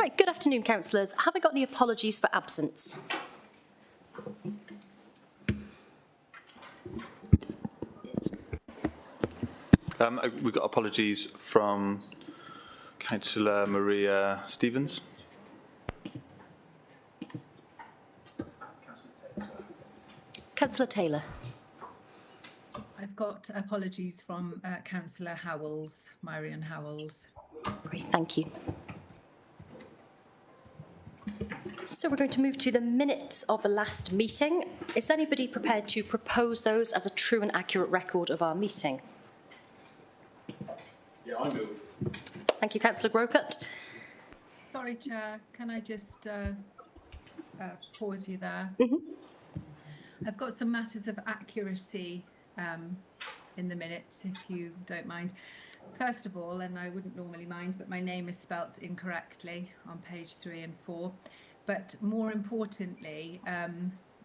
Right, good afternoon, councillors. Have I got any apologies for absence? We've got apologies from Councillor Maria Stevens. Councillor Taylor. I've got apologies from Councillor Howells, Marion Howells. Great, thank you. So we're going to move to the minutes of the last meeting. Is anybody prepared to propose those as a true and accurate record of our meeting? Yeah, I move. Thank you, Councillor Grocott. Sorry, Chair, can I just pause you there? I've got some matters of accuracy in the minutes, if you don't mind. First of all, and I wouldn't normally mind, but my name is spelt incorrectly on page 3 and 4. But more importantly,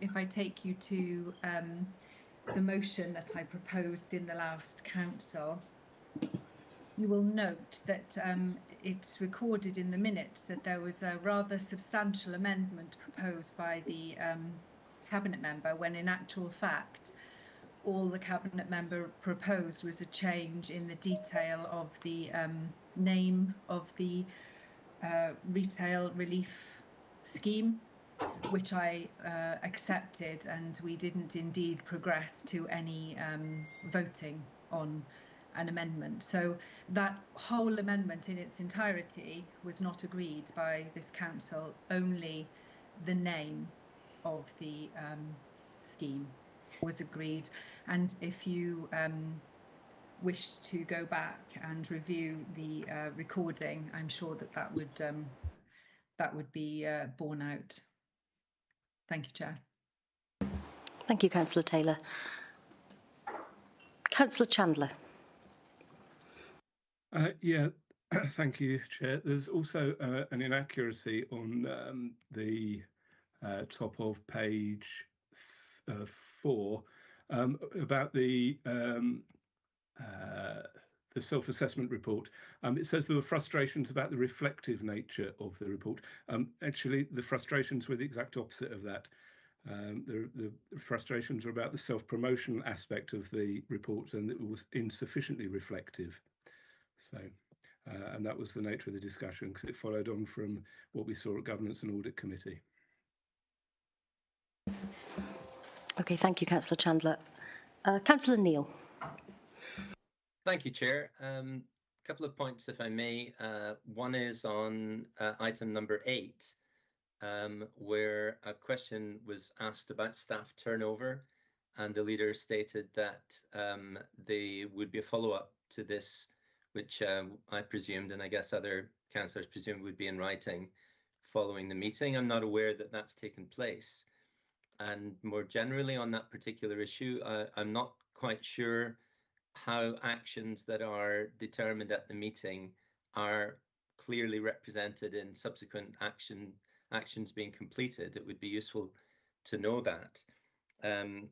if I take you to the motion that I proposed in the last council, you will note that it's recorded in the minutes that there was a rather substantial amendment proposed by the Cabinet member, when in actual fact all the Cabinet member proposed was a change in the detail of the name of the retail relief scheme, which I accepted, and we didn't indeed progress to any voting on an amendment. So that whole amendment in its entirety was not agreed by this council, only the name of the scheme was agreed. And if you wish to go back and review the recording, I'm sure that that would be borne out. Thank you, Chair. Thank you, Councillor Taylor. Councillor Chandler. Yeah, thank you, Chair. There's also an inaccuracy on the top of page 4 about the self-assessment report. It says there were frustrations about the reflective nature of the report. Actually, the frustrations were the exact opposite of that. The frustrations were about the self-promotion aspect of the report, and it was insufficiently reflective. So, and that was the nature of the discussion, because it followed on from what we saw at Governance and Audit Committee. Okay, thank you, Councillor Chandler. Councillor Neal. Thank you, Chair. A couple of points, if I may. One is on item number 8, where a question was asked about staff turnover, and the leader stated that there would be a follow-up to this, which I presumed, and I guess other councillors presumed, would be in writing following the meeting. I'm not aware that that's taken place. And more generally on that particular issue, I'm not quite sure how actions that are determined at the meeting are clearly represented in subsequent actions being completed. It would be useful to know that. And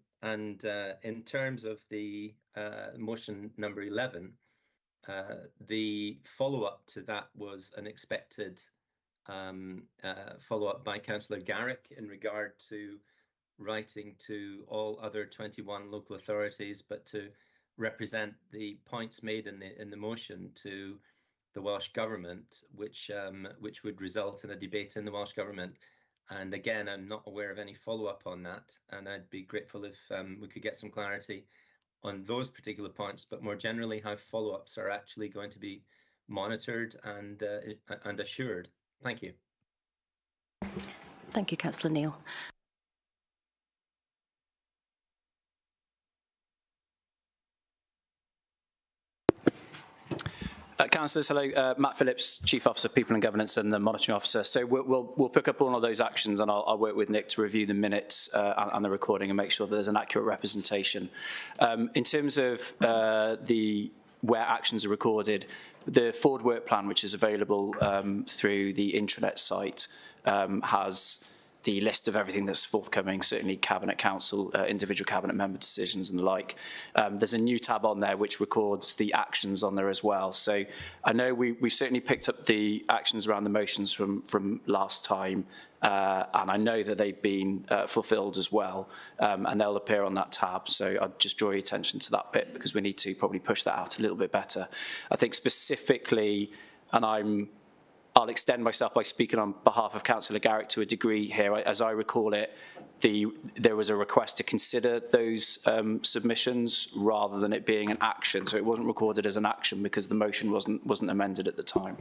in terms of the motion number 11, the follow-up to that was an expected follow-up by Councillor Garrick in regard to writing to all other 21 local authorities, but to represent the points made in the motion to the Welsh Government, which would result in a debate in the Welsh Government. And again, I'm not aware of any follow-up on that, and I'd be grateful if we could get some clarity on those particular points, but more generally how follow-ups are actually going to be monitored and assured. Thank you. Thank you, Councillor Neal. Councillors, hello. Matt Phillips, Chief Officer, People and Governance, and the Monitoring Officer. So we'll pick up all of those actions, and I'll work with Nick to review the minutes and the recording and make sure that there's an accurate representation. In terms of where actions are recorded, the forward work plan, which is available through the intranet site, has the list of everything that's forthcoming, certainly Cabinet Council, individual Cabinet member decisions and the like. There's a new tab on there which records the actions on there as well. So I know we've certainly picked up the actions around the motions from last time, and I know that they've been fulfilled as well, and they'll appear on that tab. So I'd just draw your attention to that bit because we need to probably push that out a little bit better. I think specifically, and I'll extend myself by speaking on behalf of Councillor Garrick to a degree here. As I recall it, there was a request to consider those submissions rather than it being an action. So it wasn't recorded as an action because the motion wasn't amended at the time.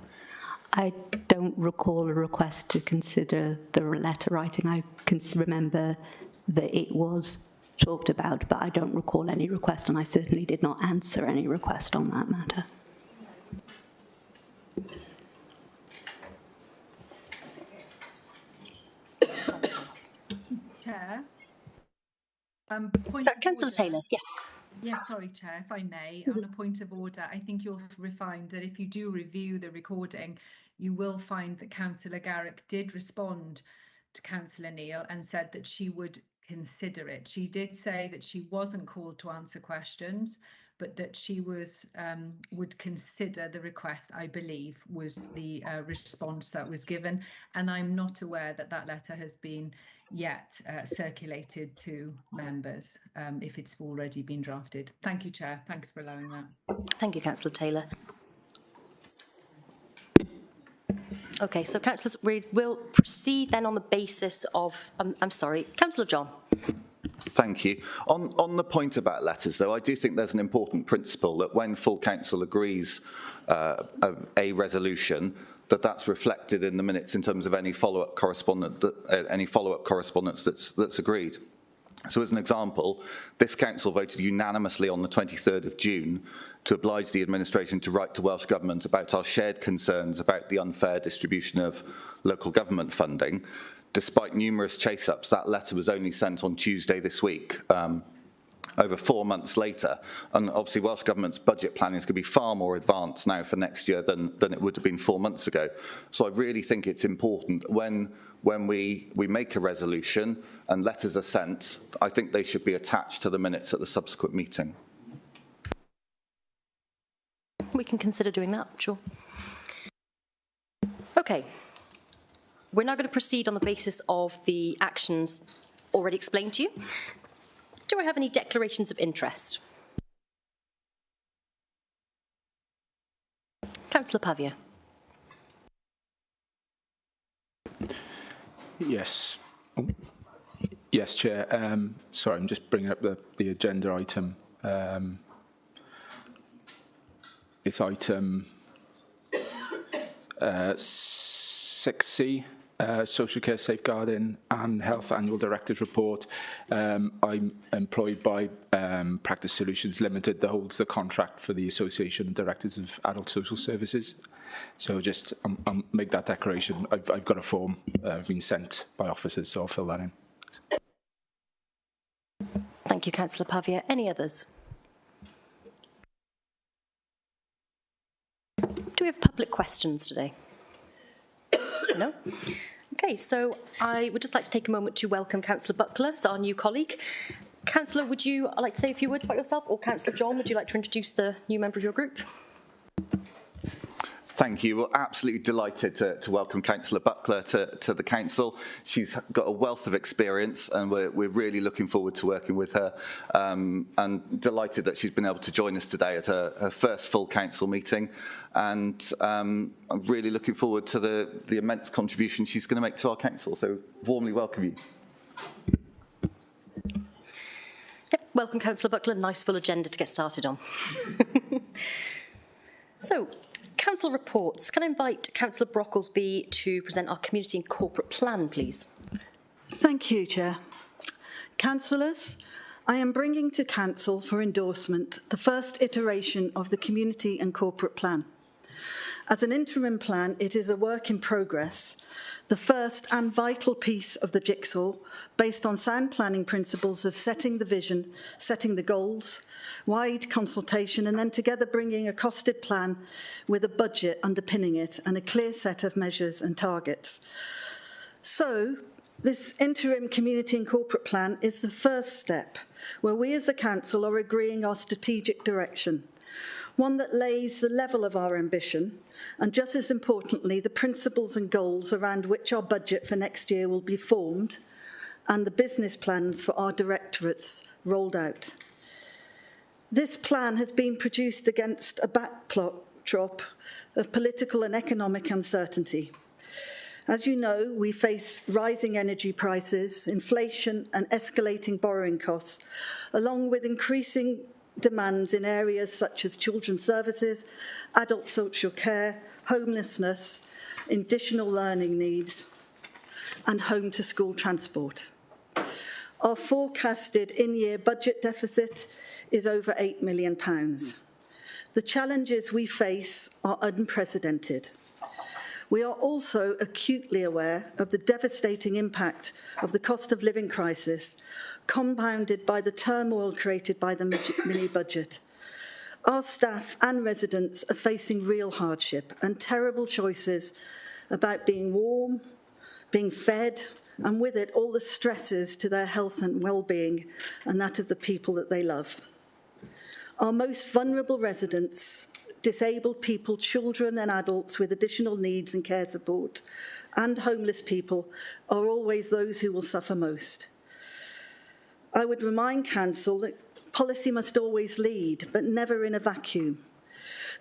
I don't recall a request to consider the letter writing. I can remember that it was talked about, but I don't recall any request, and I certainly did not answer any request on that matter. Chair. So, Councillor Taylor, yeah. Yeah, sorry, Chair, if I may, on a point of order, I think you'll find that if you do review the recording, you will find that Councillor Garrick did respond to Councillor Neil and said that she would consider it. She did say that she wasn't called to answer questions, but that she would consider the request, I believe, was the response that was given. And I'm not aware that that letter has been yet circulated to members, if it's already been drafted. Thank you, Chair. Thanks for allowing that. Thank you, Councillor Taylor. Okay, so councillors, we will proceed then on the basis of, I'm sorry, Councillor John. Thank you. On the point about letters, though, I do think there's an important principle that when full council agrees a resolution, that's reflected in the minutes in terms of any follow-up correspondence that's agreed. So as an example, this council voted unanimously on the 23rd of June to oblige the administration to write to Welsh Government about our shared concerns about the unfair distribution of local government funding. Despite numerous chase-ups, that letter was only sent on Tuesday this week, over 4 months later. And obviously Welsh Government's budget planning is going to be far more advanced now for next year than it would have been 4 months ago. So I really think it's important when we make a resolution and letters are sent, I think they should be attached to the minutes at the subsequent meeting. We can consider doing that, sure. Okay. We're now going to proceed on the basis of the actions already explained to you. Do I have any declarations of interest? Councillor Pavia. Yes. Yes, Chair. Sorry, I'm just bringing up the agenda item. It's item 6C, Social Care Safeguarding and Health Annual Director's Report. I'm employed by Practice Solutions Limited that holds the contract for the Association of Directors of Adult Social Services. So just I'll make that declaration. I've got a form been sent by officers, so I'll fill that in. Thank you, Councillor Pavia. Any others? Do we have public questions today? No? Okay, so I would just like to take a moment to welcome Councillor Buckler, our new colleague. Councillor, would you like to say a few words about yourself? Or Councillor John, would you like to introduce the new member of your group? Thank you. We're absolutely delighted to welcome Councillor Buckler to the council. She's got a wealth of experience and we're really looking forward to working with her, and delighted that she's been able to join us today at her first full council meeting. And I'm really looking forward to the immense contribution she's going to make to our council. So warmly welcome you. Yep, welcome Councillor Buckler. Nice full agenda to get started on. So, council reports. Can I invite Councillor Brocklesby to present our community and corporate plan, please? Thank you, Chair. Councillors, I am bringing to Council for endorsement the first iteration of the community and corporate plan. As an interim plan, it is a work in progress, the first and vital piece of the jigsaw based on sound planning principles of setting the vision, setting the goals, wide consultation, and then together bringing a costed plan with a budget underpinning it and a clear set of measures and targets. So, This interim community and corporate plan is the first step where we as a council are agreeing our strategic direction, one that lays the level of our ambition and, just as importantly, the principles and goals around which our budget for next year will be formed and the business plans for our directorates rolled out. This plan has been produced against a backdrop of political and economic uncertainty. As you know, we face rising energy prices, inflation and escalating borrowing costs, along with increasing demands in areas such as children's services, adult social care, homelessness, additional learning needs, and home-to-school transport. Our forecasted in-year budget deficit is over £8 million. The challenges we face are unprecedented. We are also acutely aware of the devastating impact of the cost of living crisis, compounded by the turmoil created by the mini-budget. Our staff and residents are facing real hardship and terrible choices about being warm, being fed, and with it all the stresses to their health and well-being and that of the people that they love. Our most vulnerable residents, disabled people, children and adults with additional needs and care support, and homeless people are always those who will suffer most. I would remind Council that policy must always lead, but never in a vacuum.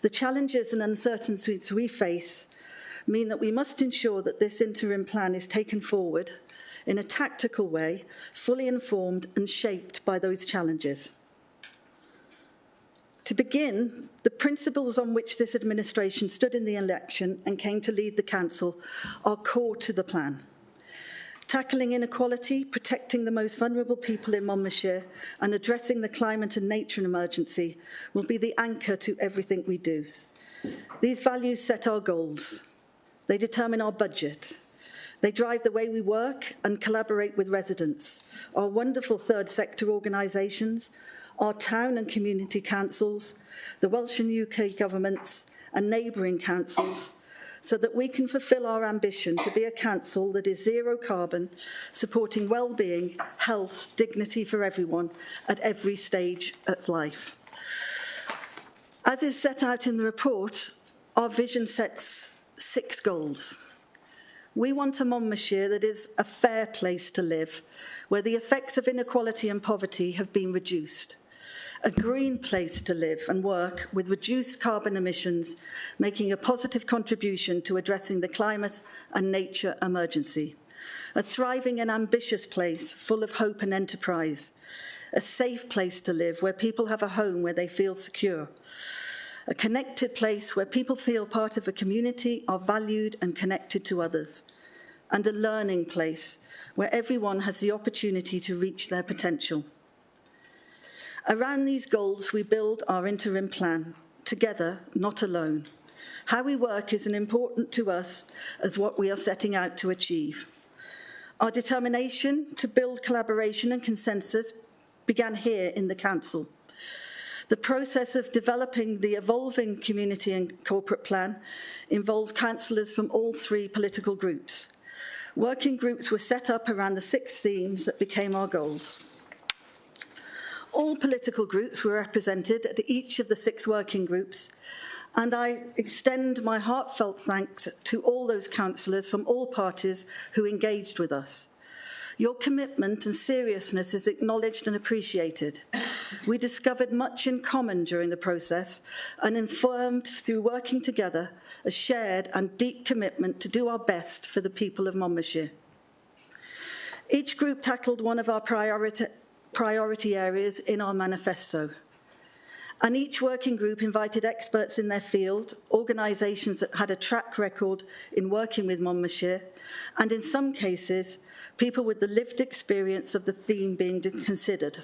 The challenges and uncertainties we face mean that we must ensure that this interim plan is taken forward in a tactical way, fully informed and shaped by those challenges. To begin, the principles on which this administration stood in the election and came to lead the council are core to the plan. Tackling inequality, protecting the most vulnerable people in Monmouthshire, and addressing the climate and nature emergency will be the anchor to everything we do. These values set our goals. They determine our budget. They drive the way we work and collaborate with residents, our wonderful third sector organisations, our town and community councils, the Welsh and UK governments and neighbouring councils, so that we can fulfil our ambition to be a council that is zero carbon, supporting well-being, health, dignity for everyone at every stage of life. As is set out in the report, our vision sets 6 goals. We want a Monmouthshire that is a fair place to live, where the effects of inequality and poverty have been reduced. A green place to live and work with reduced carbon emissions, making a positive contribution to addressing the climate and nature emergency. A thriving and ambitious place full of hope and enterprise. A safe place to live where people have a home where they feel secure. A connected place where people feel part of a community, are valued and connected to others. And a learning place where everyone has the opportunity to reach their potential. Around these goals, we build our interim plan, together, not alone. How we work is as important to us as what we are setting out to achieve. Our determination to build collaboration and consensus began here in the Council. The process of developing the evolving community and corporate plan involved councillors from all 3 political groups. Working groups were set up around the 6 themes that became our goals. All political groups were represented at each of the 6 working groups, and I extend my heartfelt thanks to all those councillors from all parties who engaged with us. Your commitment and seriousness is acknowledged and appreciated. We discovered much in common during the process and informed through working together a shared and deep commitment to do our best for the people of Monmouthshire. Each group tackled one of our priority areas in our manifesto. And each working group invited experts in their field, organisations that had a track record in working with Monmouthshire, and in some cases, people with the lived experience of the theme being considered.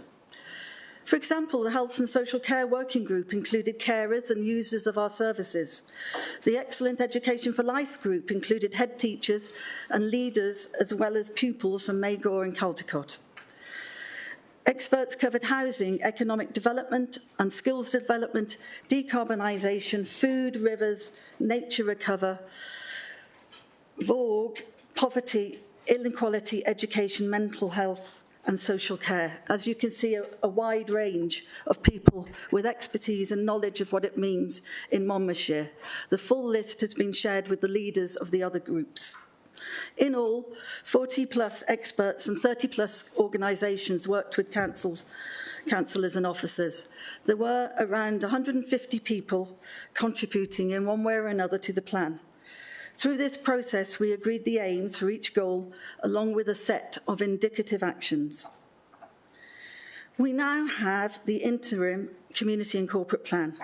For example, the Health and Social Care Working Group included carers and users of our services. The Excellent Education for Life Group included head teachers and leaders, as well as pupils from Magor and Caldicot. Experts covered housing, economic development and skills development, decarbonisation, food, rivers, nature recover, VOG, poverty inequality, education, mental health and social care. As you can see, a wide range of people with expertise and knowledge of what it means in Monmouthshire. The full list has been shared with the leaders of the other groups. In all, 40 plus experts and 30 plus organisations worked with councillors and officers. There were around 150 people contributing in one way or another to the plan. Through this process, we agreed the aims for each goal, along with a set of indicative actions. We now have the interim community and corporate plan.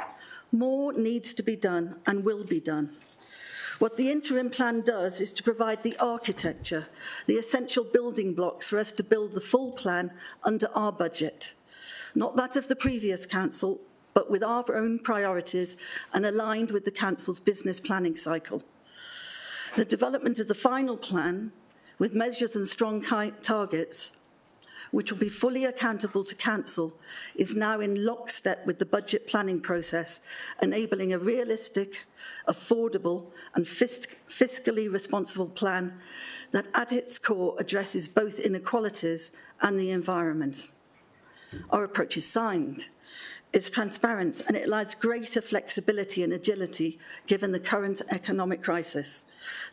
More needs to be done and will be done. What the interim plan does is to provide the architecture, the essential building blocks for us to build the full plan under our budget. Not that of the previous council, but with our own priorities and aligned with the council's business planning cycle. The development of the final plan, with measures and strong targets, which will be fully accountable to council, is now in lockstep with the budget planning process, enabling a realistic, affordable and fiscally responsible plan that at its core addresses both inequalities and the environment. Our approach is sound, it's transparent, and it allows greater flexibility and agility given the current economic crisis,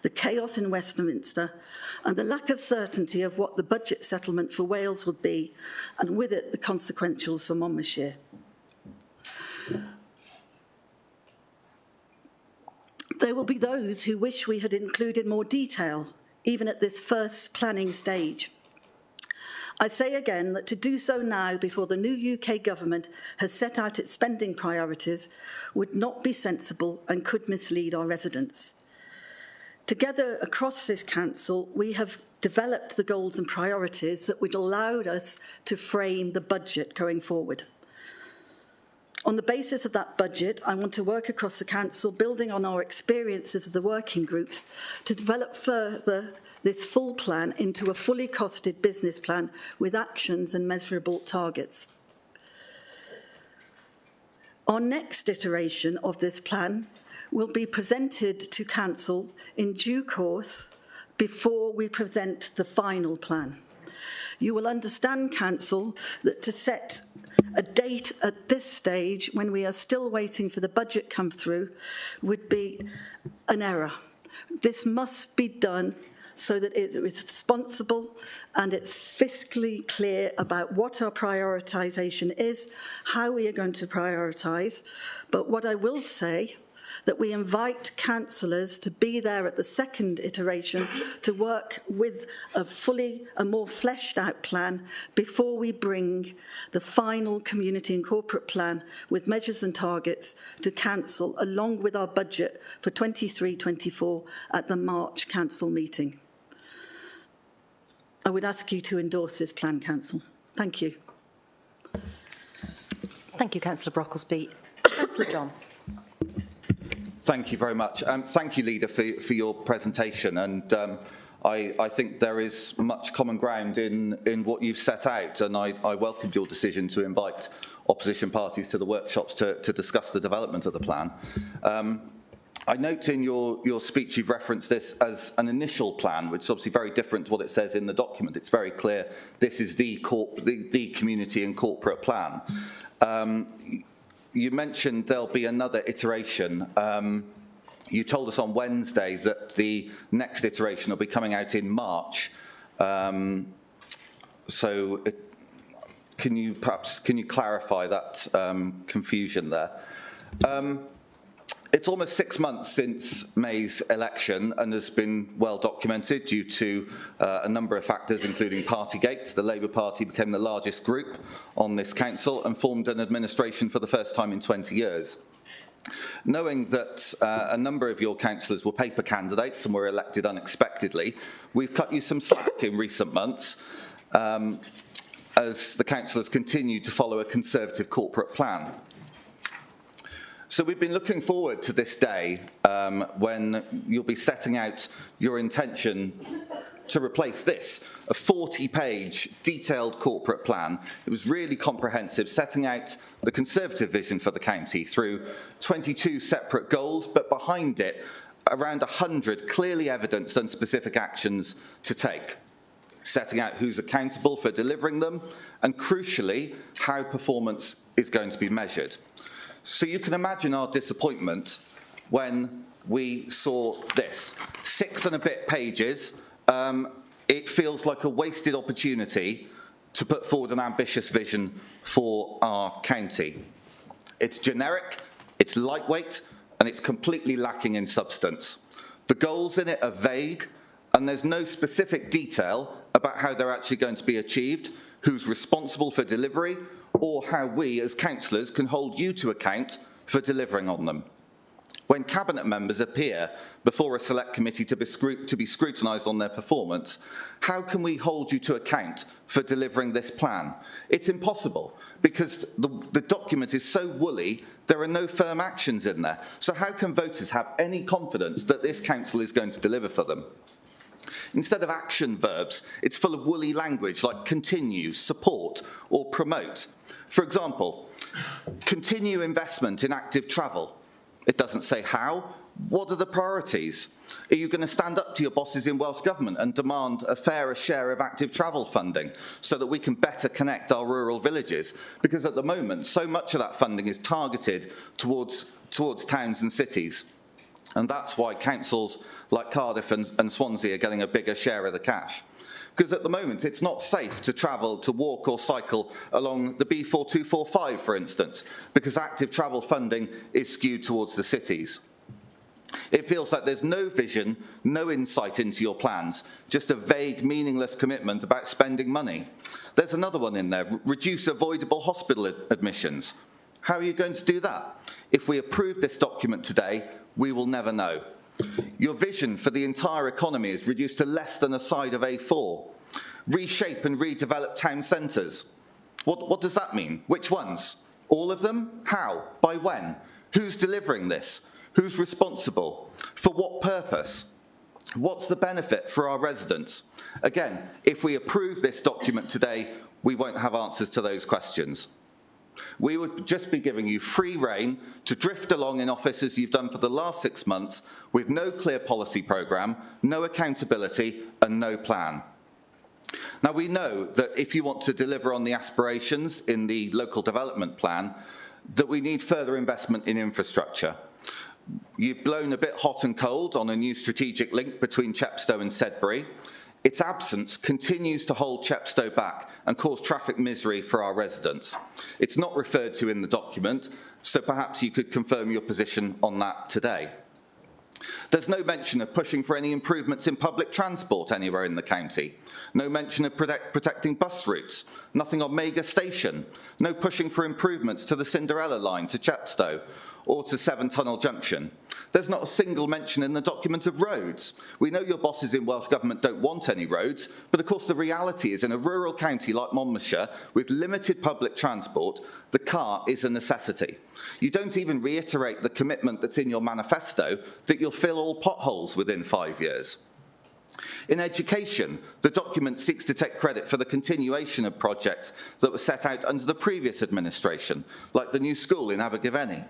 the chaos in Westminster, and the lack of certainty of what the budget settlement for Wales would be, and with it the consequentials for Monmouthshire. There will be those who wish we had included more detail, even at this first planning stage. I say again that to do so now before the new UK government has set out its spending priorities would not be sensible and could mislead our residents. Together across this council, we have developed the goals and priorities that would allow us to frame the budget going forward. On the basis of that budget, I want to work across the council, building on our experiences of the working groups, to develop further this full plan into a fully costed business plan with actions and measurable targets. Our next iteration of this plan will be presented to council in due course before we present the final plan. You will understand, council, that to set a date at this stage when we are still waiting for the budget come through would be an error. This must be done so that it is responsible and it's fiscally clear about what our prioritisation is, how we are going to prioritise. But what I will say, that we invite councillors to be there at the second iteration to work with a more fleshed out plan before we bring the final community and corporate plan with measures and targets to council, along with our budget for 23-24 at the March council meeting. I would ask you to endorse this plan, council. Thank you. Thank you, Councillor Brocklesby. Councillor John. Thank you very much. Thank you, Leader, for your presentation. And I think there is much common ground in what you've set out. And I welcomed your decision to invite opposition parties to the workshops to discuss the development of the plan. I note in your speech you've referenced this as an initial plan, which is obviously very different to what it says in the document. It's very clear this is the community and corporate plan. You mentioned there'll be another iteration. You told us on Wednesday that the next iteration will be coming out in March. Can you clarify that confusion there? It's almost 6 months since May's election and has been well documented due to a number of factors, including Partygate. The Labour Party became the largest group on this council and formed an administration for the first time in 20 years. Knowing that a number of your councillors were paper candidates and were elected unexpectedly, we've cut you some slack in recent months as the councillors continued to follow a Conservative corporate plan. So we've been looking forward to this day when you'll be setting out your intention to replace this, a 40-page detailed corporate plan. It was really comprehensive, setting out the Conservative vision for the county through 22 separate goals, but behind it, around 100 clearly evidenced and specific actions to take, setting out who's accountable for delivering them, and crucially, how performance is going to be measured. So you can imagine our disappointment when we saw this. 6 and a bit pages. It feels like a wasted opportunity to put forward an ambitious vision for our county. It's generic, it's lightweight, and it's completely lacking in substance. The goals in it are vague, and there's no specific detail about how they're actually going to be achieved, who's responsible for delivery, or how we as councillors can hold you to account for delivering on them. When cabinet members appear before a select committee to be scrutinised on their performance, how can we hold you to account for delivering this plan? It's impossible, because the document is so woolly, there are no firm actions in there. So how can voters have any confidence that this council is going to deliver for them? Instead of action verbs, it's full of woolly language like continue, support, or promote. For example, continue investment in active travel. It doesn't say how. What are the priorities? Are you going to stand up to your bosses in Welsh Government and demand a fairer share of active travel funding so that we can better connect our rural villages? Because at the moment, so much of that funding is targeted towards towns and cities. And that's why councils like Cardiff and Swansea are getting a bigger share of the cash. Because at the moment, it's not safe to travel, to walk or cycle along the B4245, for instance, because active travel funding is skewed towards the cities. It feels like there's no vision, no insight into your plans, just a vague, meaningless commitment about spending money. There's another one in there, reduce avoidable hospital admissions. How are you going to do that? If we approve this document today, we will never know. Your vision for the entire economy is reduced to less than a side of A4. Reshape and redevelop town centres. What does that mean? Which ones? All of them? How? By when? Who's delivering this? Who's responsible? For what purpose? What's the benefit for our residents? Again, if we approve this document today, we won't have answers to those questions. We would just be giving you free rein to drift along in office as you've done for the last 6 months with no clear policy programme, no accountability and no plan. Now we know that if you want to deliver on the aspirations in the local development plan, that we need further investment in infrastructure. You've blown a bit hot and cold on a new strategic link between Chepstow and Sedbury. Its absence continues to hold Chepstow back and cause traffic misery for our residents. It's not referred to in the document, so perhaps you could confirm your position on that today. There's no mention of pushing for any improvements in public transport anywhere in the county. No mention of protecting bus routes. Nothing on Mega Station. No pushing for improvements to the Cinderella line to Chepstow or to Seven Tunnel Junction. There's not a single mention in the document of roads. We know your bosses in Welsh Government don't want any roads, but of course the reality is in a rural county like Monmouthshire, with limited public transport, the car is a necessity. You don't even reiterate the commitment that's in your manifesto that you'll fill all potholes within 5 years. In education, the document seeks to take credit for the continuation of projects that were set out under the previous administration, like the new school in Abergavenny.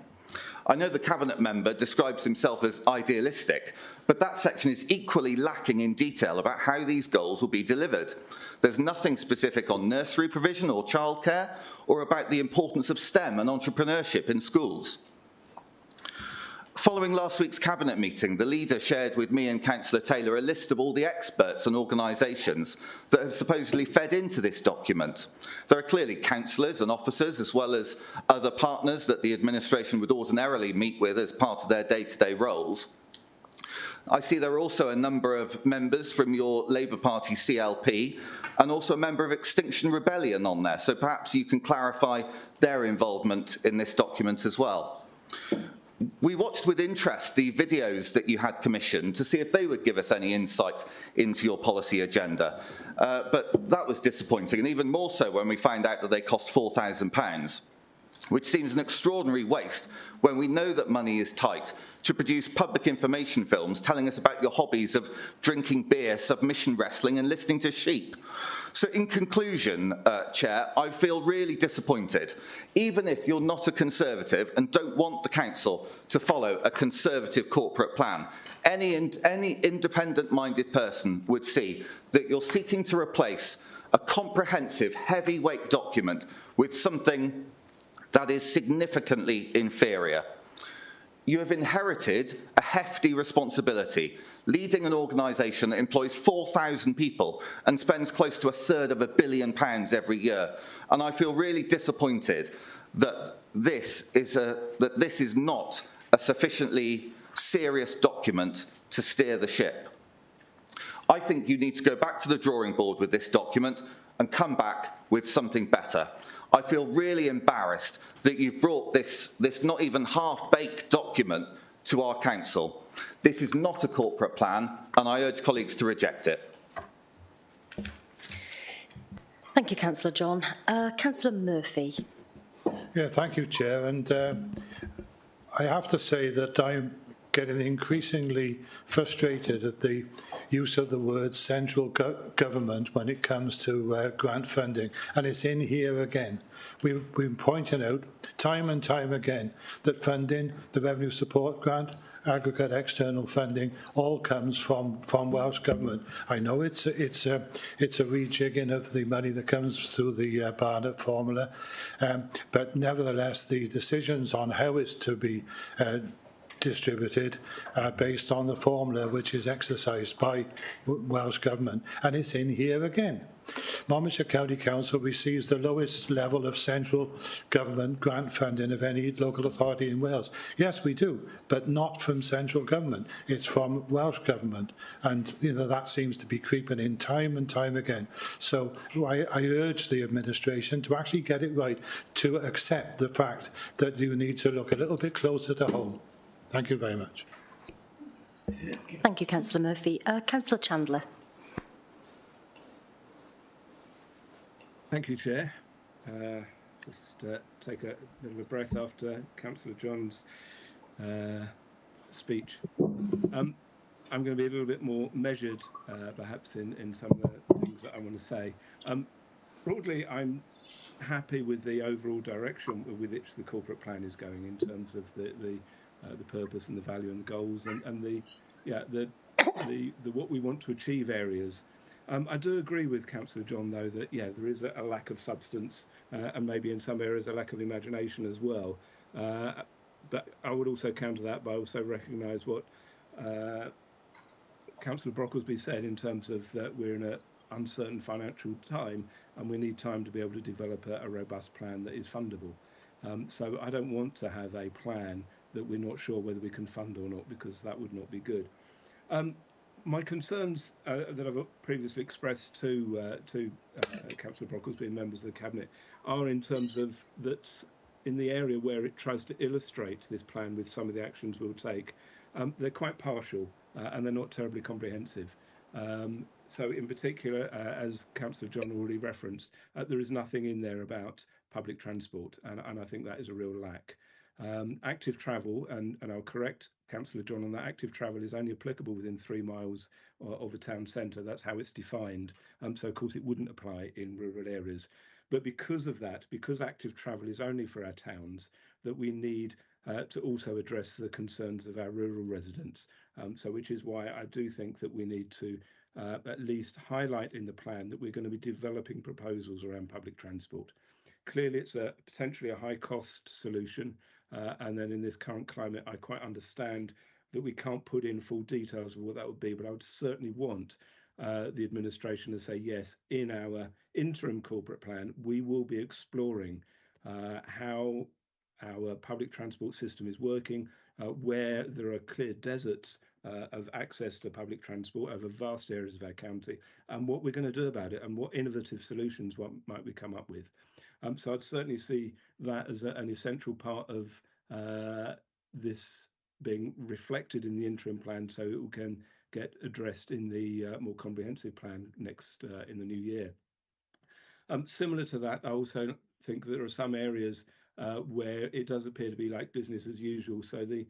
I know the cabinet member describes himself as idealistic, but that section is equally lacking in detail about how these goals will be delivered. There's nothing specific on nursery provision or childcare, or about the importance of STEM and entrepreneurship in schools. Following last week's cabinet meeting, the leader shared with me and Councillor Taylor a list of all the experts and organisations that have supposedly fed into this document. There are clearly councillors and officers, as well as other partners that the administration would ordinarily meet with as part of their day-to-day roles. I see there are also a number of members from your Labour Party CLP and also a member of Extinction Rebellion on there, so perhaps you can clarify their involvement in this document as well. We watched with interest the videos that you had commissioned to see if they would give us any insight into your policy agenda, but that was disappointing, and even more so when we found out that they cost £4,000, which seems an extraordinary waste when we know that money is tight to produce public information films telling us about your hobbies of drinking beer, submission wrestling and listening to sheep. So in conclusion, Chair, I feel really disappointed. Even if you're not a Conservative and don't want the Council to follow a Conservative corporate plan, any independent-minded person would see that you're seeking to replace a comprehensive, heavyweight document with something that is significantly inferior. You have inherited a hefty responsibility, leading an organisation that employs 4,000 people and spends close to £1/3 billion every year. And I feel really disappointed that this is not a sufficiently serious document to steer the ship. I think you need to go back to the drawing board with this document and come back with something better. I feel really embarrassed that you've brought this not even half-baked document to our council. This is not a corporate plan, and I urge colleagues to reject it. Thank you, Councillor John. Councillor Murphy. Yeah, thank you, Chair. And I have to say that I'm getting increasingly frustrated at the use of the word central government when it comes to grant funding, and it's in here again. We've been pointing out time and time again that funding, the revenue support grant, aggregate external funding, all comes from Welsh Government. I know it's a rejigging of the money that comes through the Barnett formula, but nevertheless the decisions on how it's to be distributed based on the formula which is exercised by Welsh Government, and it's in here again. Monmouthshire County Council receives the lowest level of central government grant funding of any local authority in Wales. Yes, we do, but not from central government. It's from Welsh Government, and that seems to be creeping in time and time again. So I urge the administration to actually get it right, to accept the fact that you need to look a little bit closer to home. Thank you very much. Thank you, Councillor Murphy. Councillor Chandler. Thank you, Chair. Just take a bit of a breath after Councillor John's speech. I'm going to be a little bit more measured, perhaps, in some of the things that I want to say. Broadly, I'm happy with the overall direction with which the corporate plan is going in terms of the purpose and the value and the goals and the what we want to achieve areas. I do agree with Councillor John, though, that there is a lack of substance and maybe in some areas a lack of imagination as well. But I would also counter that by also recognise what Councillor Brocklesby said in terms of that we're in an uncertain financial time and we need time to be able to develop a robust plan that is fundable. So I don't want to have a plan that we're not sure whether we can fund or not, because that would not be good. My concerns that I've previously expressed to Councillor Brocklesby and members of the Cabinet are in terms of that in the area where it tries to illustrate this plan with some of the actions we'll take, they're quite partial and they're not terribly comprehensive. So in particular, as Councillor John already referenced, there is nothing in there about public transport, and I think that is a real lack. Active travel, and I'll correct Councillor John on that, active travel is only applicable within 3 miles of a town centre. That's how it's defined. So of course it wouldn't apply in rural areas. But because of that, because active travel is only for our towns, that we need to also address the concerns of our rural residents. So which is why I do think that we need to at least highlight in the plan that we're going to be developing proposals around public transport. Clearly it's potentially a high cost solution. And then in this current climate, I quite understand that we can't put in full details of what that would be, but I would certainly want the administration to say, yes, in our interim corporate plan, we will be exploring how our public transport system is working, where there are clear deserts of access to public transport over vast areas of our county, and what we're going to do about it, and what innovative solutions might we come up with. So I'd certainly see that as an essential part of this being reflected in the interim plan, so it can get addressed in the more comprehensive plan next in the new year. Similar to that, I also think that there are some areas where it does appear to be like business as usual. So the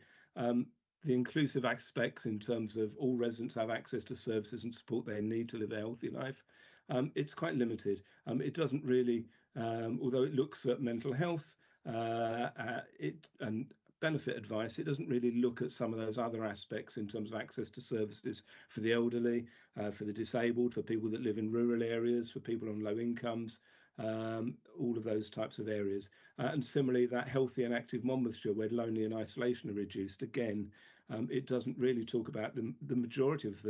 inclusive aspects in terms of all residents have access to services and support they need to live a healthy life. it's quite limited. It doesn't really, although it looks at mental health and benefit advice, it doesn't really look at some of those other aspects in terms of access to services for the elderly, for the disabled, for people that live in rural areas, for people on low incomes, all of those types of areas. And similarly, that healthy and active Monmouthshire, where lonely and isolation are reduced, again, it doesn't really talk about the majority of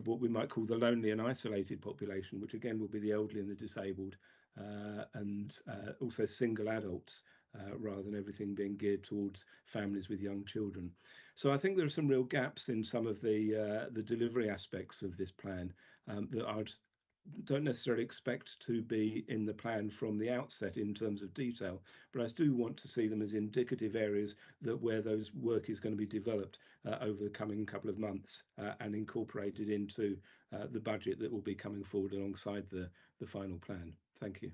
what we might call the lonely and isolated population, which again will be the elderly and the disabled, and also single adults, rather than everything being geared towards families with young children. So I think there are some real gaps in some of the delivery aspects of this plan that I don't necessarily expect to be in the plan from the outset in terms of detail, but I do want to see them as indicative areas that where those work is going to be developed over the coming couple of months and incorporated into the budget that will be coming forward alongside the final plan. Thank you.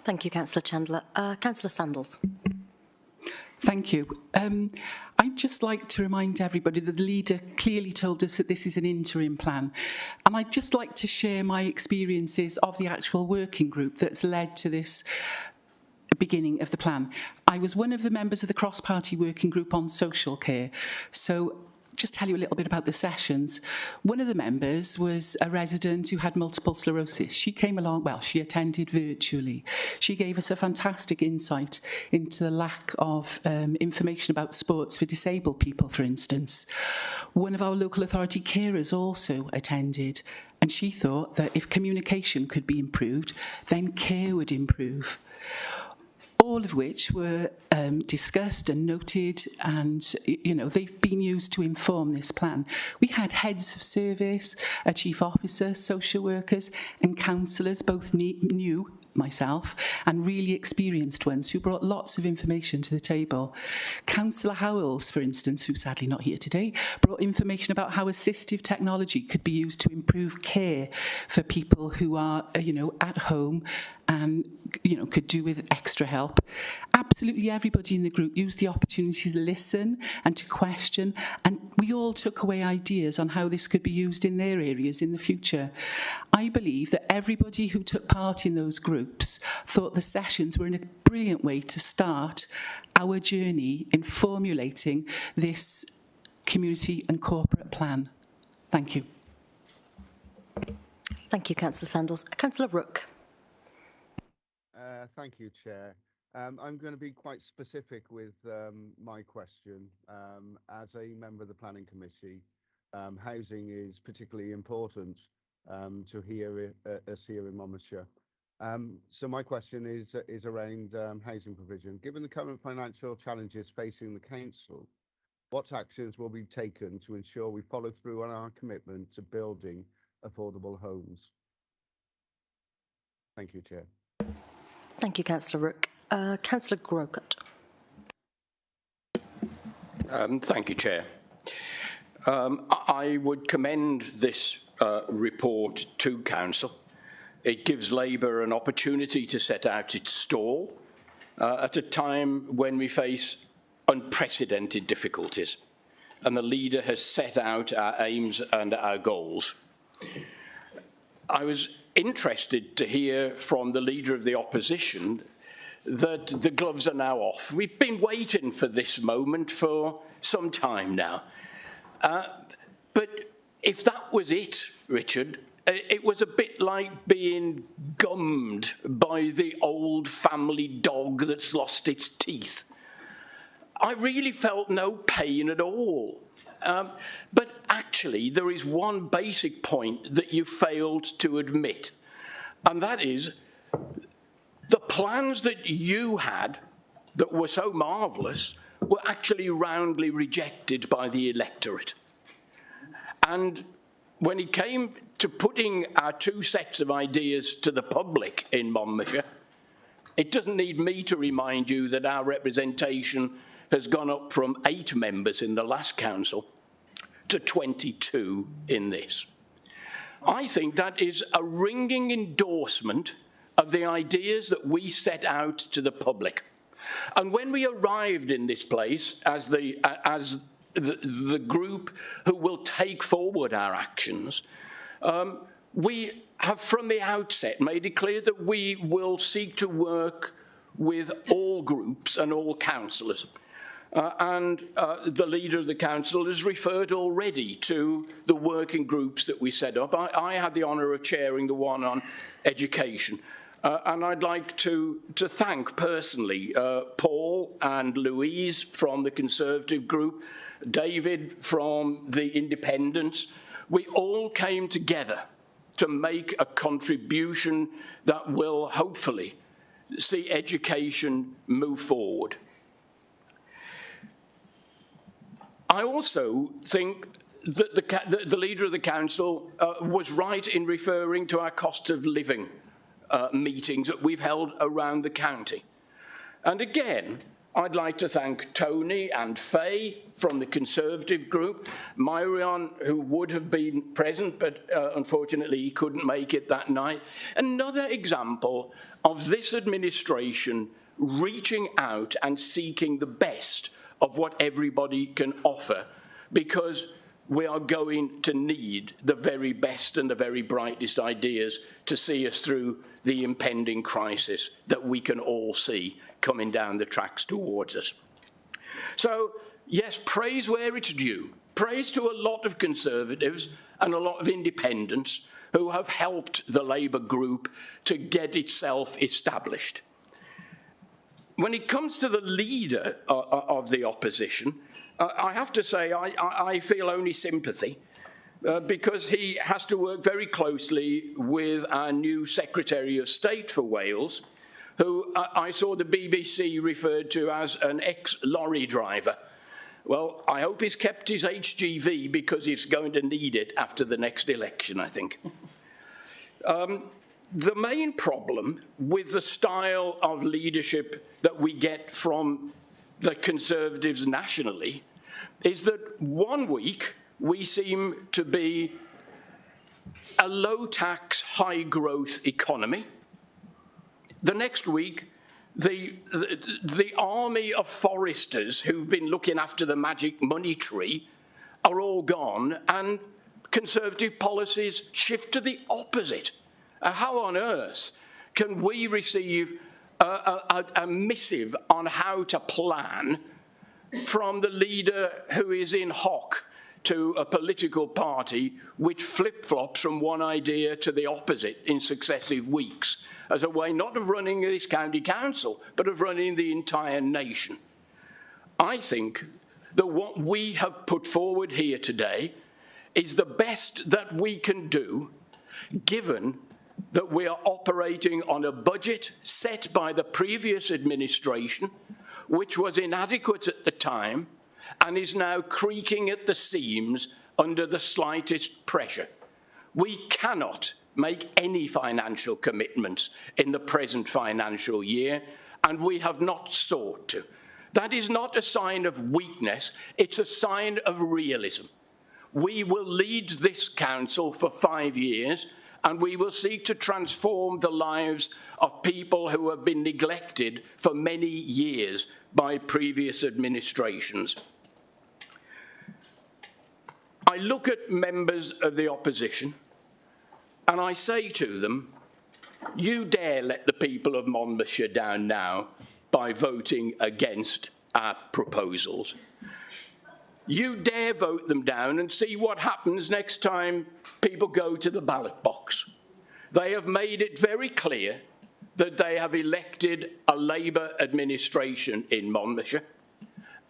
Thank you, Councillor Chandler. Councillor Sandals. Thank you. I'd just like to remind everybody that the leader clearly told us that this is an interim plan. And I'd just like to share my experiences of the actual working group that's led to this beginning of the plan. I was one of the members of the cross-party working group on social care. So just tell you a little bit about the sessions. One of the members was a resident who had multiple sclerosis. She came along, well, she attended virtually. She gave us a fantastic insight into the lack of information about sports for disabled people, for instance. One of our local authority carers also attended, and she thought that if communication could be improved, then care would improve. All of which were discussed and noted, and they've been used to inform this plan. We had heads of service, a chief officer, social workers and councillors, both new, myself, and really experienced ones who brought lots of information to the table. Councillor Howells, for instance, who's sadly not here today, brought information about how assistive technology could be used to improve care for people who are, at home and, could do with extra help. Absolutely everybody in the group used the opportunity to listen and to question, and we all took away ideas on how this could be used in their areas in the future. I believe that everybody who took part in those groups thought the sessions were a brilliant way to start our journey in formulating this community and corporate plan. Thank you. Thank you, Councillor Sandals. Councillor Rook. Thank you, Chair. I'm going to be quite specific with my question. As a member of the Planning Committee, housing is particularly important to us here in Monmouthshire. So my question is around housing provision. Given the current financial challenges facing the Council, what actions will be taken to ensure we follow through on our commitment to building affordable homes? Thank you, Chair. Thank you, Councillor Rook. Councillor Grocott. Thank you, Chair. I would commend this report to Council. It gives Labour an opportunity to set out its stall at a time when we face unprecedented difficulties, and the leader has set out our aims and our goals. I was interested to hear from the Leader of the Opposition that the gloves are now off. We've been waiting for this moment for some time now. But if that was it, Richard, it was a bit like being gummed by the old family dog that's lost its teeth. I really felt no pain at all. But actually, there is one basic point that you failed to admit, and that is the plans that you had that were so marvellous were actually roundly rejected by the electorate. And when it came to putting our two sets of ideas to the public in Monmouthshire, it doesn't need me to remind you that our representation has gone up from 8 members in the last council to 22 in this. I think that is a ringing endorsement of the ideas that we set out to the public. And when we arrived in this place as the group who will take forward our actions, we have from the outset made it clear that we will seek to work with all groups and all councillors. The leader of the council has referred already to the working groups that we set up. I had the honour of chairing the one on education. And I'd like to thank personally Paul and Louise from the Conservative group, David from the Independents. We all came together to make a contribution that will hopefully see education move forward. I also think that the leader of the council was right in referring to our cost of living meetings that we've held around the county. And again, I'd like to thank Tony and Faye from the Conservative group, Myrion, who would have been present, but unfortunately he couldn't make it that night. Another example of this administration reaching out and seeking the best of what everybody can offer, because we are going to need the very best and the very brightest ideas to see us through the impending crisis that we can all see coming down the tracks towards us. So, yes, praise where it's due. Praise to a lot of Conservatives and a lot of independents who have helped the Labour group to get itself established. When it comes to the leader of the opposition, I have to say I feel only sympathy because he has to work very closely with our new Secretary of State for Wales, who I saw the BBC referred to as an ex-lorry driver. Well, I hope he's kept his HGV because he's going to need it after the next election, I think. The main problem with the style of leadership that we get from the Conservatives nationally is that one week we seem to be a low-tax, high-growth economy. The next week, the army of foresters who've been looking after the magic money tree are all gone, and Conservative policies shift to the opposite. How on earth can we receive a missive on how to plan from the leader who is in hock to a political party which flip-flops from one idea to the opposite in successive weeks as a way not of running this county council, but of running the entire nation? I think that what we have put forward here today is the best that we can do, given that we are operating on a budget set by the previous administration, which was inadequate at the time and is now creaking at the seams under the slightest pressure. We cannot make any financial commitments in the present financial year, and we have not sought to. That is not a sign of weakness, it's a sign of realism. We will lead this council for 5 years, and we will seek to transform the lives of people who have been neglected for many years by previous administrations. I look at members of the opposition and I say to them, you dare let the people of Monmouthshire down now by voting against our proposals. You dare vote them down and see what happens next time people go to the ballot box. They have made it very clear that they have elected a Labour administration in Monmouthshire,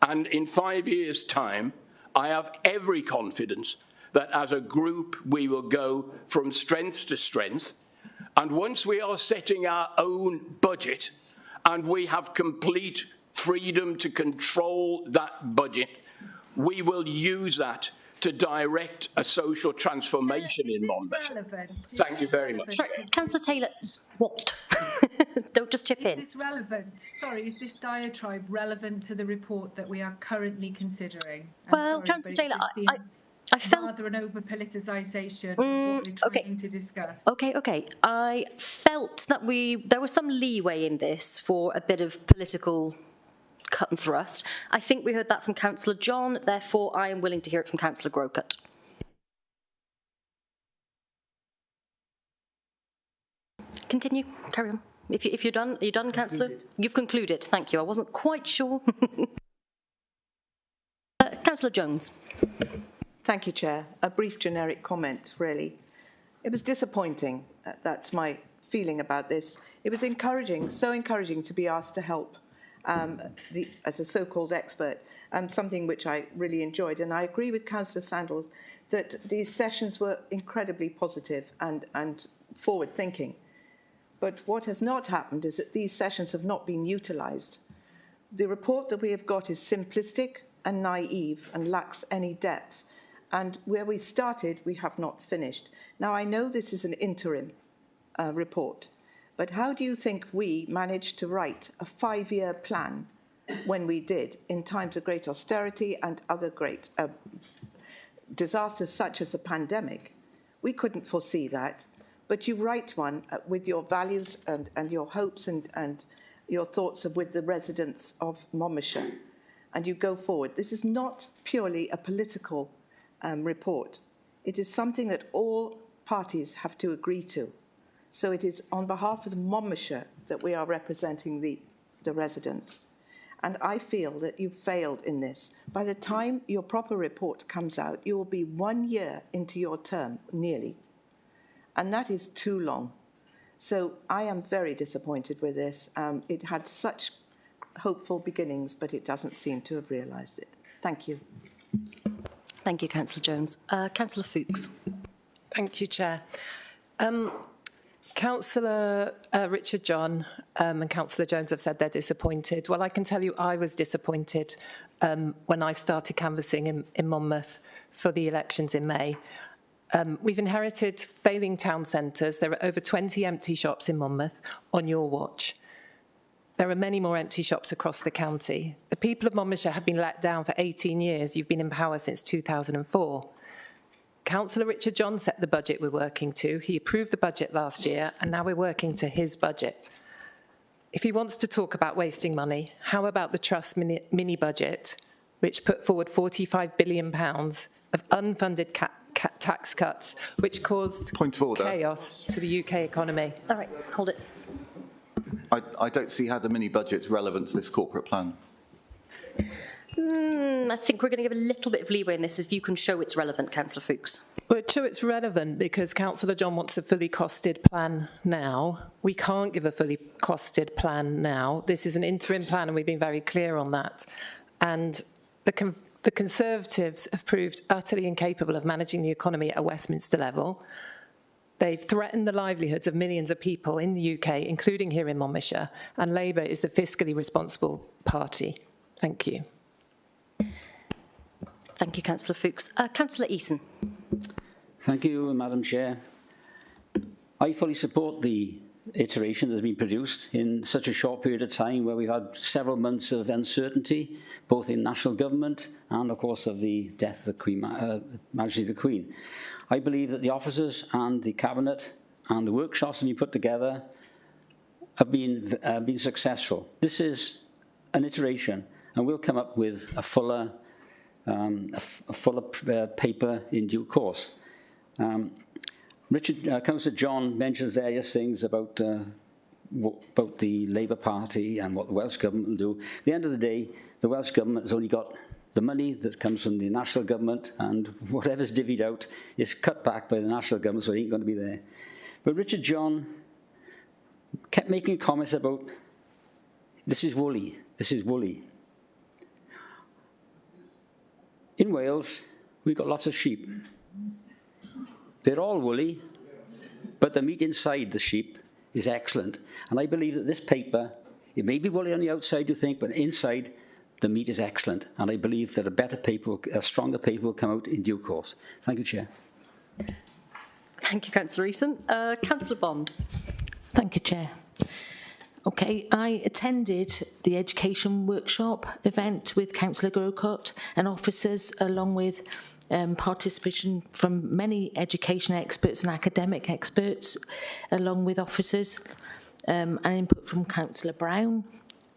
and in 5 years' time, I have every confidence that as a group we will go from strength to strength, and once we are setting our own budget and we have complete freedom to control that budget, we will use that to direct a social transformation in Monmouthshire. Thank you very much. Sorry, Councillor Taylor, what? Don't just chip in. Is this relevant? Sorry, is this diatribe relevant to the report that we are currently considering? Well, Councillor Taylor, I felt rather an over-politicisation of what we're trying to discuss. Okay. I felt that there was some leeway in this for a bit of political cut and thrust. I think we heard that from Councillor John, therefore I am willing to hear it from Councillor Grocott. continue? Carry on. If you're done, Councillor? You've concluded. Thank you. I wasn't quite sure. Councillor Jones. Thank you, Chair. A brief generic comment, really. It was disappointing. That's my feeling about this. It was encouraging, so encouraging to be asked to help as a so-called expert, something which I really enjoyed. And I agree with Councillor Sandals that these sessions were incredibly positive and forward-thinking. But what has not happened is that these sessions have not been utilised. The report that we have got is simplistic and naive and lacks any depth. And where we started, we have not finished. Now, I know this is an interim report, but how do you think we managed to write a 5-year plan when we did in times of great austerity and other great disasters such as a pandemic? We couldn't foresee that, but you write one with your values and your hopes and your thoughts with the residents of Monmouthshire, and you go forward. This is not purely a political report. It is something that all parties have to agree to. So it is on behalf of Monmouthshire that we are representing the residents. And I feel that you've failed in this. By the time your proper report comes out, you will be 1 year into your term, nearly. And that is too long. So I am very disappointed with this. It had such hopeful beginnings, but it doesn't seem to have realised it. Thank you. Thank you, Councillor Jones. Councillor Fuchs. Thank you, Chair. Councillor Richard John and Councillor Jones have said they're disappointed. Well, I can tell you I was disappointed when I started canvassing in Monmouth for the elections in May. We've inherited failing town centres. There are over 20 empty shops in Monmouth on your watch. There are many more empty shops across the county. The people of Monmouthshire have been let down for 18 years. You've been in power since 2004. Councillor Richard John set the budget we're working to. He approved the budget last year, and now we're working to his budget. If he wants to talk about wasting money, how about the Trust mini budget, which put forward £45 billion of unfunded tax cuts, which caused chaos to the UK economy? All right, hold it. I don't see how the mini budget's relevant to this corporate plan. I think we're going to give a little bit of leeway in this if you can show it's relevant, Councillor Fuchs. Well, it's true it's relevant because Councillor John wants a fully costed plan now. We can't give a fully costed plan now. This is an interim plan, and we've been very clear on that. And the Conservatives have proved utterly incapable of managing the economy at a Westminster level. They've threatened the livelihoods of millions of people in the UK, including here in Monmouthshire, and Labour is the fiscally responsible party. Thank you. Thank you, Councillor Fuchs. Councillor Eason. Thank you, Madam Chair. I fully support the iteration that has been produced in such a short period of time where we've had several months of uncertainty, both in national government and, of course, of the death of the Queen, Majesty the Queen. I believe that the officers and the Cabinet and the workshops that have been put together have been successful. This is an iteration, and we'll come up with a fuller paper in due course. Councillor John mentions various things about the Labour Party and what the Welsh Government will do. At the end of the day, the Welsh Government has only got the money that comes from the national government, and whatever's divvied out is cut back by the national government, so it ain't going to be there. But Richard John kept making comments about, this is woolly, this is woolly. In Wales, we've got lots of sheep. They're all woolly, but the meat inside the sheep is excellent. And I believe that this paper, it may be woolly on the outside, you think, but inside, the meat is excellent. And I believe that a better paper, a stronger paper will come out in due course. Thank you, Chair. Thank you, Councillor Eason. Councillor Bond. Thank you, Chair. Okay, I attended the education workshop event with Councillor Grocott and officers, along with participation from many education experts and academic experts, along with officers, and input from Councillor Brown,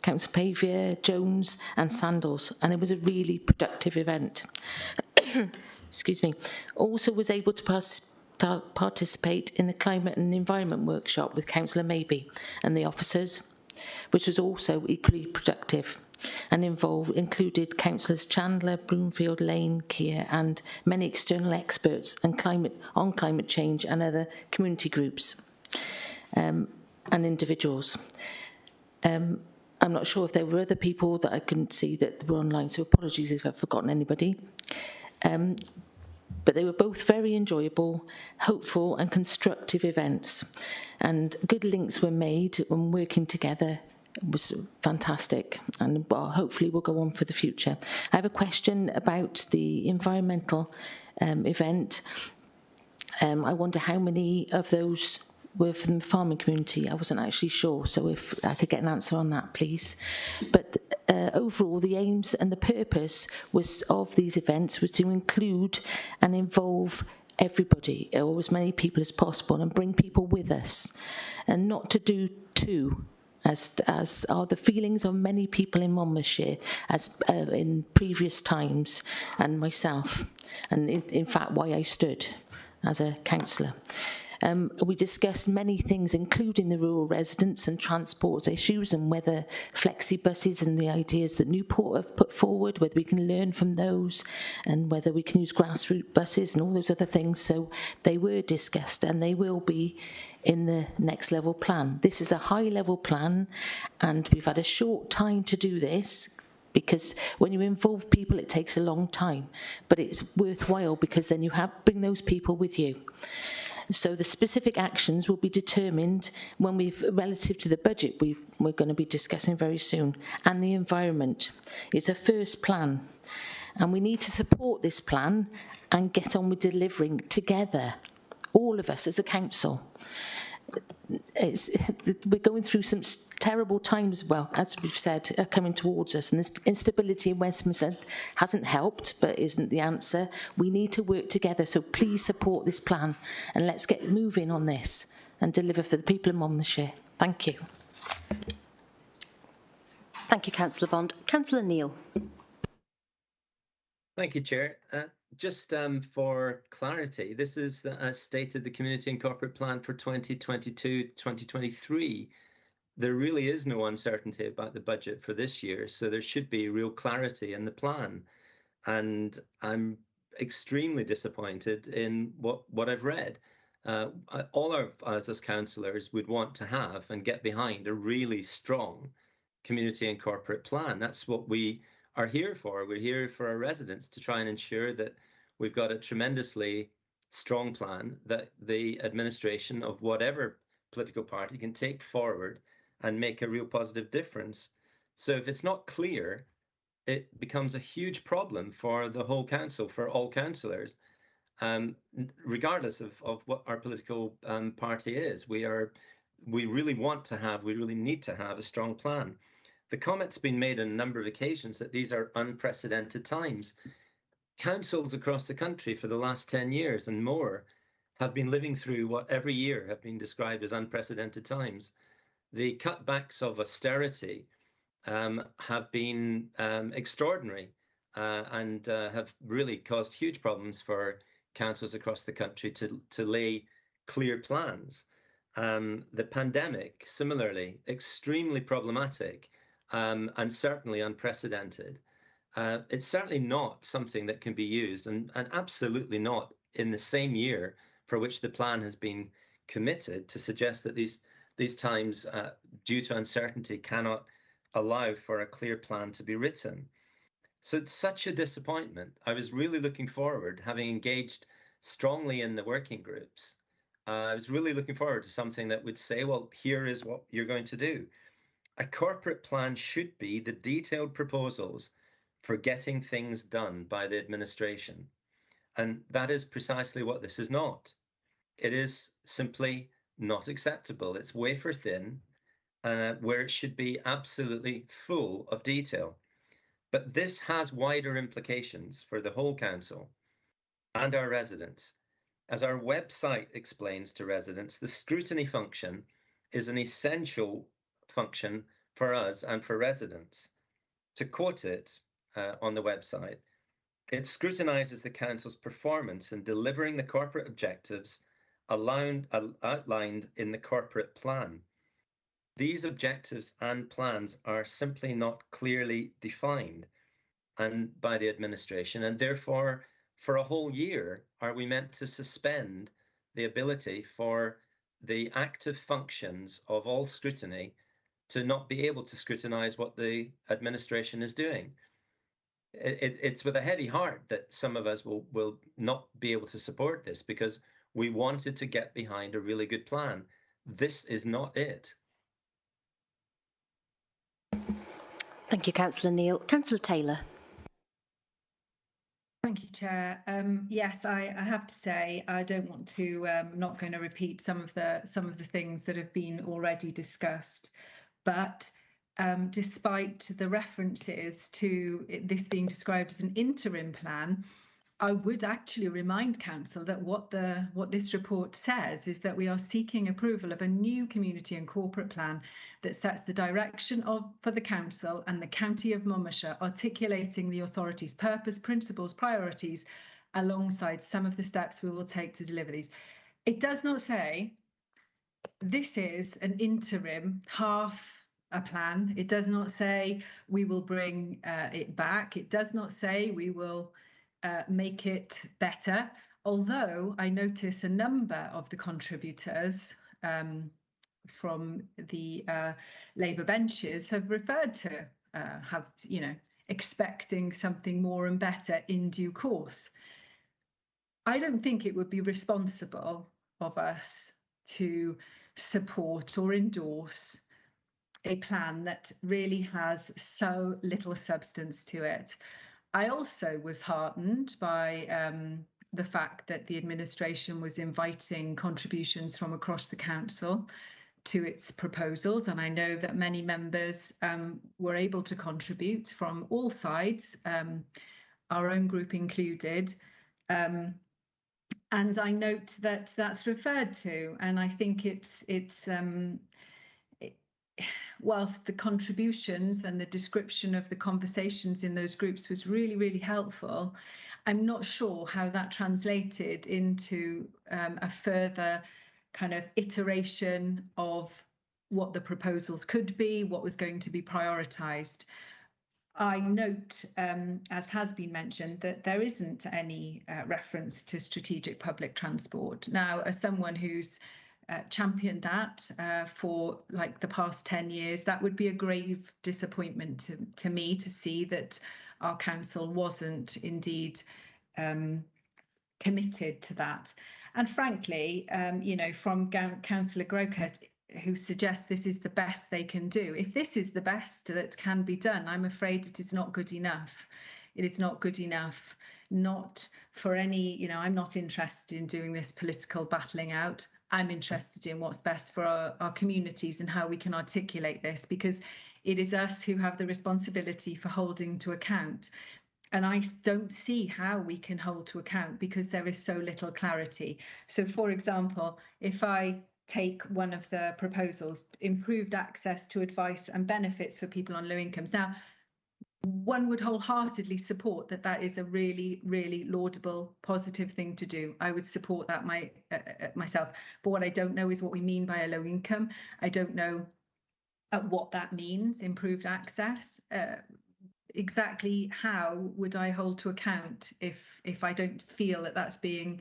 Councillor Pavier, Jones and Sandals, and it was a really productive event. Excuse me. Also was able to participate in the Climate and Environment Workshop with Councillor Maybe and the officers, which was also equally productive and included Councillors Chandler, Broomfield, Lane, Keir, and many external experts on climate change and other community groups and individuals. I'm not sure if there were other people that I couldn't see that were online, so apologies if I've forgotten anybody. But they were both very enjoyable, hopeful and constructive events, and good links were made when working together. It was fantastic, and well, hopefully will go on for the future. I have a question about the environmental event. I wonder how many of those were from the farming community. I wasn't actually sure, so if I could get an answer on that, please. But overall, the aims and the purpose of these events was to include and involve everybody, or as many people as possible, and bring people with us, and not to do two, as are the feelings of many people in Monmouthshire as in previous times, and myself, and in fact why I stood as a councillor. We discussed many things, including the rural residents and transport issues, and whether flexi buses and the ideas that Newport have put forward, whether we can learn from those, and whether we can use grassroots buses and all those other things. So they were discussed, and they will be in the next level plan. This is a high level plan, and we've had a short time to do this, because when you involve people it takes a long time, but it's worthwhile because then you bring those people with you. So the specific actions will be determined when relative to the budget we're going to be discussing very soon, and the environment. It's a first plan, and we need to support this plan and get on with delivering together, all of us as a council. We're going through some terrible times, well, as we've said, are coming towards us, and this instability in Westminster hasn't helped, but isn't the answer. We need to work together, so please support this plan, and let's get moving on this and deliver for the people of Monmouthshire. Thank you. Thank you, Councillor Bond. Councillor Neil. Thank you, Chair. Just for clarity, this is, as stated, the Community and Corporate Plan for 2022-2023. There really is no uncertainty about the budget for this year, so there should be real clarity in the plan. And I'm extremely disappointed in what I've read. All of us as councillors would want to have and get behind a really strong community and corporate plan. That's what we are here for. We're here for our residents, to try and ensure that we've got a tremendously strong plan that the administration of whatever political party can take forward and make a real positive difference. So if it's not clear, it becomes a huge problem for the whole council, for all councillors, regardless of what our political party is. We really need to have a strong plan. The comment's been made on a number of occasions that these are unprecedented times. Councils across the country for the last 10 years and more have been living through what every year have been described as unprecedented times. The cutbacks of austerity have been extraordinary and have really caused huge problems for councils across the country to lay clear plans. The pandemic, similarly, extremely problematic. And certainly unprecedented. It's certainly not something that can be used, and absolutely not in the same year for which the plan has been committed, to suggest that these times, due to uncertainty, cannot allow for a clear plan to be written. So it's such a disappointment. I was really looking forward, having engaged strongly in the working groups, I was really looking forward to something that would say, well, here is what you're going to do. A corporate plan should be the detailed proposals for getting things done by the administration. And that is precisely what this is not. It is simply not acceptable. It's wafer thin, where it should be absolutely full of detail. But this has wider implications for the whole council and our residents. As our website explains to residents, the scrutiny function is an essential function for us and for residents. To quote it on the website, it scrutinises the council's performance in delivering the corporate objectives outlined in the corporate plan. These objectives and plans are simply not clearly defined and by the administration, and therefore for a whole year are we meant to suspend the ability for the active functions of all scrutiny to not be able to scrutinise what the administration is doing. It's with a heavy heart that some of us will not be able to support this, because we wanted to get behind a really good plan. This is not it. Thank you, Councillor Neil. Councillor Taylor. Thank you, Chair. Yes, I have to say I don't want to. Not going to repeat some of the things that have been already discussed, but despite the references to this being described as an interim plan, I would actually remind Council that what this report says is that we are seeking approval of a new community and corporate plan that sets the direction for the Council and the County of Monmouthshire, articulating the authority's purpose, principles, priorities, alongside some of the steps we will take to deliver these. It does not say this is an interim half a plan. It does not say we will bring it back. It does not say we will make it better, although I notice a number of the contributors from the Labour benches have referred to expecting something more and better in due course. I don't think it would be responsible of us to support or endorse a plan that really has so little substance to it. I also was heartened by the fact that the administration was inviting contributions from across the council to its proposals, and I know that many members were able to contribute from all sides, our own group included, and I note that that's referred to, and I think whilst the contributions and the description of the conversations in those groups was really, really helpful, I'm not sure how that translated into a further kind of iteration of what the proposals could be, what was going to be prioritised. I note, as has been mentioned, that there isn't any reference to strategic public transport. Now, as someone who's championed that for like the past 10 years, that would be a grave disappointment to me to see that our council wasn't indeed committed to that. And frankly, from Councillor Grocott, who suggests this is the best they can do, if this is the best that can be done, I'm afraid it is not good enough. It is not good enough, not for any, I'm not interested in doing this political battling out. I'm interested in what's best for our communities and how we can articulate this, because it is us who have the responsibility for holding to account. And I don't see how we can hold to account because there is so little clarity. So, for example, if I take one of the proposals, improved access to advice and benefits for people on low incomes. Now, one would wholeheartedly support that. That is a really, really laudable, positive thing to do. I would support that myself. But what I don't know is what we mean by a low income. I don't know what that means, improved access. Exactly how would I hold to account if I don't feel that that's being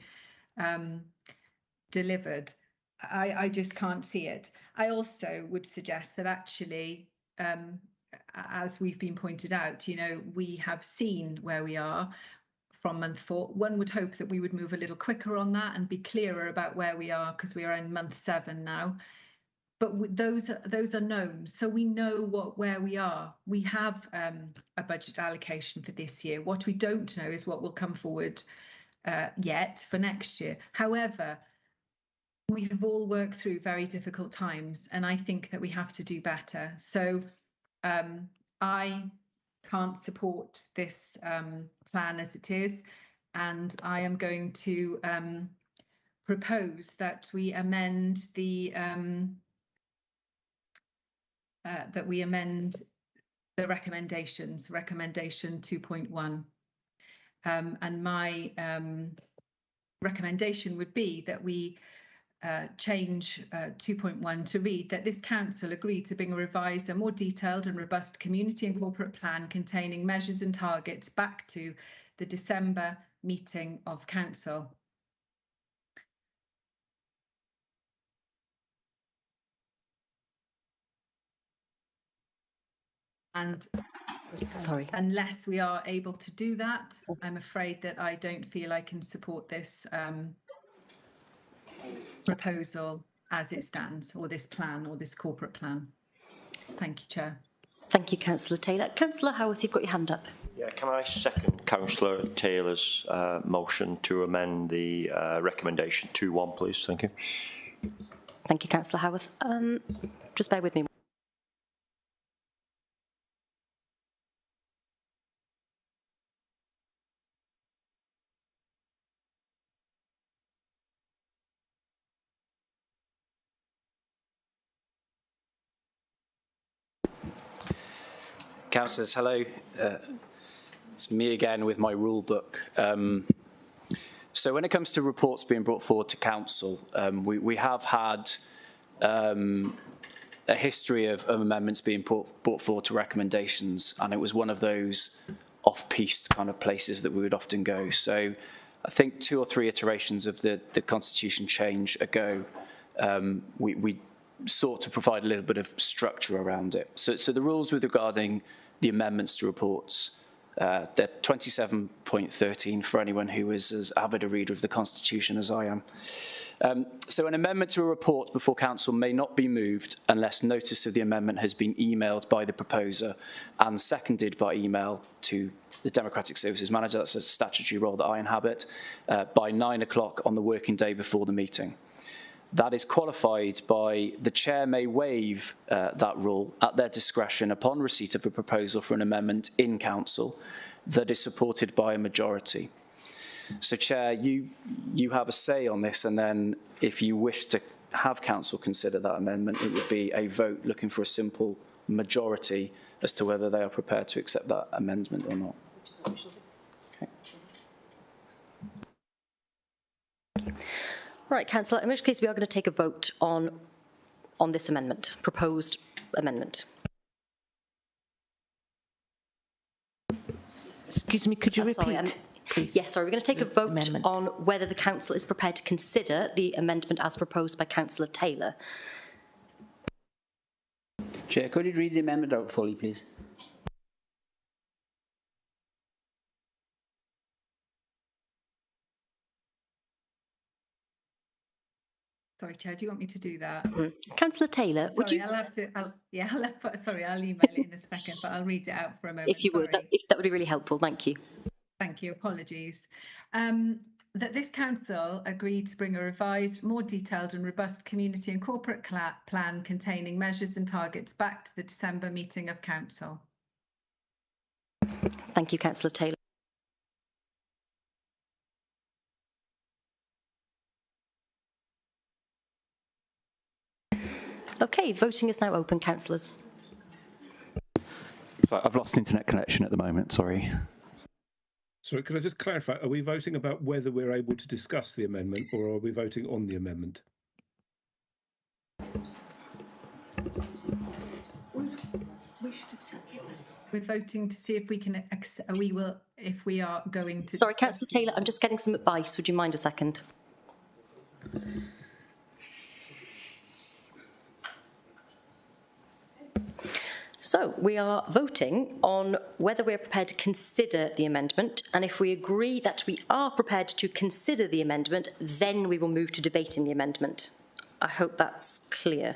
delivered? I just can't see it. I also would suggest that actually, as we've been pointed out, we have seen where we are from month 4. One would hope that we would move a little quicker on that and be clearer about where we are, because we are in month 7 now. But those are known, so we know where we are. We have a budget allocation for this year. What we don't know is what will come forward yet for next year. However, we have all worked through very difficult times, and I think that we have to do better. So I can't support this plan as it is, and I am going to propose that we amend the recommendations, recommendation 2.1. And my recommendation would be that we change 2.1 to read that this council agreed to bring a revised and more detailed and robust community and corporate plan containing measures and targets back to the December meeting of council. And sorry, unless we are able to do that, I'm afraid that I don't feel I can support this proposal as it stands, or this plan, or this corporate plan. Thank you, Chair. Thank you, Councillor Taylor. Councillor Howarth, you've got your hand up. Yeah, can I second Councillor Taylor's motion to amend the recommendation 2.1, please? Thank you. Thank you, Councillor Howarth. Just bear with me. Councillors, hello. It's me again with my rule book. So when it comes to reports being brought forward to council, we have had a history of amendments being brought forward to recommendations, and it was one of those off-piste kind of places that we would often go. So I think 2 or 3 iterations of the constitution change ago, we sought to provide a little bit of structure around it. So the rules with regarding the amendments to reports, they're 27.13 for anyone who is as avid a reader of the Constitution as I am. So an amendment to a report before council may not be moved unless notice of the amendment has been emailed by the proposer and seconded by email to the Democratic Services Manager, that's a statutory role that I inhabit, by 9 o'clock on the working day before the meeting. That is qualified by the chair may waive that rule at their discretion upon receipt of a proposal for an amendment in council that is supported by a majority. So, Chair, you have a say on this, and then if you wish to have council consider that amendment, it would be a vote looking for a simple majority as to whether they are prepared to accept that amendment or not. Right, Councillor, in which case we are going to take a vote on this amendment, proposed amendment. Excuse me, could you repeat? Yes, sorry, we're going to take a vote on whether the council is prepared to consider the amendment as proposed by Councillor Taylor. Chair, could you read the amendment out fully, please? Sorry, Chair, do you want me to do that? Councillor Taylor, sorry, would you? Sorry, I'll email it in a second, but I'll read it out for a moment. If you would, that would be really helpful. Thank you. Thank you. Apologies. That this council agreed to bring a revised, more detailed and robust community and corporate plan containing measures and targets back to the December meeting of council. Thank you, Councillor Taylor. Okay, voting is now open, councillors. I've lost internet connection at the moment, sorry. Sorry, could I just clarify, are we voting about whether we're able to discuss the amendment, or are we voting on the amendment? We're voting to see if we can, if we are going to... Sorry, Councillor Taylor, I'm just getting some advice. Would you mind a second? So we are voting on whether we're prepared to consider the amendment, and if we agree that we are prepared to consider the amendment, then we will move to debating the amendment. I hope that's clear.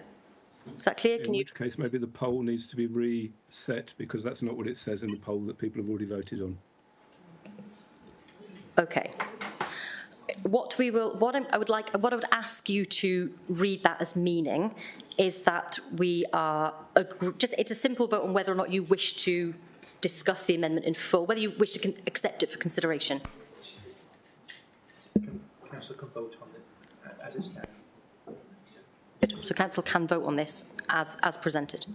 Is that clear? In which case, maybe the poll needs to be reset, because that's not what it says in the poll that people have already voted on. Okay. What I would ask you to read that as meaning is that we are it's a simple vote on whether or not you wish to discuss the amendment in full, whether you wish to accept it for consideration. Council can vote on it as it stands. So council can vote on this as presented.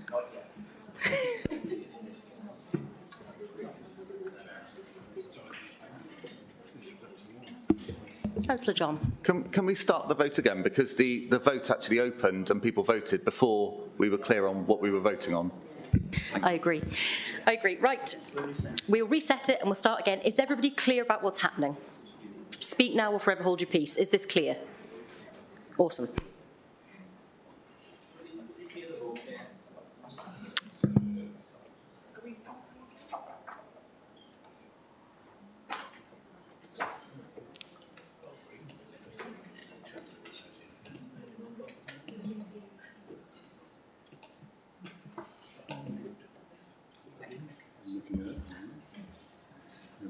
Councillor John. Can we start the vote again? Because the vote actually opened and people voted before we were clear on what we were voting on. I agree. Right. We'll reset it and we'll start again. Is everybody clear about what's happening? Speak now or forever hold your peace. Is this clear? Awesome.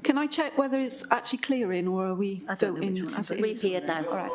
Can I check whether it's actually clearing, or are we voting as it is? Reappeared now. All right.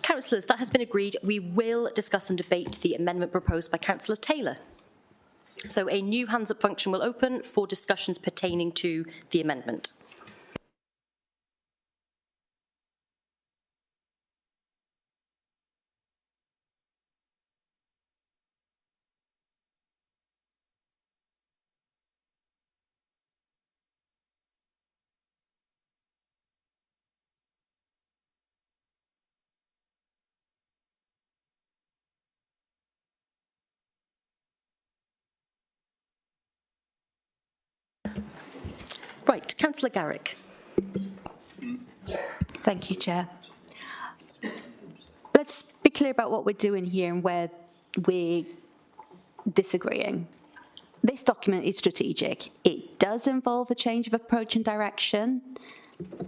Councillors, that has been agreed. We will discuss and debate the amendment proposed by Councillor Taylor. So a new hands up function will open for discussions pertaining to the amendment. Right, Councillor Garrick. Thank you, Chair. Let's be clear about what we're doing here and where we're disagreeing. This document is strategic. It does involve a change of approach and direction.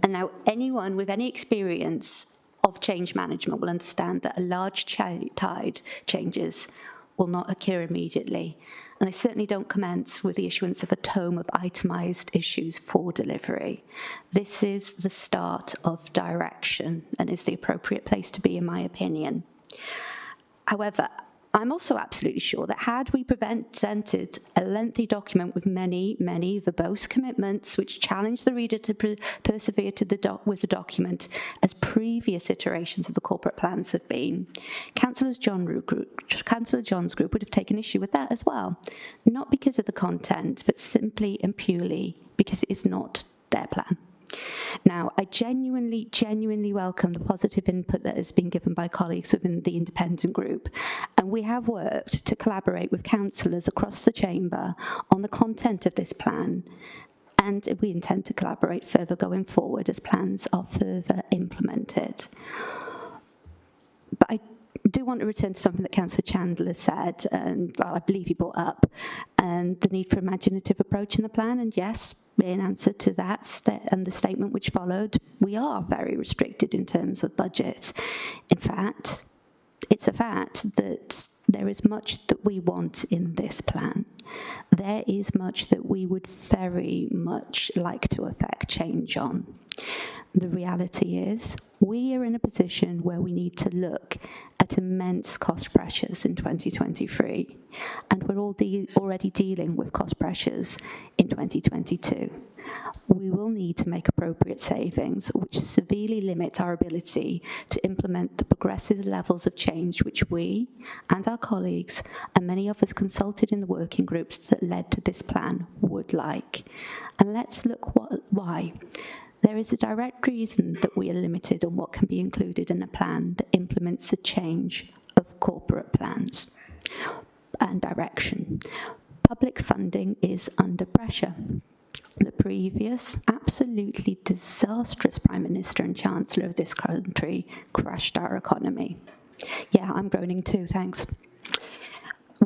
And now anyone with any experience of change management will understand that a large tide changes will not occur immediately. And they certainly don't commence with the issuance of a tome of itemised issues for delivery. This is the start of direction and is the appropriate place to be, in my opinion. However, I'm also absolutely sure that had we presented a lengthy document with many verbose commitments which challenge the reader to persevere to with the document as previous iterations of the corporate plans have been, Councillor John's group would have taken issue with that as well. Not because of the content, but simply and purely because it is not their plan. Now, I genuinely welcome the positive input that has been given by colleagues within the independent group, and we have worked to collaborate with councillors across the chamber on the content of this plan, and we intend to collaborate further going forward as plans are further implemented. But I do want to return to something that Councillor Chandler said, and well, I believe he brought up, and the need for imaginative approach in the plan. And yes, in answer to that and the statement which followed, we are very restricted in terms of budget. In fact, it's a fact that there is much that we want in this plan. There is much that we would very much like to effect change on. The reality is we are in a position where we need to look at immense cost pressures in 2023, and we're already dealing with cost pressures in 2022. We will need to make appropriate savings which severely limit our ability to implement the progressive levels of change which we and our colleagues and many of us consulted in the working groups that led to this plan would like. And let's look why. There is a direct reason that we are limited on what can be included in a plan that implements a change of corporate plans and direction. Public funding is under pressure. The previous, absolutely disastrous Prime Minister and Chancellor of this country crashed our economy. Yeah, I'm groaning too, thanks.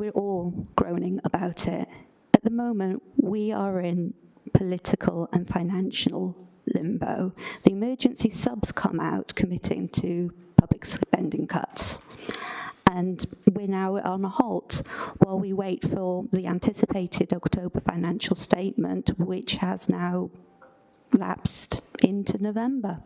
we're all groaning about it. At the moment, we are in political and financial limbo. The emergency subs come out committing to public spending cuts. And we're now on a halt while we wait for the anticipated October financial statement, which has now lapsed into November.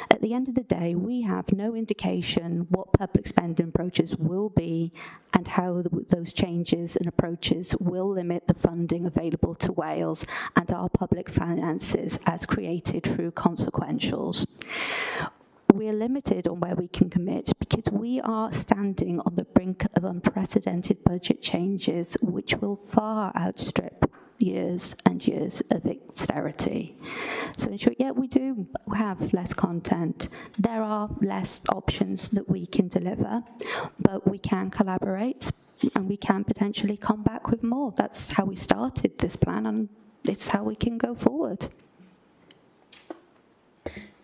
At the end of the day, we have no indication what public spending approaches will be and how those changes and approaches will limit the funding available to Wales and our public finances as created through consequentials. We're limited on where we can commit because we are standing on the brink of unprecedented budget changes which will far outstrip years and years of austerity. So in short, yeah, we do have less content. There are less options that we can deliver, but we can collaborate and we can potentially come back with more. That's how we started this plan, and it's how we can go forward.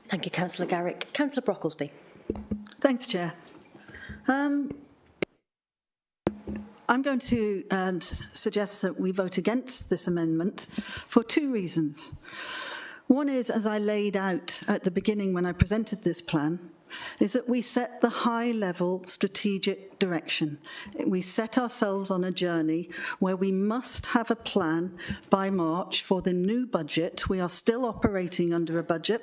Thank you, Councillor Garrick. Councillor Brocklesby. Thanks, Chair. I'm going to suggest that we vote against this amendment for two reasons. One is, as I laid out at the beginning when I presented this plan, is that we set the high-level strategic direction. We set ourselves on a journey where we must have a plan by March for the new budget. We are still operating under a budget,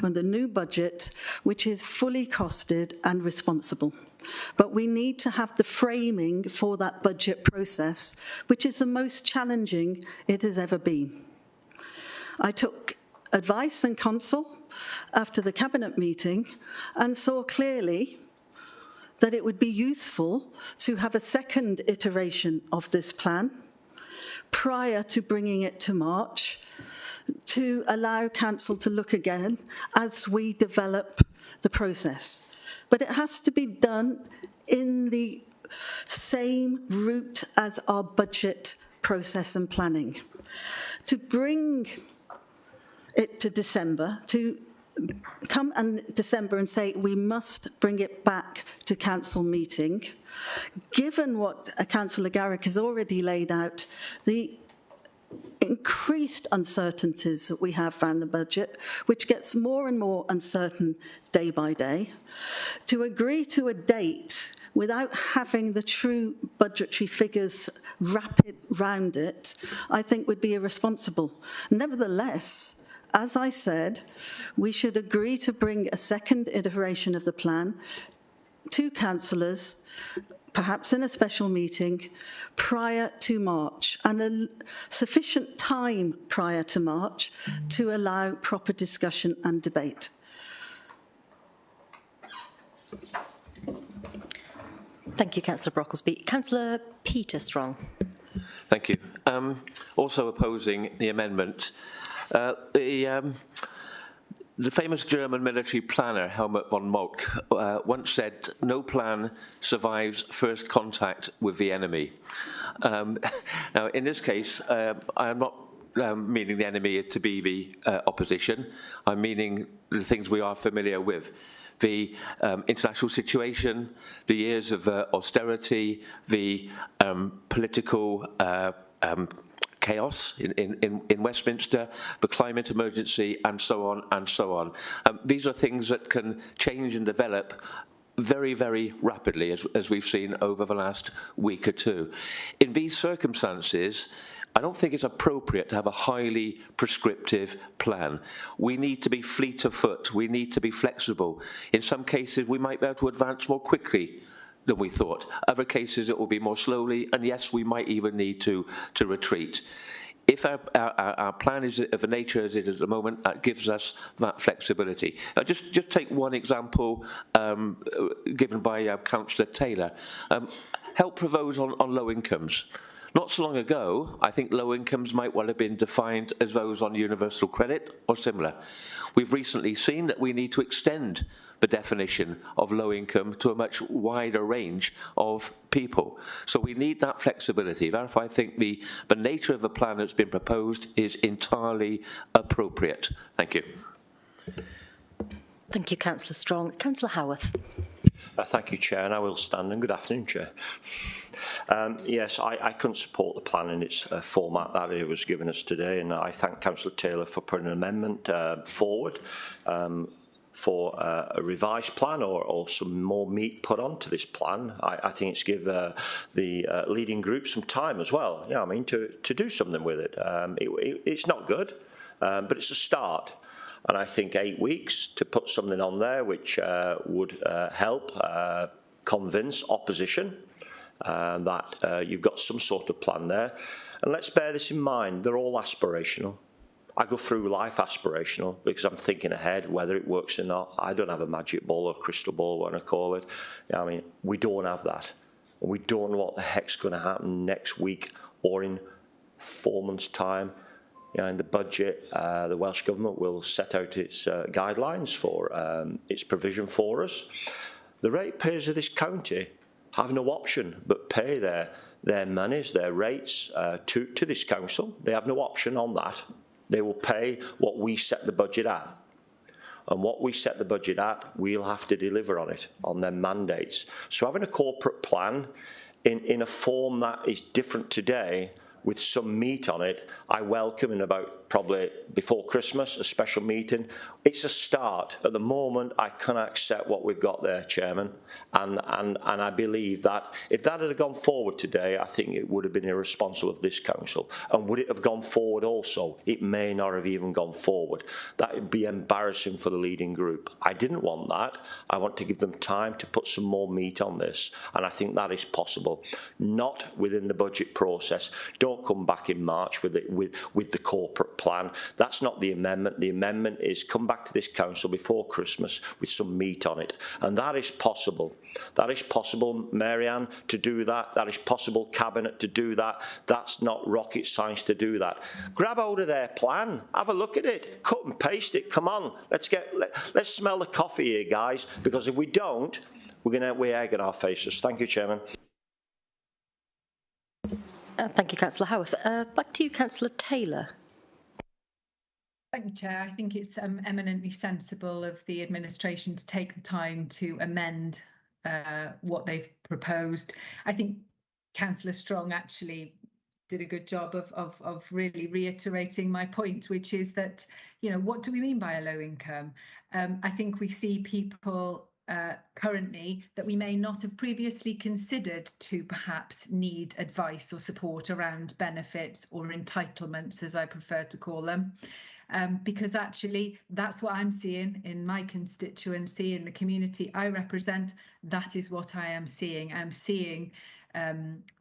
and the new budget, which is fully costed and responsible. But we need to have the framing for that budget process, which is the most challenging it has ever been. I took advice and counsel after the Cabinet meeting and saw clearly that it would be useful to have a second iteration of this plan prior to bringing it to March, to allow Council to look again as we develop the process. But it has to be done in the same route as our budget process and planning. To bring it to December, to come in December and say we must bring it back to Council meeting, given what Councillor Garrick has already laid out, the increased uncertainties that we have around the budget, which gets more and more uncertain day by day, to agree to a date without having the true budgetary figures wrapped round it, I think would be irresponsible. Nevertheless, as I said, we should agree to bring a second iteration of the plan to councillors, perhaps in a special meeting, prior to March, and a sufficient time prior to March to allow proper discussion and debate. Thank you, Councillor Brocklesby. Councillor Peter Strong. Thank you. Also opposing the amendment. The famous German military planner Helmut von Moltke once said, "No plan survives first contact with the enemy." Now, in this case, I am not meaning the enemy to be the opposition. I'm meaning the things we are familiar with. The international situation, the years of austerity, the political chaos in Westminster, the climate emergency, and so on and so on. These are things that can change and develop very, very rapidly, as we've seen over the last week or two. In these circumstances, I don't think it's appropriate to have a highly prescriptive plan. We need to be fleet of foot. We need to be flexible. In some cases, we might be able to advance more quickly than we thought. Other cases, it will be more slowly, and yes, we might even need to retreat. If our plan is of the nature as it is at the moment, that gives us that flexibility. Just take one example given by Councillor Taylor. Help for those on low incomes. Not so long ago, I think low incomes might well have been defined as those on universal credit or similar. We've recently seen that we need to extend the definition of low income to a much wider range of people. So we need that flexibility. Therefore, I think the nature of the plan that's been proposed is entirely appropriate. Thank you. Thank you, Councillor Strong. Councillor Howarth. Thank you, Chair, and I will stand, and good afternoon, Chair. Yes, I couldn't support the plan in its format that it was given us today, and I thank Councillor Taylor for putting an amendment forward for a revised plan or some more meat put onto this plan. I think it's give the leading group some time as well, you know what I mean, to do something with it. It's not good, but it's a start. And I think 8 weeks to put something on there which would help convince opposition that you've got some sort of plan there. And let's bear this in mind, they're all aspirational. I go through life aspirational because I'm thinking ahead, whether it works or not. I don't have a magic ball or crystal ball, what I call it. You know what I mean, we don't have that. And we don't know what the heck's going to happen next week or in 4 months' time. You know, in the budget, the Welsh Government will set out its guidelines for its provision for us. The ratepayers of this county have no option but pay their monies, their rates to this council. They have no option on that. They will pay what we set the budget at. And what we set the budget at, we'll have to deliver on it, on their mandates. So having a corporate plan in a form that is different today, with some meat on it, I welcome in about probably before Christmas, a special meeting. It's a start. At the moment, I cannot accept what we've got there, Chairman. And I believe that if that had gone forward today, I think it would have been irresponsible of this council. And would it have gone forward also? It may not have even gone forward. That would be embarrassing for the leading group. I didn't want that. I want to give them time to put some more meat on this. And I think that is possible. Not within the budget process. Don't come back in March with the corporate plan. That's not the amendment. The amendment is come back to this council before Christmas with some meat on it. And that is possible. That is possible, Mary-Ann, to do that. That is possible, Cabinet, to do that. That's not rocket science to do that. Grab hold of their plan. Have a look at it. Cut and paste it. Come on. Let's smell the coffee here, guys, because if we don't, we're going to have egg in our faces. Thank you, Chairman. Thank you, Councillor Howarth. Back to you, Councillor Taylor. Thank you, Chair. I think it's eminently sensible of the administration to take the time to amend what they've proposed. I think Councillor Strong actually did a good job of really reiterating my point, which is that, you know, what do we mean by a low income? I think we see people currently that we may not have previously considered to perhaps need advice or support around benefits or entitlements, as I prefer to call them. Because actually that's what I'm seeing in my constituency, in the community I represent. That is what I am seeing. I'm seeing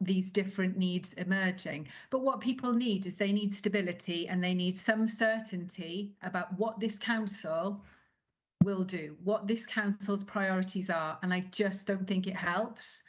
these different needs emerging. But what people need is they need stability and they need some certainty about what this council will do, what this council's priorities are. And I just don't think it helps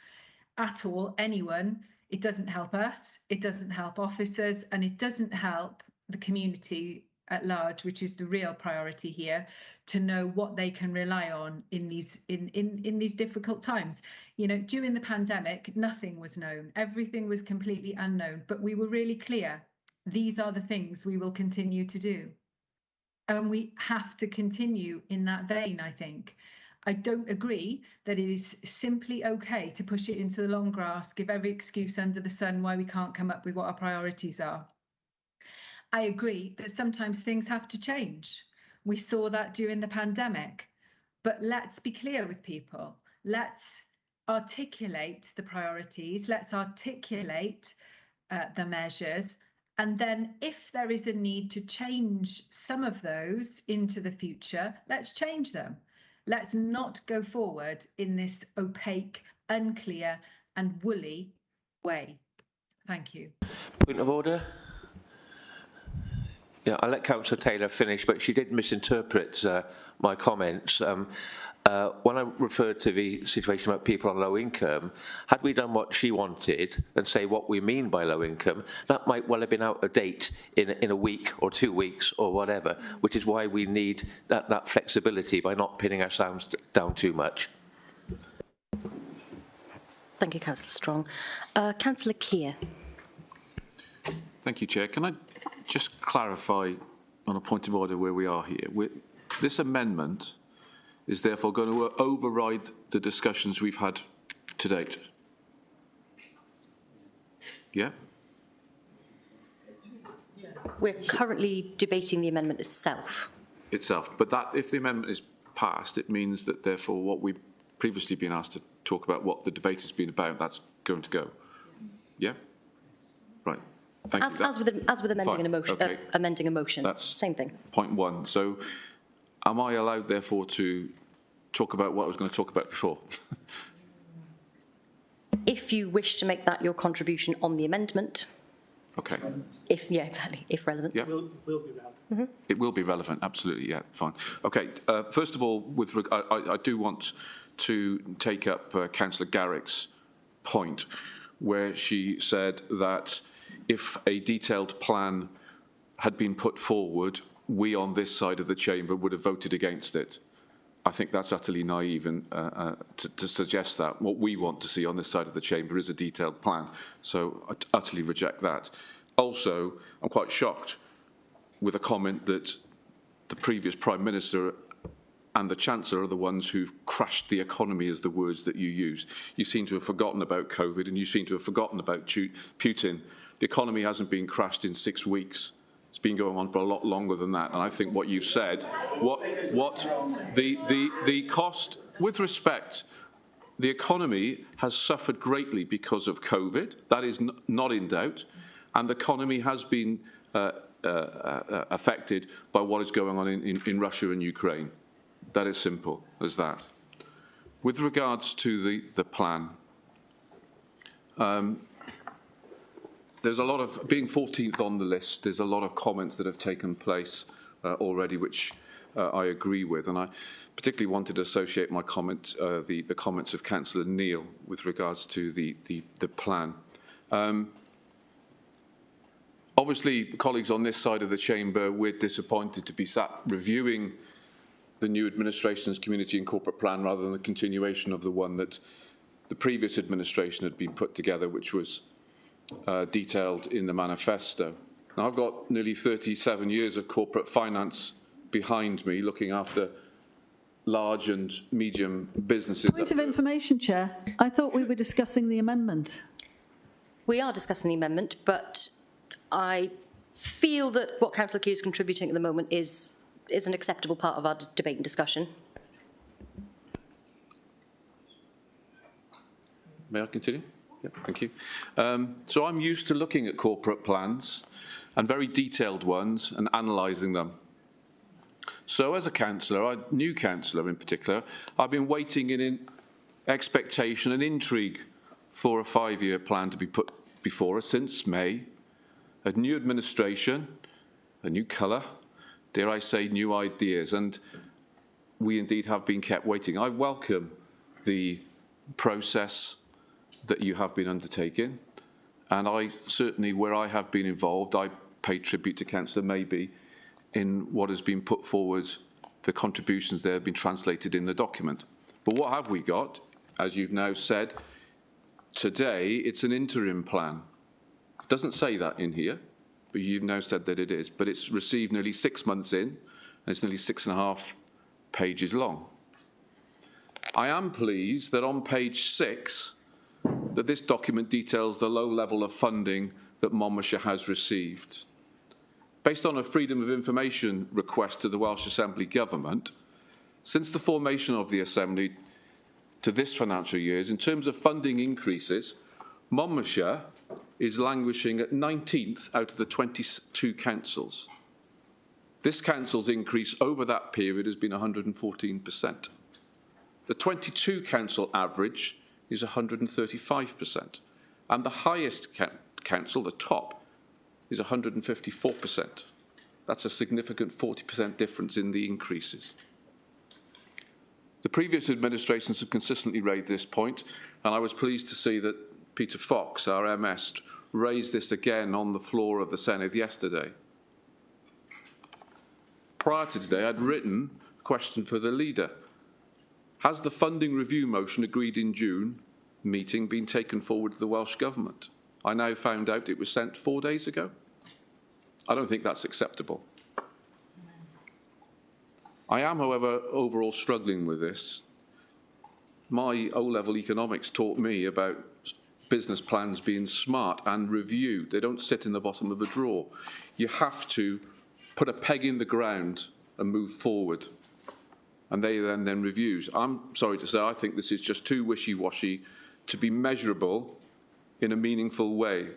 at all anyone. It doesn't help us, it doesn't help officers, and it doesn't help the community at large, which is the real priority here, to know what they can rely on in these difficult times. You know, during the pandemic, nothing was known. Everything was completely unknown, but we were really clear. These are the things we will continue to do. And we have to continue in that vein, I think. I don't agree that it is simply okay to push it into the long grass, give every excuse under the sun why we can't come up with what our priorities are. I agree that sometimes things have to change. We saw that during the pandemic, but let's be clear with people. Let's articulate the priorities. Let's articulate the measures. And then if there is a need to change some of those into the future, let's change them. Let's not go forward in this opaque, unclear and woolly way. Thank you. Point of order. Yeah, I'll let Councillor Taylor finish, but she did misinterpret my comments. When I referred to the situation about people on low income, had we done what she wanted and say what we mean by low income, that might well have been out of date in a week or 2 weeks or whatever, which is why we need that flexibility by not pinning ourselves down too much. Thank you, Councillor Strong. Councillor Keir. Thank you, Chair. Can I just clarify on a point of order where we are here? This amendment is therefore going to override the discussions we've had to date. Yeah? We're currently debating the amendment itself. But that, if the amendment is passed, it means that therefore what we've previously been asked to talk about, what the debate has been about, that's going to go. Yeah? Right. Thank you. As with amending Fine. a motion, Okay. amending a motion, That's same thing. Point one. So am I allowed therefore to talk about what I was going to talk about before? If you wish to make that your contribution on the amendment. Okay. If relevant. Yeah. Will be relevant. It will be relevant, absolutely, yeah, fine. Okay, first of all, I do want to take up Councillor Garrick's point, where she said that if a detailed plan had been put forward, we on this side of the chamber would have voted against it. I think that's utterly naive to suggest that. What we want to see on this side of the chamber is a detailed plan. So I utterly reject that. Also, I'm quite shocked with a comment that the previous Prime Minister and the Chancellor are the ones who've crashed the economy, as the words that you use. You seem to have forgotten about COVID and you seem to have forgotten about Putin. The economy hasn't been crashed in 6 weeks. It's been going on for a lot longer than that. And I think what you said, the cost, with respect, the economy has suffered greatly because of COVID. That is not in doubt. And the economy has been affected by what is going on in Russia and Ukraine. That is simple as that. With regards to the plan, there's a lot of, being 14th on the list, there's a lot of comments that have taken place already, which I agree with. And I particularly wanted to associate my comment, the comments of Councillor Neil with regards to the plan. Obviously, colleagues on this side of the chamber, we're disappointed to be sat reviewing the new administration's community and corporate plan rather than the continuation of the one that the previous administration had been put together, which was detailed in the manifesto. Now, I've got nearly 37 years of corporate finance behind me, looking after large and medium businesses. Point of information, Chair. I thought we were discussing the amendment. We are discussing the amendment, but I feel that what Councillor Kew is contributing at the moment is an acceptable part of our debate and discussion. May I continue? Yeah, thank you. So I'm used to looking at corporate plans, and very detailed ones, and analysing them. So as a councillor, a new councillor in particular, I've been waiting in expectation and intrigue for a 5-year plan to be put before us since May. A new administration, a new colour, dare I say, new ideas, and we indeed have been kept waiting. I welcome the process that you have been undertaking, and I certainly, where I have been involved, I pay tribute to Councillor Maybe in what has been put forward. The contributions there have been translated in the document. But what have we got? As you've now said, today it's an interim plan. It doesn't say that in here, but you've now said that it is. But it's received nearly 6 months in, and it's nearly 6.5 pages long. I am pleased that on page 6, that this document details the low level of funding that Monmouthshire has received. Based on a Freedom of Information request to the Welsh Assembly Government, since the formation of the Assembly to this financial year, in terms of funding increases, Monmouthshire is languishing at 19th out of the 22 councils. This council's increase over that period has been 114%. The 22 council average is 135%. And the highest council, the top, is 154%. That's a significant 40% difference in the increases. The previous administrations have consistently raised this point, and I was pleased to see that Peter Fox, our MS, raised this again on the floor of the Senedd yesterday. Prior to today, I'd written a question for the leader. Has the funding review motion agreed in June meeting been taken forward to the Welsh Government? I now found out it was sent 4 days ago. I don't think that's acceptable. I am, however, overall struggling with this. My O-level economics taught me about business plans being smart and reviewed. They don't sit in the bottom of the drawer. You have to put a peg in the ground and move forward. And they then reviews. I'm sorry to say, I think this is just too wishy-washy to be measurable in a meaningful way.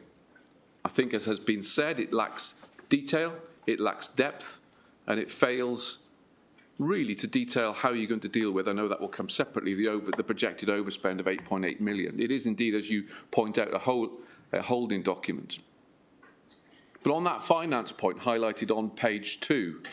I think, as has been said, it lacks detail, it lacks depth, and it fails really to detail how you're going to deal with, I know that will come separately, the projected overspend of 8.8 million. It is indeed, as you point out, a holding document. But on that finance point highlighted on page 2,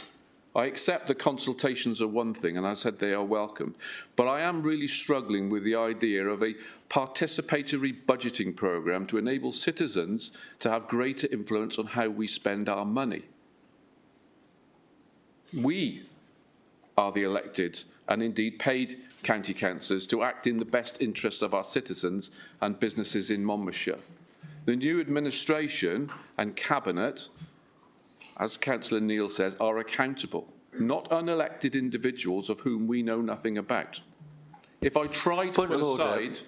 I accept that consultations are one thing, and I said they are welcome, but I am really struggling with the idea of a participatory budgeting programme to enable citizens to have greater influence on how we spend our money. We are the elected and indeed paid county councillors to act in the best interests of our citizens and businesses in Monmouthshire. The new administration and cabinet, as Councillor Neil says, are accountable, not unelected individuals of whom we know nothing about. If I try to put aside...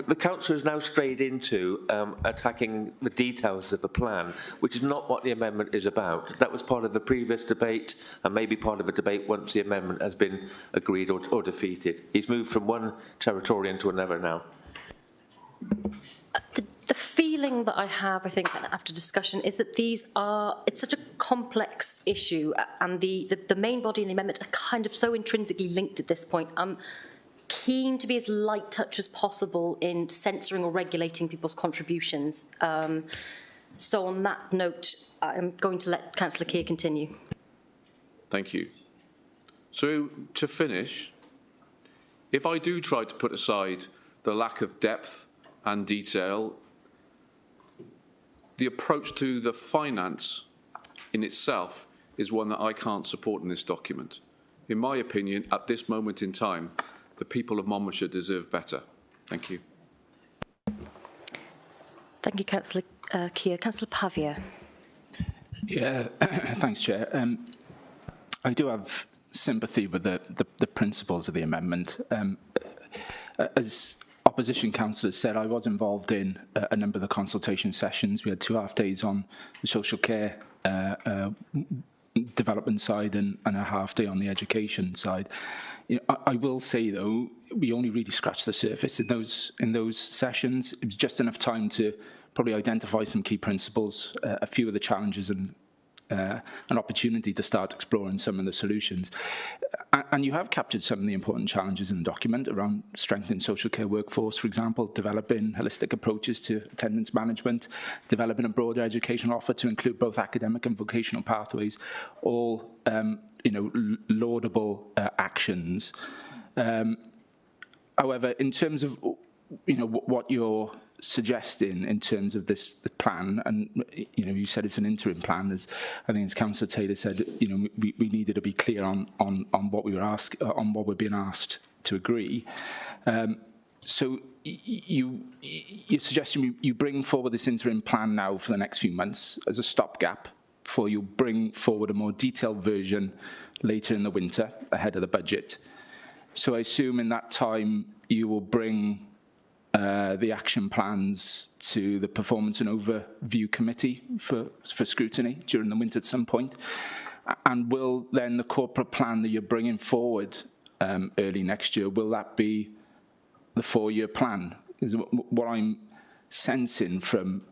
The council has now strayed into attacking the details of the plan, which is not what the amendment is about. That was part of the previous debate and maybe part of the debate once the amendment has been agreed or defeated. He's moved from one territorian to another now. The feeling that I have, I think, after discussion, is that it's such a complex issue, and the main body and the amendment are kind of so intrinsically linked at this point. I'm keen to be as light touch as possible in censoring or regulating people's contributions. So on that note, I'm going to let Councillor Keir continue. Thank you. So to finish, if I do try to put aside the lack of depth and detail, the approach to the finance in itself is one that I can't support in this document. In my opinion, at this moment in time, the people of Monmouthshire deserve better. Thank you. Thank you, Councillor Keir. Councillor Pavia. Yeah, thanks, Chair. I do have sympathy with the principles of the amendment. As opposition councillors said, I was involved in a number of the consultation sessions. We had 2 half days on the social care development side and a half day on the education side. You know, I will say though, we only really scratched the surface in those sessions. It was just enough time to probably identify some key principles, a few of the challenges, and an opportunity to start exploring some of the solutions. And you have captured some of the important challenges in the document around strengthening social care workforce, for example, developing holistic approaches to attendance management, developing a broader educational offer to include both academic and vocational pathways, all laudable actions. However, in terms of what you're suggesting in terms of the plan, and you said it's an interim plan, as I think as Councillor Taylor said, we needed to be clear on what we were what we're being asked to agree. So you're suggesting you bring forward this interim plan now for the next few months as a stopgap before you bring forward a more detailed version later in the winter ahead of the budget. So I assume in that time you will bring the action plans to the Performance and Overview Committee for scrutiny during the winter at some point. And will then the corporate plan that you're bringing forward early next year, will that be the 4-year plan? Is what I'm sensing from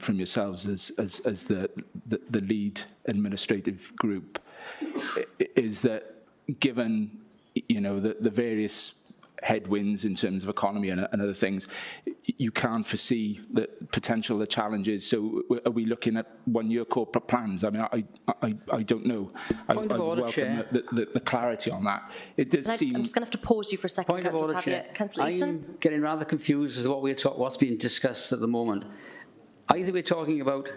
yourselves as the lead administrative group is that given the various headwinds in terms of economy and other things, you can't foresee the potential, the challenges. So are we looking at 1-year corporate plans? I mean, I don't know. I welcome the clarity on that. It does seem... I'm just going to have to pause you for a second, Point of order, Chair. I'm getting rather confused as to what's being discussed at the moment. Either we're talking about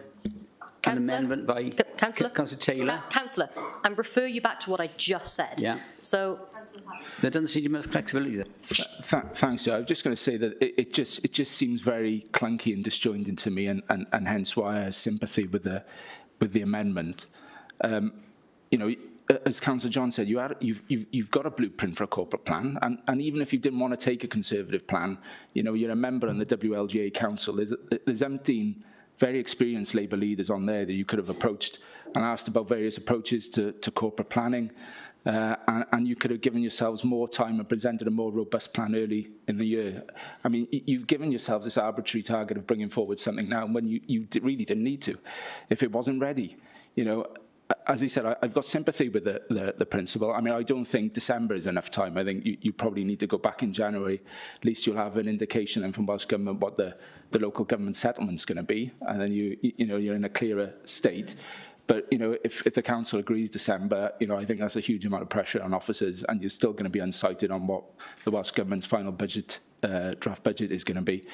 an amendment by Councillor Taylor. Councillor, I'm refer you back to what I just said. Yeah. So there doesn't seem to be much flexibility there. Thanks, sir. I was just going to say that it just seems very clunky and disjointed to me, and hence why I have sympathy with the amendment. as Councillor John said, you've got a blueprint for a corporate plan, and even if you didn't want to take a Conservative plan, you know, you're a member in the WLGA Council. There's 17 very experienced Labour leaders on there that you could have approached and asked about various approaches to corporate planning, and you could have given yourselves more time and presented a more robust plan early in the year. I mean, you've given yourselves this arbitrary target of bringing forward something now when you really didn't need to, if it wasn't ready, you know. As he said, I've got sympathy with the principle. I mean, I don't think December is enough time. I think you probably need to go back in January. At least you'll have an indication then from Welsh Government what the local government settlement's going to be, and then you're in a clearer state. But you know, if the council agrees December, you know, I think that's a huge amount of pressure on officers, and you're still going to be unsighted on what the Welsh Government's final budget, draft budget, is going to be.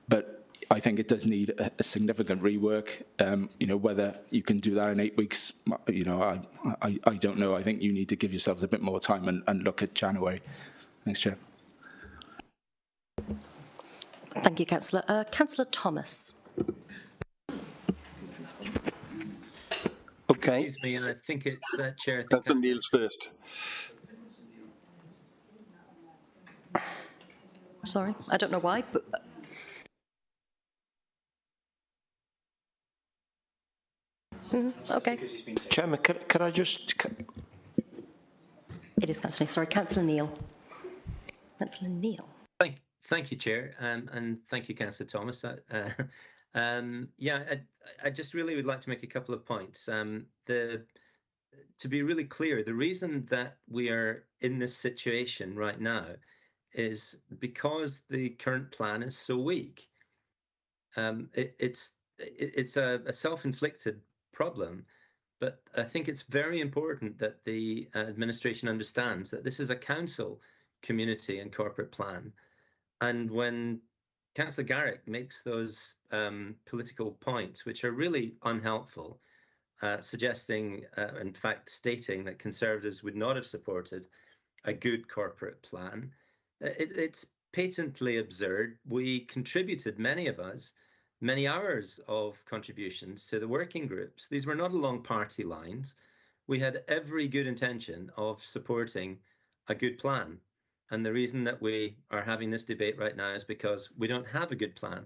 But I think it does need a significant rework. You know, whether you can do that in 8 weeks, you know, I don't know. I think you need to give yourselves a bit more time and look at January. Thanks, Chair. Thank you, Councillor. Councillor Thomas. Okay. Excuse me, I think it's Chair. Councillor Neil's first. Sorry, I don't know why, but. Okay. Chairman, could I just... It is Councillor Neil. Sorry, Councillor Neil. Councillor Neil. Thank you, Chair, and thank you, Councillor Thomas. Yeah, I just really would like to make a couple of points. To be really clear, the reason that we are in this situation right now is because the current plan is so weak. It's a self-inflicted problem, but I think it's very important that the administration understands that this is a council, community and corporate plan. And when Councillor Garrick makes those political points, which are really unhelpful, suggesting, in fact, stating that Conservatives would not have supported a good corporate plan, it's patently absurd. We contributed, many of us, many hours of contributions to the working groups. These were not along party lines. We had every good intention of supporting a good plan. And the reason that we are having this debate right now is because we don't have a good plan.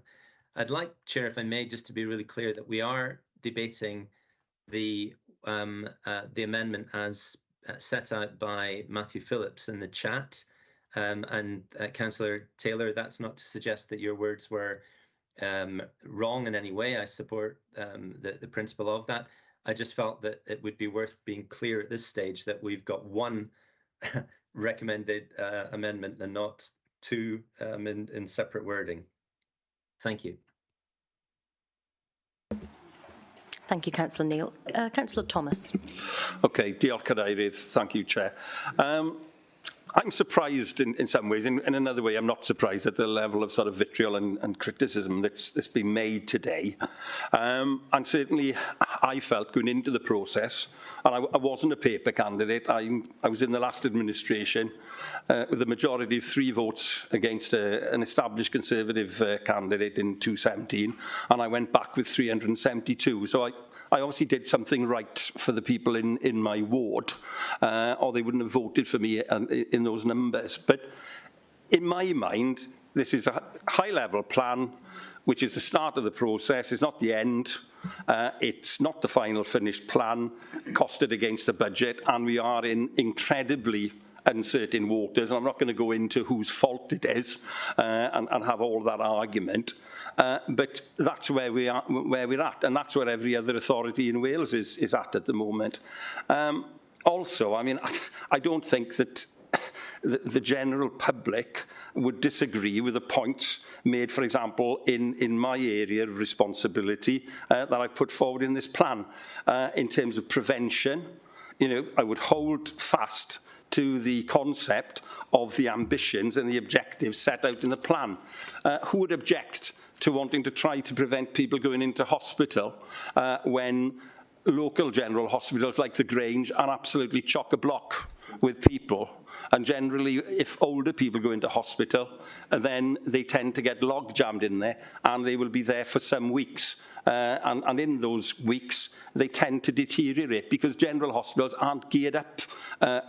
I'd like, Chair, if I may, just to be really clear that we are debating the amendment as set out by Matthew Phillips in the chat. And Councillor Taylor, that's not to suggest that your words were wrong in any way. I support the principle of that. I just felt that it would be worth being clear at this stage that we've got one recommended amendment and not two in separate wording. Thank you. Thank you, Councillor Neil. Councillor Thomas. Okay, diolch cadeirydd. Thank you, Chair. I'm surprised in some ways. In another way, I'm not surprised at the level of sort of vitriol and criticism that's been made today. And certainly, I felt going into the process, and I wasn't a paper candidate. I was in the last administration with a majority of 3 votes against an established Conservative candidate in 2017, and I went back with 372. So I obviously did something right for the people in my ward, or they wouldn't have voted for me in those numbers. But in my mind, this is a high-level plan, which is the start of the process. It's not the end. It's not the final finished plan, costed against the budget, and we are in incredibly uncertain waters. And I'm not going to go into whose fault it is and have all that argument. But that's where we're at, and that's where every other authority in Wales is at the moment. Also, I mean, I don't think that the general public would disagree with the points made, for example, in my area of responsibility that I've put forward in this plan. In terms of prevention, you know, I would hold fast to the concept of the ambitions and the objectives set out in the plan. Who would object to wanting to try to prevent people going into hospital when local general hospitals like the Grange are absolutely chock-a-block with people? And generally, if older people go into hospital, then they tend to get log-jammed in there, and they will be there for some weeks and in those weeks, they tend to deteriorate because general hospitals aren't geared up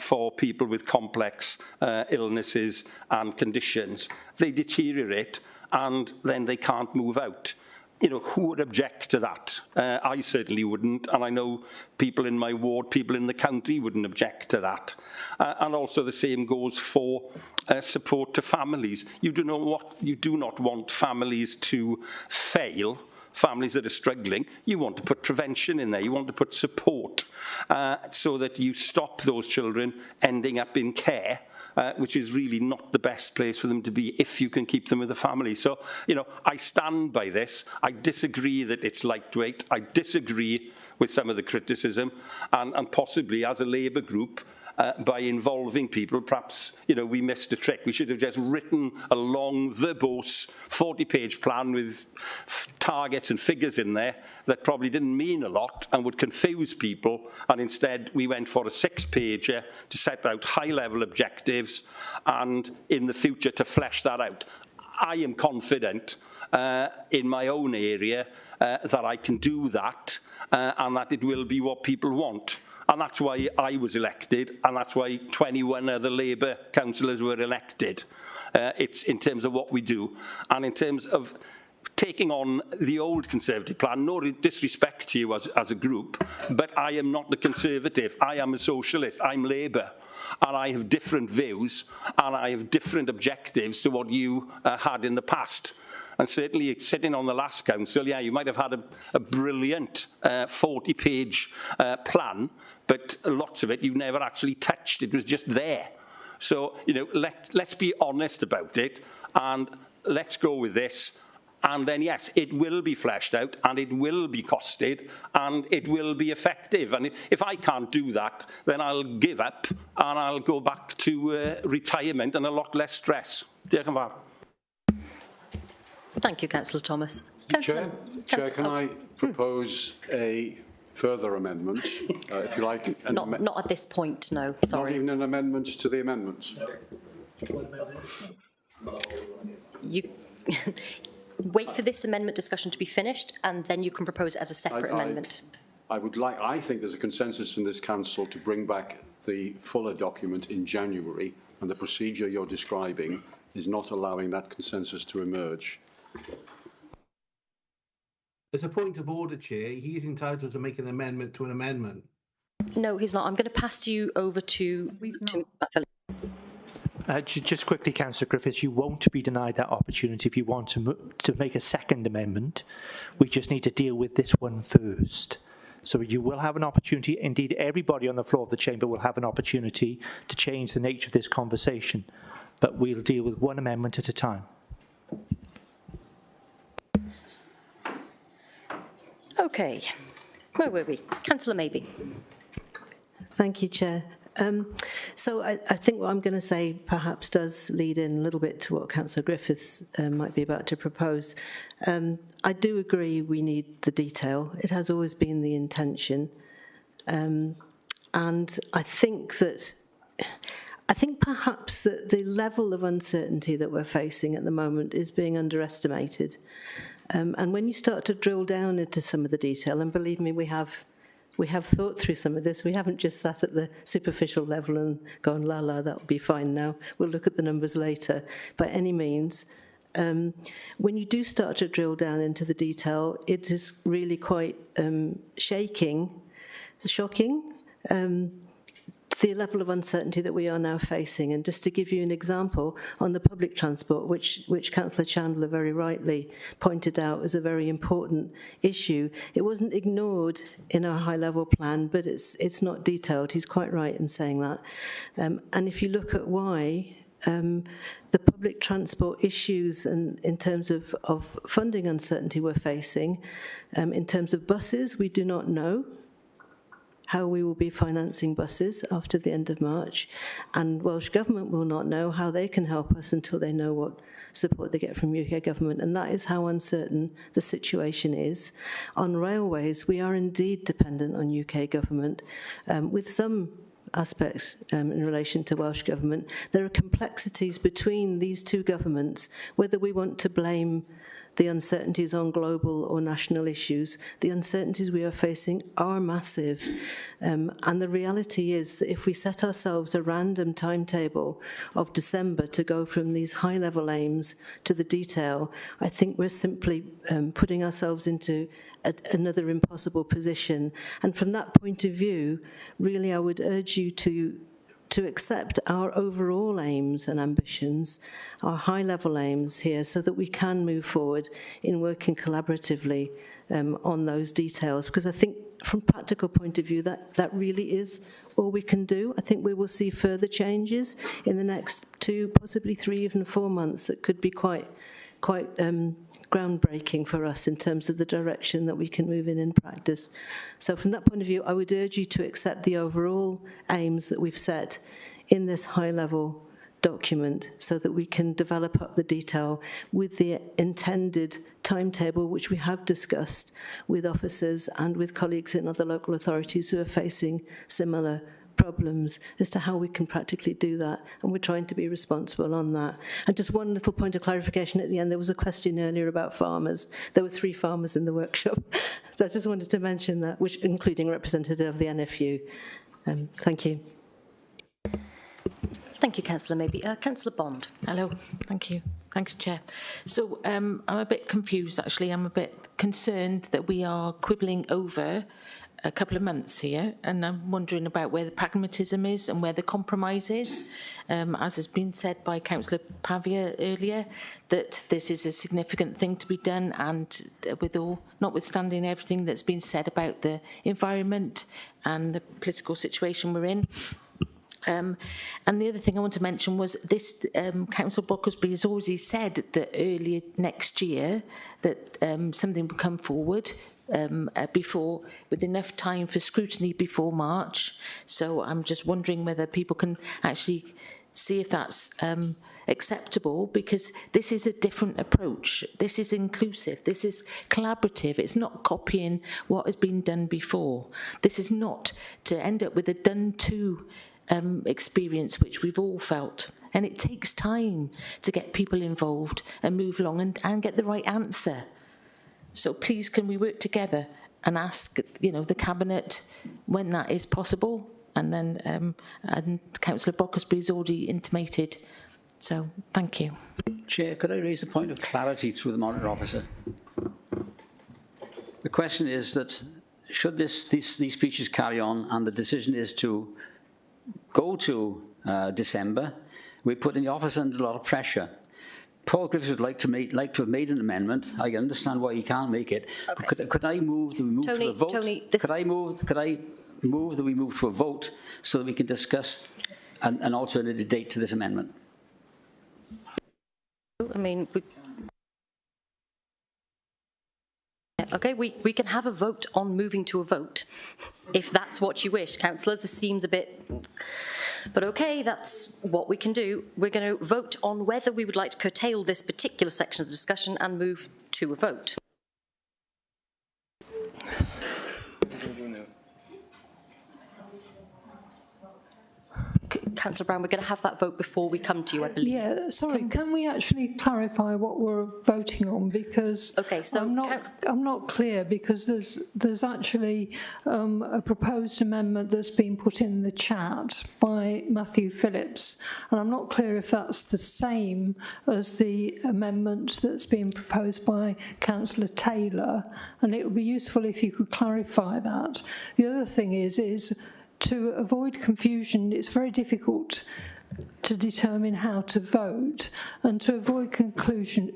for people with complex illnesses and conditions. They deteriorate, and then they can't move out. You know, who would object to that? I certainly wouldn't, and I know people in my ward, people in the county wouldn't object to that. And also the same goes for support to families. You do not want families to fail, families that are struggling. You want to put prevention in there. You want to put support so that you stop those children ending up in care, which is really not the best place for them to be if you can keep them with the family. So, you know, I stand by this. I disagree that it's lightweight. I disagree with some of the criticism, and possibly as a Labour group, by involving people, perhaps, you know, we missed a trick. We should have just written a long, verbose 40-page plan with targets and figures in there that probably didn't mean a lot and would confuse people. And instead, we went for a 6-pager to set out high-level objectives and, in the future, to flesh that out. I am confident in my own area that I can do that and that it will be what people want. And that's why I was elected, and that's why 21 other Labour councillors were elected. It's in terms of what we do. And in terms of taking on the old Conservative plan, no disrespect to you as a group, but I am not the Conservative. I am a socialist. I'm Labour. And I have different views, and I have different objectives to what you had in the past. And certainly sitting on the last council, yeah, you might have had a brilliant 40-page plan, but lots of it you never actually touched. It was just there. So, you know, let's be honest about it, and let's go with this. And then, yes, it will be fleshed out, and it will be costed, and it will be effective. And if I can't do that, then I'll give up, and I'll go back to retirement and a lot less stress. Diolch yn fawr. Thank you, Councillor Thomas. Chair, can I propose a further amendment, if you like? Not at this point, no, sorry. Not even an amendment to the amendments? You wait for this amendment discussion to be finished, and then you can propose it as a separate amendment. I think there's a consensus in this council to bring back the fuller document in January, and the procedure you're describing is not allowing that consensus to emerge. As a point of order, Chair, he's entitled to make an amendment to an amendment. No, he's not. I'm going to pass you over to Just quickly, Councillor Griffiths, you won't be denied that opportunity if you want to make a second amendment. We just need to deal with this one first. So you will have an opportunity, indeed everybody on the floor of the chamber will have an opportunity to change the nature of this conversation, but we'll deal with one amendment at a time. Okay, where were we? Councillor Maybe. Thank you, Chair. So I think what I'm going to say perhaps does lead in a little bit to what Councillor Griffiths might be about to propose. I do agree we need the detail. It has always been the intention. And I think perhaps that the level of uncertainty that we're facing at the moment is being underestimated. And when you start to drill down into some of the detail, and believe me, we have thought through some of this. We haven't just sat at the superficial level and gone, la, that'll be fine now. We'll look at the numbers later. By any means, when you do start to drill down into the detail, it is really quite shocking, the level of uncertainty that we are now facing. And just to give you an example, on the public transport, which Councillor Chandler very rightly pointed out as a very important issue, it wasn't ignored in our high-level plan, but it's not detailed. He's quite right in saying that. And if you look at why, the public transport issues and in terms of funding uncertainty we're facing, in terms of buses, we do not know how we will be financing buses after the end of March, and Welsh Government will not know how they can help us until they know what support they get from UK Government, and that is how uncertain the situation is. On railways, we are indeed dependent on UK Government, with some aspects in relation to Welsh Government. There are complexities between these two governments, whether we want to blame the uncertainties on global or national issues. The uncertainties we are facing are massive. And the reality is that if we set ourselves a random timetable of December to go from these high-level aims to the detail, I think we're simply putting ourselves into another impossible position. And from that point of view, really I would urge you to accept our overall aims and ambitions, our high-level aims here, so that we can move forward in working collaboratively on those details. Because I think from a practical point of view, that really is all we can do. I think we will see further changes in the next 2, possibly 3, even 4 months that could be quite groundbreaking for us in terms of the direction that we can move in practice. So from that point of view, I would urge you to accept the overall aims that we've set in this high-level document so that we can develop up the detail with the intended timetable, which we have discussed with officers and with colleagues in other local authorities who are facing similar problems, as to how we can practically do that, and we're trying to be responsible on that. And just one little point of clarification at the end, there was a question earlier about farmers. There were 3 farmers in the workshop, so I just wanted to mention that, which including a representative of the NFU. Thank you. Thank you, Councillor Maybe. Councillor Bond. Hello, thank you. Thanks, Chair. So I'm a bit confused, actually. I'm a bit concerned that we are quibbling over a couple of months here, and I'm wondering about where the pragmatism is and where the compromise is. As has been said by Councillor Pavia earlier, that this is a significant thing to be done, and notwithstanding everything that's been said about the environment and the political situation we're in. And the other thing I want to mention was this, Councillor Brocklesby has already said that earlier next year that something would come forward before, with enough time for scrutiny before March. So I'm just wondering whether people can actually see if that's acceptable, because this is a different approach. This is inclusive. This is collaborative. It's not copying what has been done before. This is not to end up with a done-to experience, which we've all felt. And it takes time to get people involved and move along and get the right answer. So please, can we work together and ask, the Cabinet when that is possible? And then and Councillor Brocklesby has already intimated. So thank you. Chair, could I raise a point of clarity through the Monitor Officer? The question is that should these speeches carry on and the decision is to go to December, we're putting the officer under a lot of pressure. Paul Griffiths would like to have made an amendment. I can understand why he can't make it. Okay. But could I move that we move to a vote? Could I move that we move to a vote so that we can discuss an alternative date to this amendment? I mean, okay, we can have a vote on moving to a vote, if that's what you wish, councillors. This seems a bit... But okay, that's what we can do. We're going to vote on whether we would like to curtail this particular section of the discussion and move to a vote. Councillor Brown, we're going to have that vote before we come to you, I believe. Yeah, sorry, can we actually clarify what we're voting on? Because okay, so I'm not clear, because there's actually a proposed amendment that's been put in the chat by Matthew Phillips, and I'm not clear if that's the same as the amendment that's been proposed by Councillor Taylor, and it would be useful if you could clarify that. The other thing is to avoid confusion, it's very difficult to determine how to vote, and to avoid confusion,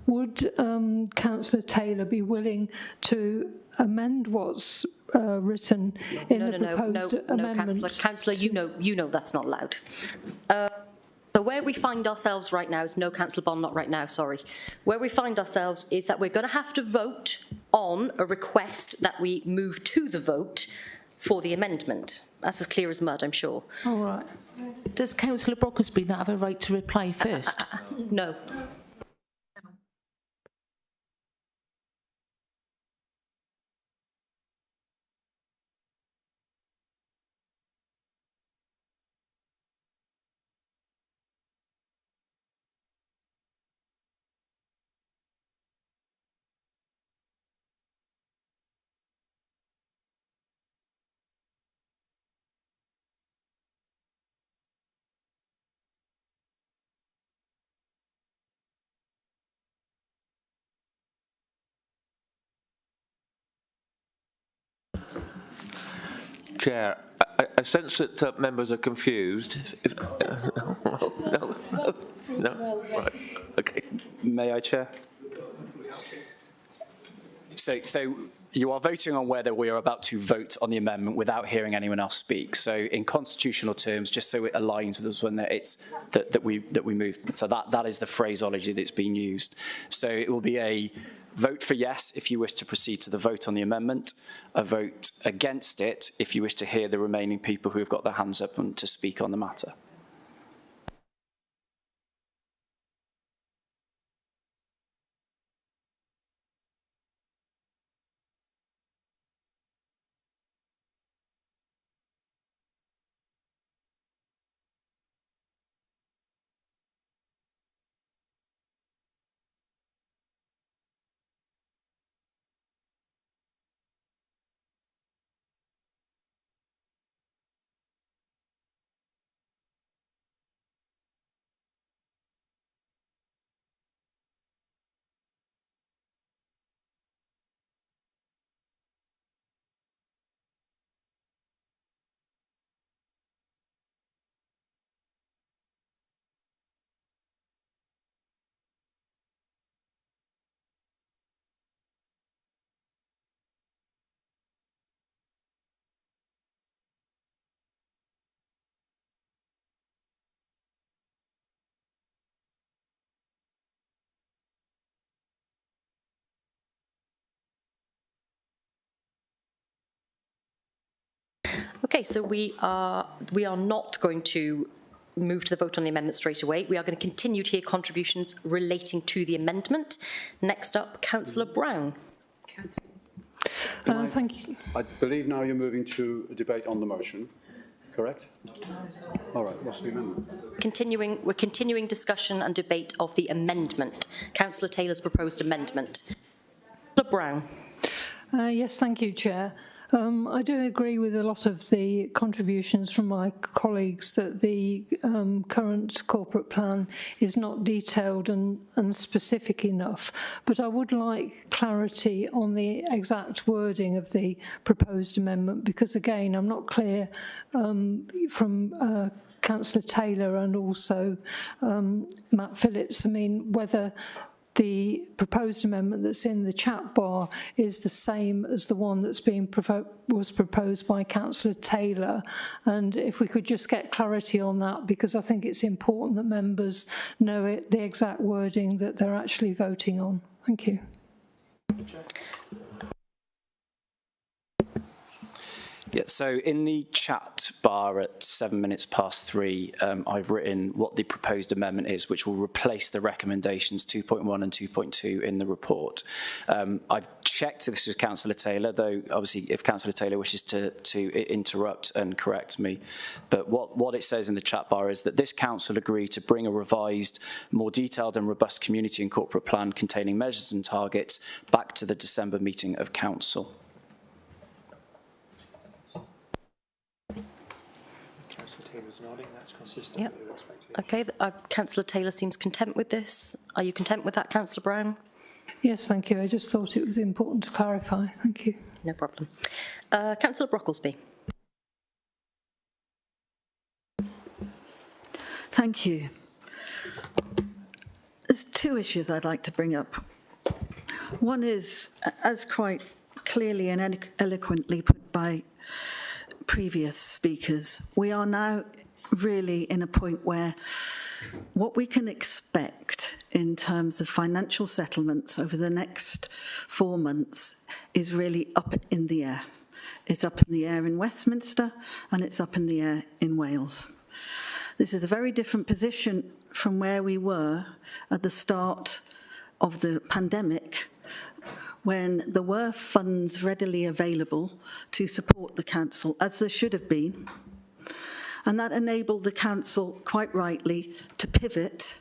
would Councillor Taylor be willing to amend what's written in the proposed amendment? No, Councillor, you know that's not allowed. So where we find ourselves right now is, no, Councillor Bond, not right now, sorry. Where we find ourselves is that we're going to have to vote on a request that we move to the vote for the amendment. That's as clear as mud, I'm sure. All right. Does Councillor Brocklesby not have a right to reply first? No. Chair, I sense that members are confused. No. Right. Okay. May I, Chair? So you are voting on whether we are about to vote on the amendment without hearing anyone else speak. So in constitutional terms, just so it aligns with us when it's that we move. So that is the phraseology that's being used. So it will be a vote for yes if you wish to proceed to the vote on the amendment, a vote against it if you wish to hear the remaining people who have got their hands up and to speak on the matter. Okay, so we are not going to move to the vote on the amendment straight away. We are going to continue to hear contributions relating to the amendment. Next up, Councillor Brown. Thank you. I believe now you're moving to a debate on the motion, correct? All right, what's the amendment? We're continuing discussion and debate of the amendment. Councillor Taylor's proposed amendment. Councillor Brown. Yes, thank you, Chair. I do agree with a lot of the contributions from my colleagues that the current corporate plan is not detailed and specific enough, but I would like clarity on the exact wording of the proposed amendment, because again, I'm not clear from Councillor Taylor and also Matt Phillips, I mean, whether the proposed amendment that's in the chat bar is the same as the one that's was proposed by Councillor Taylor. And if we could just get clarity on that, because I think it's important that members know the exact wording that they're actually voting on. Thank you. Yeah, so in the chat bar at 3:07, I've written what the proposed amendment is, which will replace the recommendations 2.1 and 2.2 in the report. I've checked this with Councillor Taylor, though obviously if Councillor Taylor wishes to interrupt and correct me, but what it says in the chat bar is that this council agreed to bring a revised, more detailed and robust community and corporate plan containing measures and targets back to the December meeting of council. Yep. Okay, Councillor Taylor seems content with this. Are you content with that, Councillor Brown? Yes, thank you. I just thought it was important to clarify. Thank you. No problem. Councillor Brocklesby. Thank you. There's two issues I'd like to bring up. One is, as quite clearly and eloquently put by previous speakers, we are now really in a point where what we can expect in terms of financial settlements over the next 4 months is really up in the air. It's up in the air in Westminster and it's up in the air in Wales. This is a very different position from where we were at the start of the pandemic, when there were funds readily available to support the council, as there should have been. And that enabled the council, quite rightly, to pivot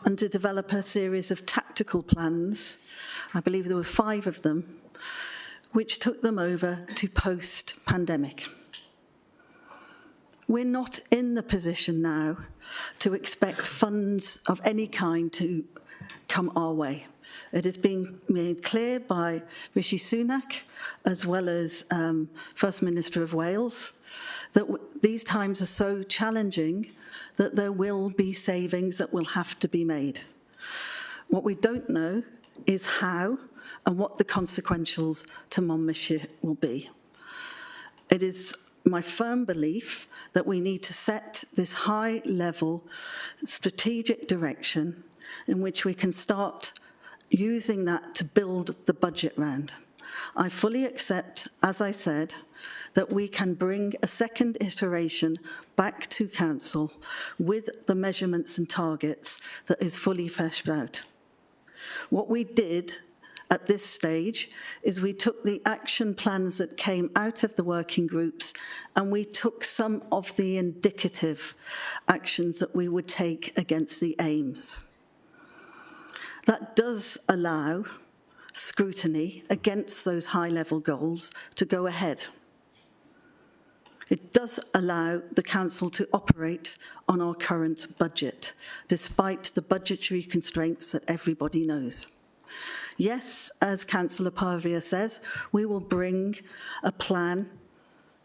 and to develop a series of tactical plans. I believe there were 5 of them, which took them over to post-pandemic. We're not in the position now to expect funds of any kind to come our way. It has been made clear by Rishi Sunak, as well as First Minister of Wales, that these times are so challenging that there will be savings that will have to be made. What we don't know is how and what the consequentials to Monmouthshire will be. It is my firm belief that we need to set this high-level strategic direction in which we can start using that to build the budget round. I fully accept, as I said, that we can bring a second iteration back to Council with the measurements and targets that is fully fleshed out. What we did at this stage is we took the action plans that came out of the working groups and we took some of the indicative actions that we would take against the aims. That does allow scrutiny against those high-level goals to go ahead. It does allow the Council to operate on our current budget, despite the budgetary constraints that everybody knows. Yes, as Councillor Parvia says, we will bring a plan,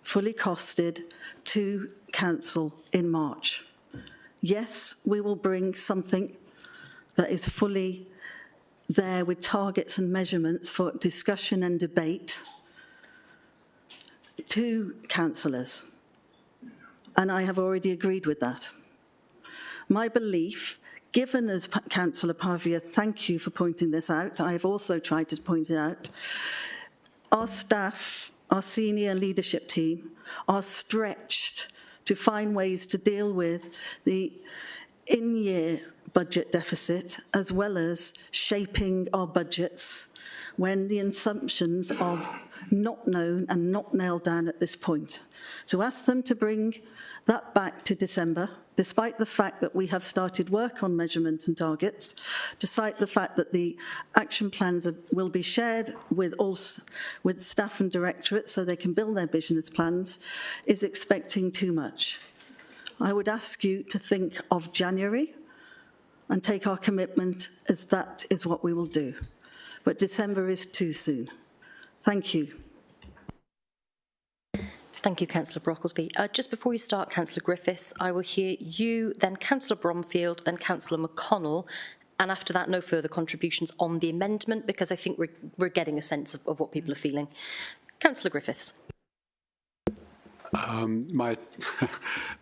fully costed, to Council in March. Yes, we will bring something that is fully there with targets and measurements for discussion and debate to councillors, and I have already agreed with that. My belief, given as Councillor Parvia, thank you for pointing this out, I have also tried to point it out, our staff, our senior leadership team are stretched to find ways to deal with the in-year budget deficit as well as shaping our budgets when the assumptions are not known and not nailed down at this point. To ask them to bring that back to December, despite the fact that we have started work on measurement and targets, despite the fact that the action plans will be shared with staff and directorates so they can build their business plans, is expecting too much. I would ask you to think of January and take our commitment as that is what we will do. But December is too soon. Thank you. Thank you, Councillor Brocklesby. Just before we start, Councillor Griffiths, I will hear you, then Councillor Bromfield, then Councillor McConnell, and after that, no further contributions on the amendment, because I think we're getting a sense of what people are feeling. Councillor Griffiths. My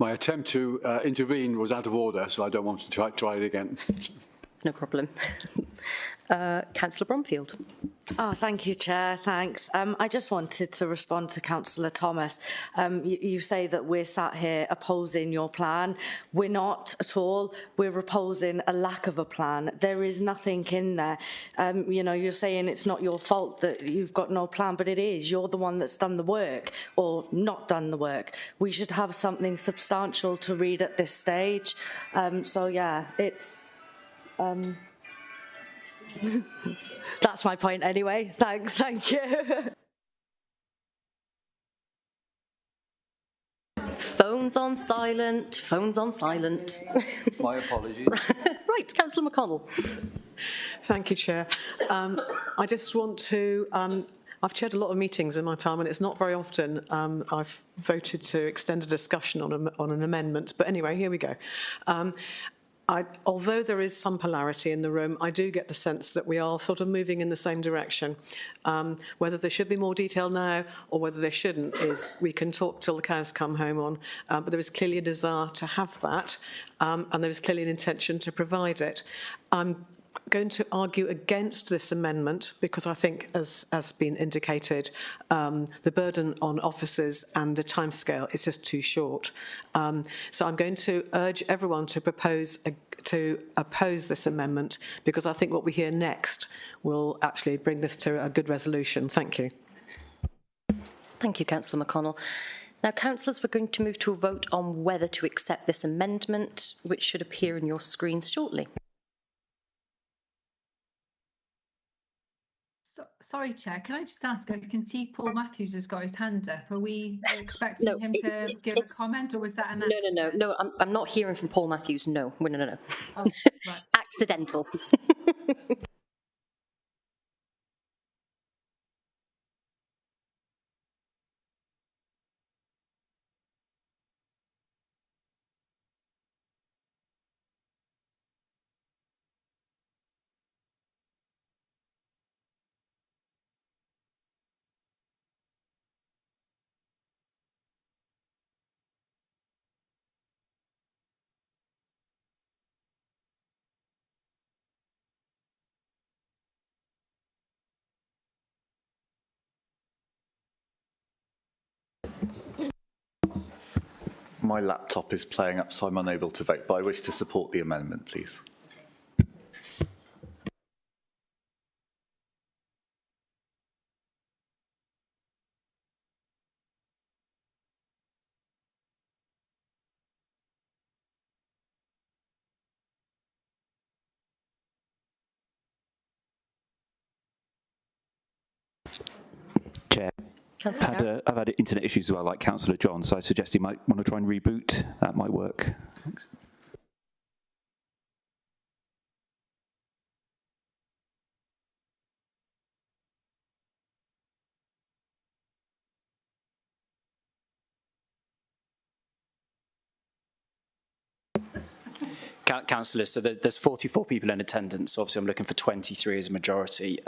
attempt to intervene was out of order, so I don't want to try it again. No problem. Councillor Bromfield. Oh, thank you, Chair. Thanks. I just wanted to respond to Councillor Thomas. You say that we're sat here opposing your plan. We're not at all. We're opposing a lack of a plan. There is nothing in there. You know, you're saying it's not your fault that you've got no plan, but it is. You're the one that's done the work or not done the work. We should have something substantial to read at this stage. So, yeah, it's... That's my point anyway. Thanks, thank you. Phones on silent, phones on silent. My apologies. Right, Councillor McConnell. Thank you, Chair. I just want to, I've chaired a lot of meetings in my time, and it's not very often I've voted to extend a discussion on an amendment, but anyway, here we go. Although there is some polarity in the room, I do get the sense that we are sort of moving in the same direction. Whether there should be more detail now or whether there shouldn't is we can talk till the cows come home on, but there is clearly a desire to have that, and there is clearly an intention to provide it. I'm going to argue against this amendment because I think, as has been indicated, the burden on officers and the timescale is just too short. So I'm going to urge everyone to oppose this amendment because I think what we hear next will actually bring this to a good resolution. Thank you. Thank you, Councillor McConnell. Now, councillors, we're going to move to a vote on whether to accept this amendment, which should appear in your screens shortly. Sorry, Chair, can I just ask, I can see Paul Matthews has got his hand up. Are we expecting him to give a comment, or was that an accident? No, I'm not hearing from Paul Matthews, no. Oh, right. Accidental. my laptop is playing up, so I'm unable to vote, but I wish to support the amendment, please. Chair, I've had internet issues as well, like Councillor John, so I suggest he might want to try and reboot. That might work. Thanks. Councillors, so there's 44 people in attendance, so obviously I'm looking for 23 as a majority.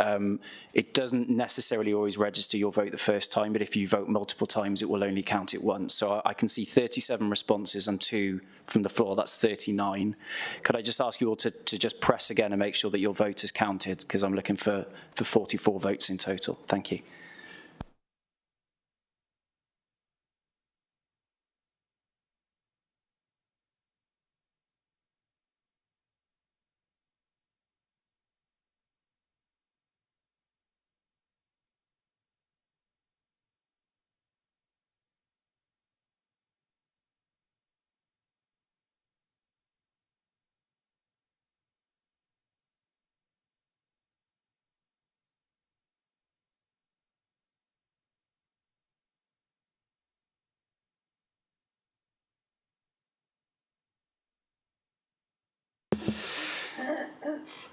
It doesn't necessarily always register your vote the first time, but if you vote multiple times, it will only count it once. So I can see 37 responses and 2 from the floor, that's 39. Could I just ask you all to just press again and make sure that your vote is counted, because I'm looking for 44 votes in total. Thank you.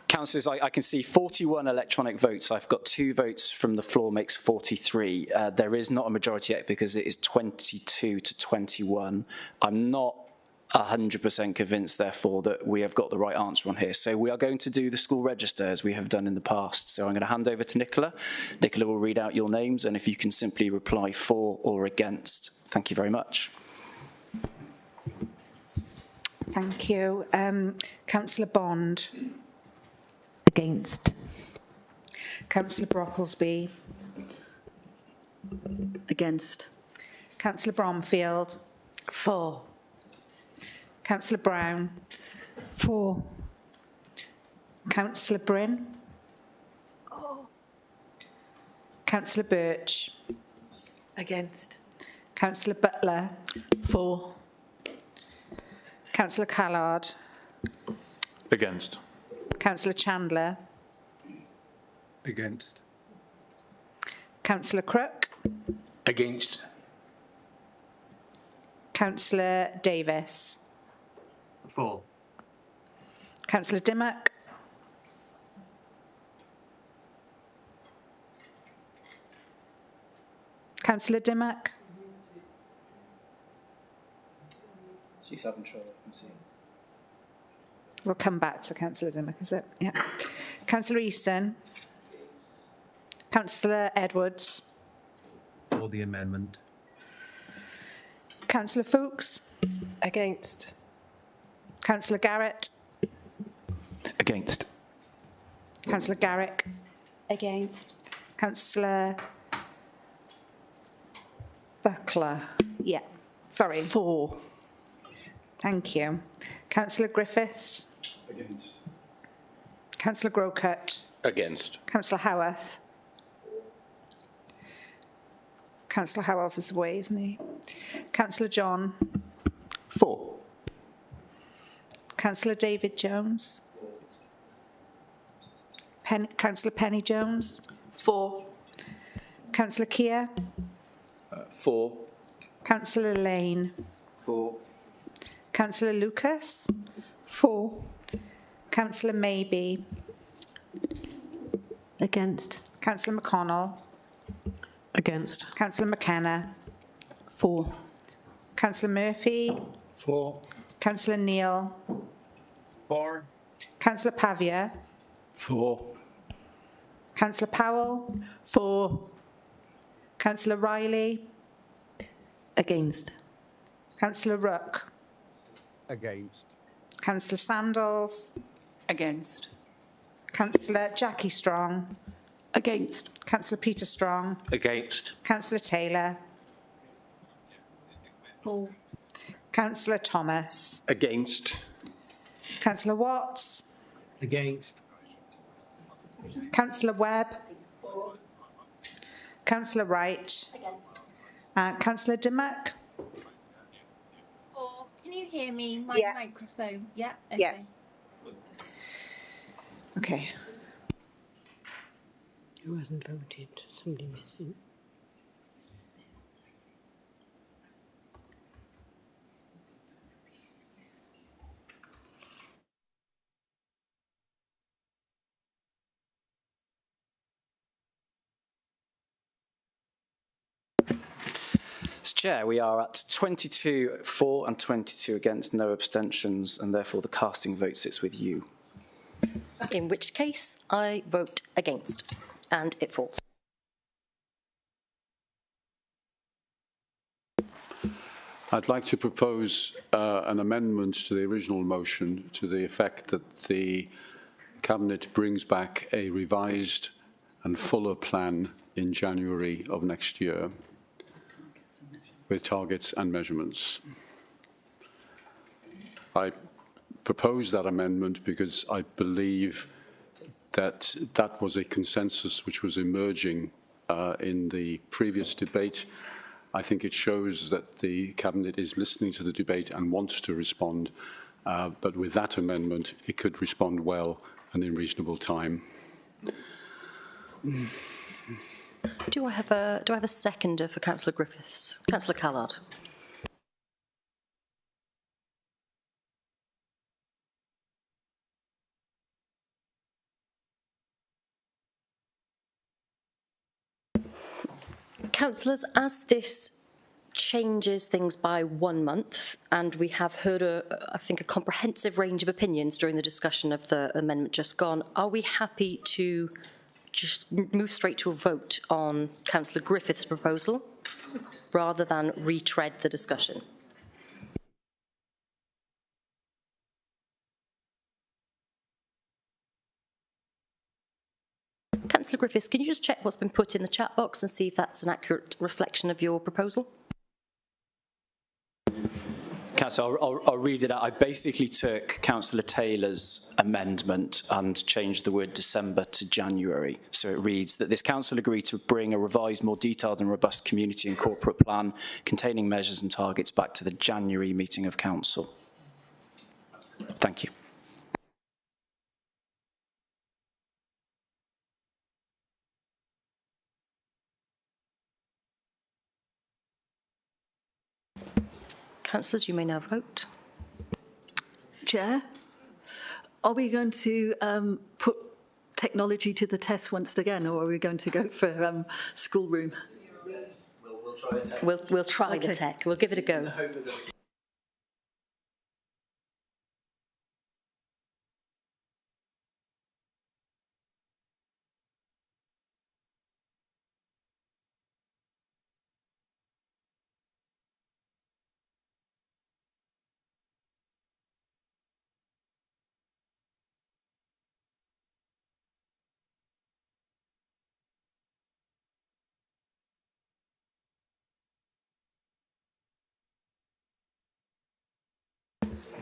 Councillors, I can see 41 electronic votes. I've got 2 votes from the floor, makes 43. There is not a majority yet because it is 22 to 21. I'm not 100% convinced, therefore, that we have got the right answer on here. So we are going to do the school register as we have done in the past. So I'm going to hand over to Nicola. Nicola will read out your names, and if you can simply reply for or against. Thank you very much. Thank you. Councillor Bond. Against. Councillor Brocklesby. Against. Councillor Bromfield. For. Councillor Brown. For. Councillor Bryn. Councillor Birch. Against. Councillor Butler. For. Councillor Callard. Against. Councillor Chandler. Against. Councillor Crook. Against. Councillor Davis. For. Councillor Dimmock. Councillor Dimmock. She's having trouble, I can see. We'll come back to Councillor Dimmock, is it? Yeah. Councillor Easton. Councillor Edwards. For the amendment. Councillor Fuchs. Against. Councillor Garrett. Against. Councillor Garrick. Against. Councillor Buckler. Yeah. Sorry. For. Thank you. Councillor Griffiths. Against. Councillor Grocott. Against. Councillor Howarth. Councillor Howells is away, isn't he? Councillor John. For. Councillor David Jones. Councillor Penny Jones. For. Councillor Keir. For. Councillor Lane. For. Councillor Lucas. For. Councillor Maybe. Against. Councillor McConnell. Against. Councillor McKenna. For. Councillor Murphy. For. Councillor Neal. For. Councillor Pavia. For. Councillor Powell. For. Councillor Riley. Against. Councillor Rook. Against. Councillor Sandals. Against. Councillor Jackie Strong. Against. Councillor Peter Strong. Against. Councillor Taylor. For. Councillor Thomas. Against. Councillor Watts. Against. Councillor Webb. Councillor Wright. Against. Councillor Dimmock. Or can you hear me? My Yeah. microphone. Yeah. Okay. Yeah. Okay. Who hasn't voted? Somebody missing. Chair, we are at 22 for and 22 against, no abstentions, and therefore the casting vote sits with you. In which case, I vote against, and it falls. I'd like to propose an amendment to the original motion to the effect that the Cabinet brings back a revised and fuller plan in January of next year with targets and measurements. I propose that amendment because I believe that that was a consensus which was emerging in the previous debate. I think it shows that the Cabinet is listening to the debate and wants to respond, but with that amendment, it could respond well and in reasonable time. Do I have a seconder for Councillor Griffiths? Councillor Callard. Councillors, as this changes things by 1 month, and we have heard, I think, a comprehensive range of opinions during the discussion of the amendment just gone, are we happy to just move straight to a vote on Councillor Griffiths' proposal rather than retread the discussion? Councillor Griffiths, can you just check what's been put in the chat box and see if that's an accurate reflection of your proposal? Councillor, I'll read it out. I basically took Councillor Taylor's amendment and changed the word December to January. So it reads that this council agreed to bring a revised, more detailed and robust community and corporate plan containing measures and targets back to the January meeting of council. Thank you. Councillors, you may now vote. Chair, are we going to put technology to the test once again, or are we going to go for schoolroom? We'll try the tech. We'll try the tech. We'll give it a go.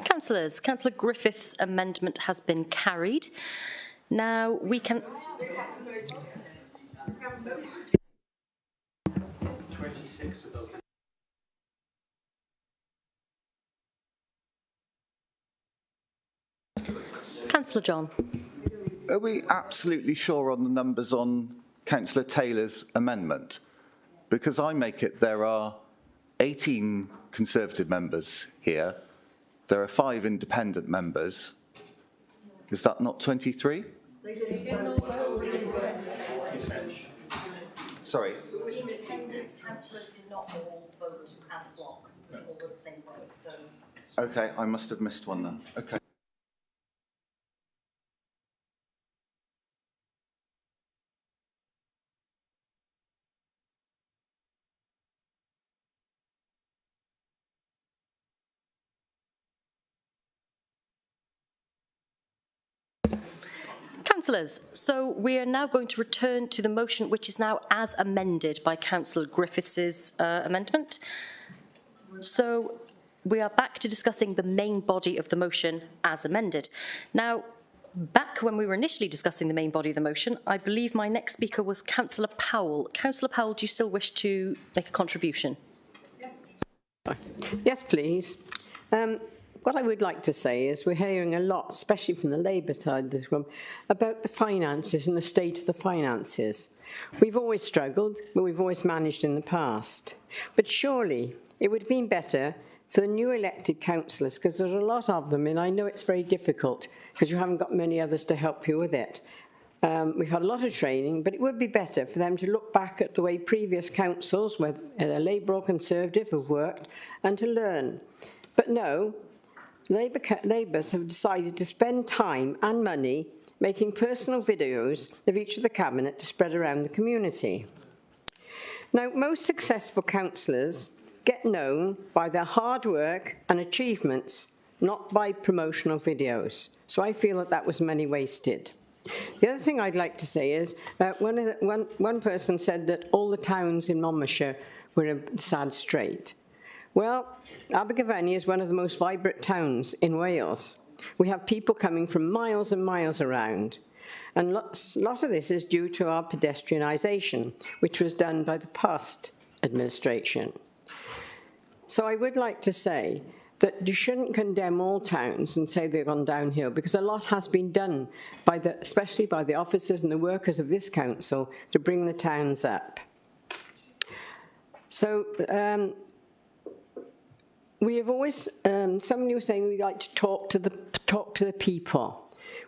Councillors, Councillor Griffiths' amendment has been carried. Now we can... Councillor John. Are we absolutely sure on the numbers on Councillor Taylor's amendment? Because I make it there are 18 Conservative members here. There are 5 independent members. Is that not 23? Sorry? Independent councillors did not all vote as a block, all the same way, so... Okay, I must have missed one then. Okay. Councillors, so we are now going to return to the motion which is now as amended by Councillor Griffiths' amendment. So we are back to discussing the main body of the motion as amended. Now, back when we were initially discussing the main body of the motion, I believe my next speaker was Councillor Powell. Councillor Powell, do you still wish to make a contribution? Yes, please. What I would like to say is we're hearing a lot, especially from the Labour side of this room, about the finances and the state of the finances. We've always struggled, but we've always managed in the past. But surely it would have been better for the new elected councillors, because there's a lot of them, and I know it's very difficult because you haven't got many others to help you with it. We've had a lot of training, but it would be better for them to look back at the way previous councils, whether Labour or Conservative, have worked, and to learn. But no, Labours have decided to spend time and money making personal videos of each of the cabinet to spread around the community. Now, most successful councillors get known by their hard work and achievements, not by promotional videos. So I feel that that was money wasted. The other thing I'd like to say is one person said that all the towns in Monmouthshire were a sad strait. Well, Abergavenny is one of the most vibrant towns in Wales. We have people coming from miles and miles around. And a lot of this is due to our pedestrianisation, which was done by the past administration. So I would like to say that you shouldn't condemn all towns and say they've gone downhill, because a lot has been done, especially by the officers and the workers of this council, to bring the towns up. So we have always, somebody was saying we like to talk to the people.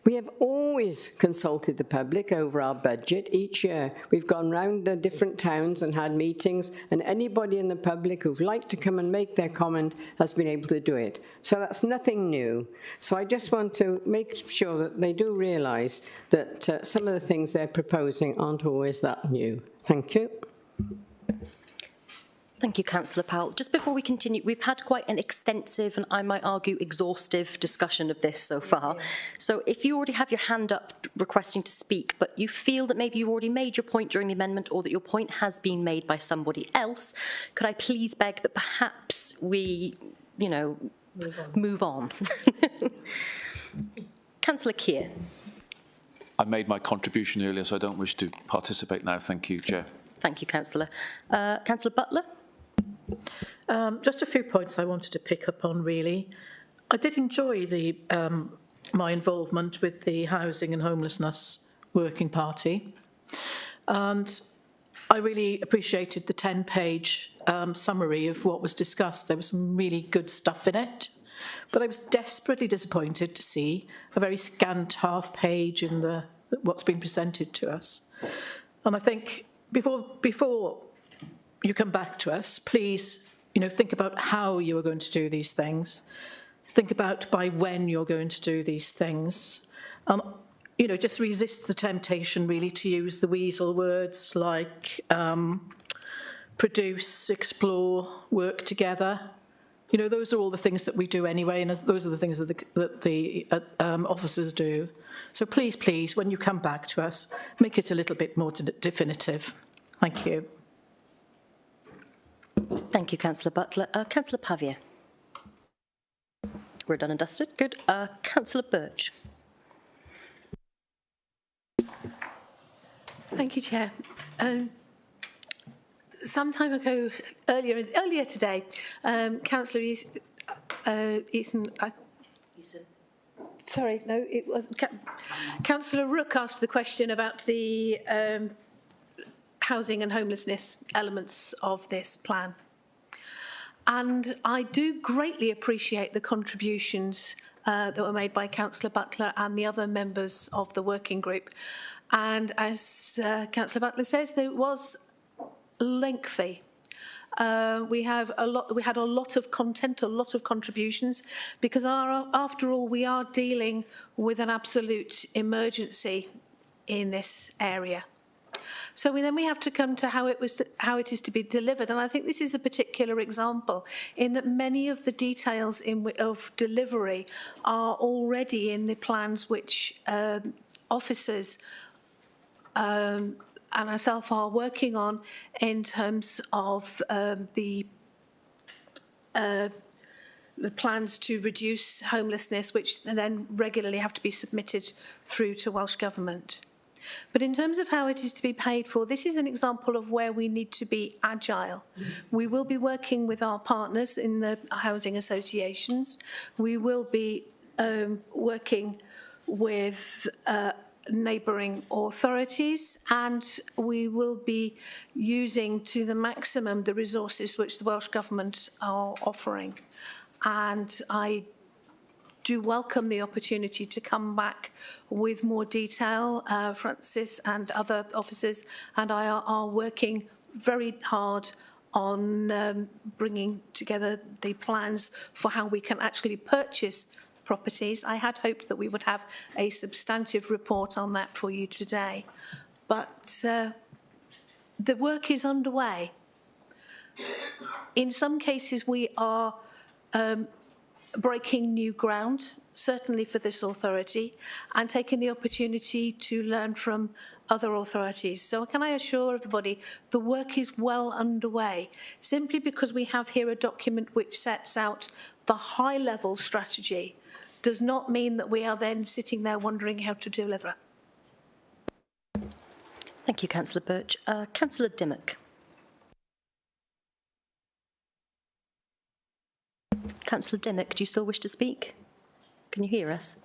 We have always consulted the public over our budget each year. We've gone round the different towns and had meetings, and anybody in the public who'd like to come and make their comment has been able to do it. So that's nothing new. So I just want to make sure that they do realise that some of the things they're proposing aren't always that new. Thank you. Thank you, Councillor Powell. Just before we continue, we've had quite an extensive and I might argue exhaustive discussion of this so far. So if you already have your hand up requesting to speak, but you feel that maybe you've already made your point during the amendment or that your point has been made by somebody else, could I please beg that perhaps we, move on. Councillor Keir. I made my contribution earlier, so I don't wish to participate now. Thank you, Chair. Thank you, Councillor. Councillor Butler. Just a few points I wanted to pick up on, really. I did enjoy my involvement with the Housing and Homelessness Working Party, and I really appreciated the 10-page summary of what was discussed. There was some really good stuff in it, but I was desperately disappointed to see a very scant half-page in what's been presented to us. And I think before you come back to us, please, think about how you are going to do these things. Think about by when you're going to do these things. Just resist the temptation, really, to use the weasel words like produce, explore, work together. Those are all the things that we do anyway, and those are the things that the officers do. So please, please, when you come back to us, make it a little bit more definitive. Thank you. Thank you, Councillor Butler. Councillor Pavia. We're done and dusted. Good. Councillor Birch. Thank you, Chair. Some time ago, earlier today, Councillor Councillor Rook asked the question about the housing and homelessness elements of this plan. And I do greatly appreciate the contributions that were made by Councillor Butler and the other members of the working group. And as Councillor Butler says, it was lengthy. We had a lot of content, a lot of contributions, because after all, we are dealing with an absolute emergency in this area. So we have to come to how it is to be delivered, and I think this is a particular example in that many of the details of delivery are already in the plans which officers and myself are working on in terms of the the plans to reduce homelessness, which then regularly have to be submitted through to Welsh Government. But in terms of how it is to be paid for, this is an example of where we need to be agile. We will be working with our partners in the housing associations. We will be working with neighbouring authorities, and we will be using to the maximum the resources which the Welsh Government are offering. And I do welcome the opportunity to come back with more detail. Francis and other officers and I are working very hard on bringing together the plans for how we can actually purchase properties. I had hoped that we would have a substantive report on that for you today, but the work is underway. In some cases, we are breaking new ground, certainly for this authority, and taking the opportunity to learn from other authorities. So can I assure everybody the work is well underway? Simply because we have here a document which sets out the high-level strategy does not mean that we are then sitting there wondering how to deliver. Thank you, Councillor Birch. Councillor Dimmock. Councillor Dimmock, do you still wish to speak? Can you hear us?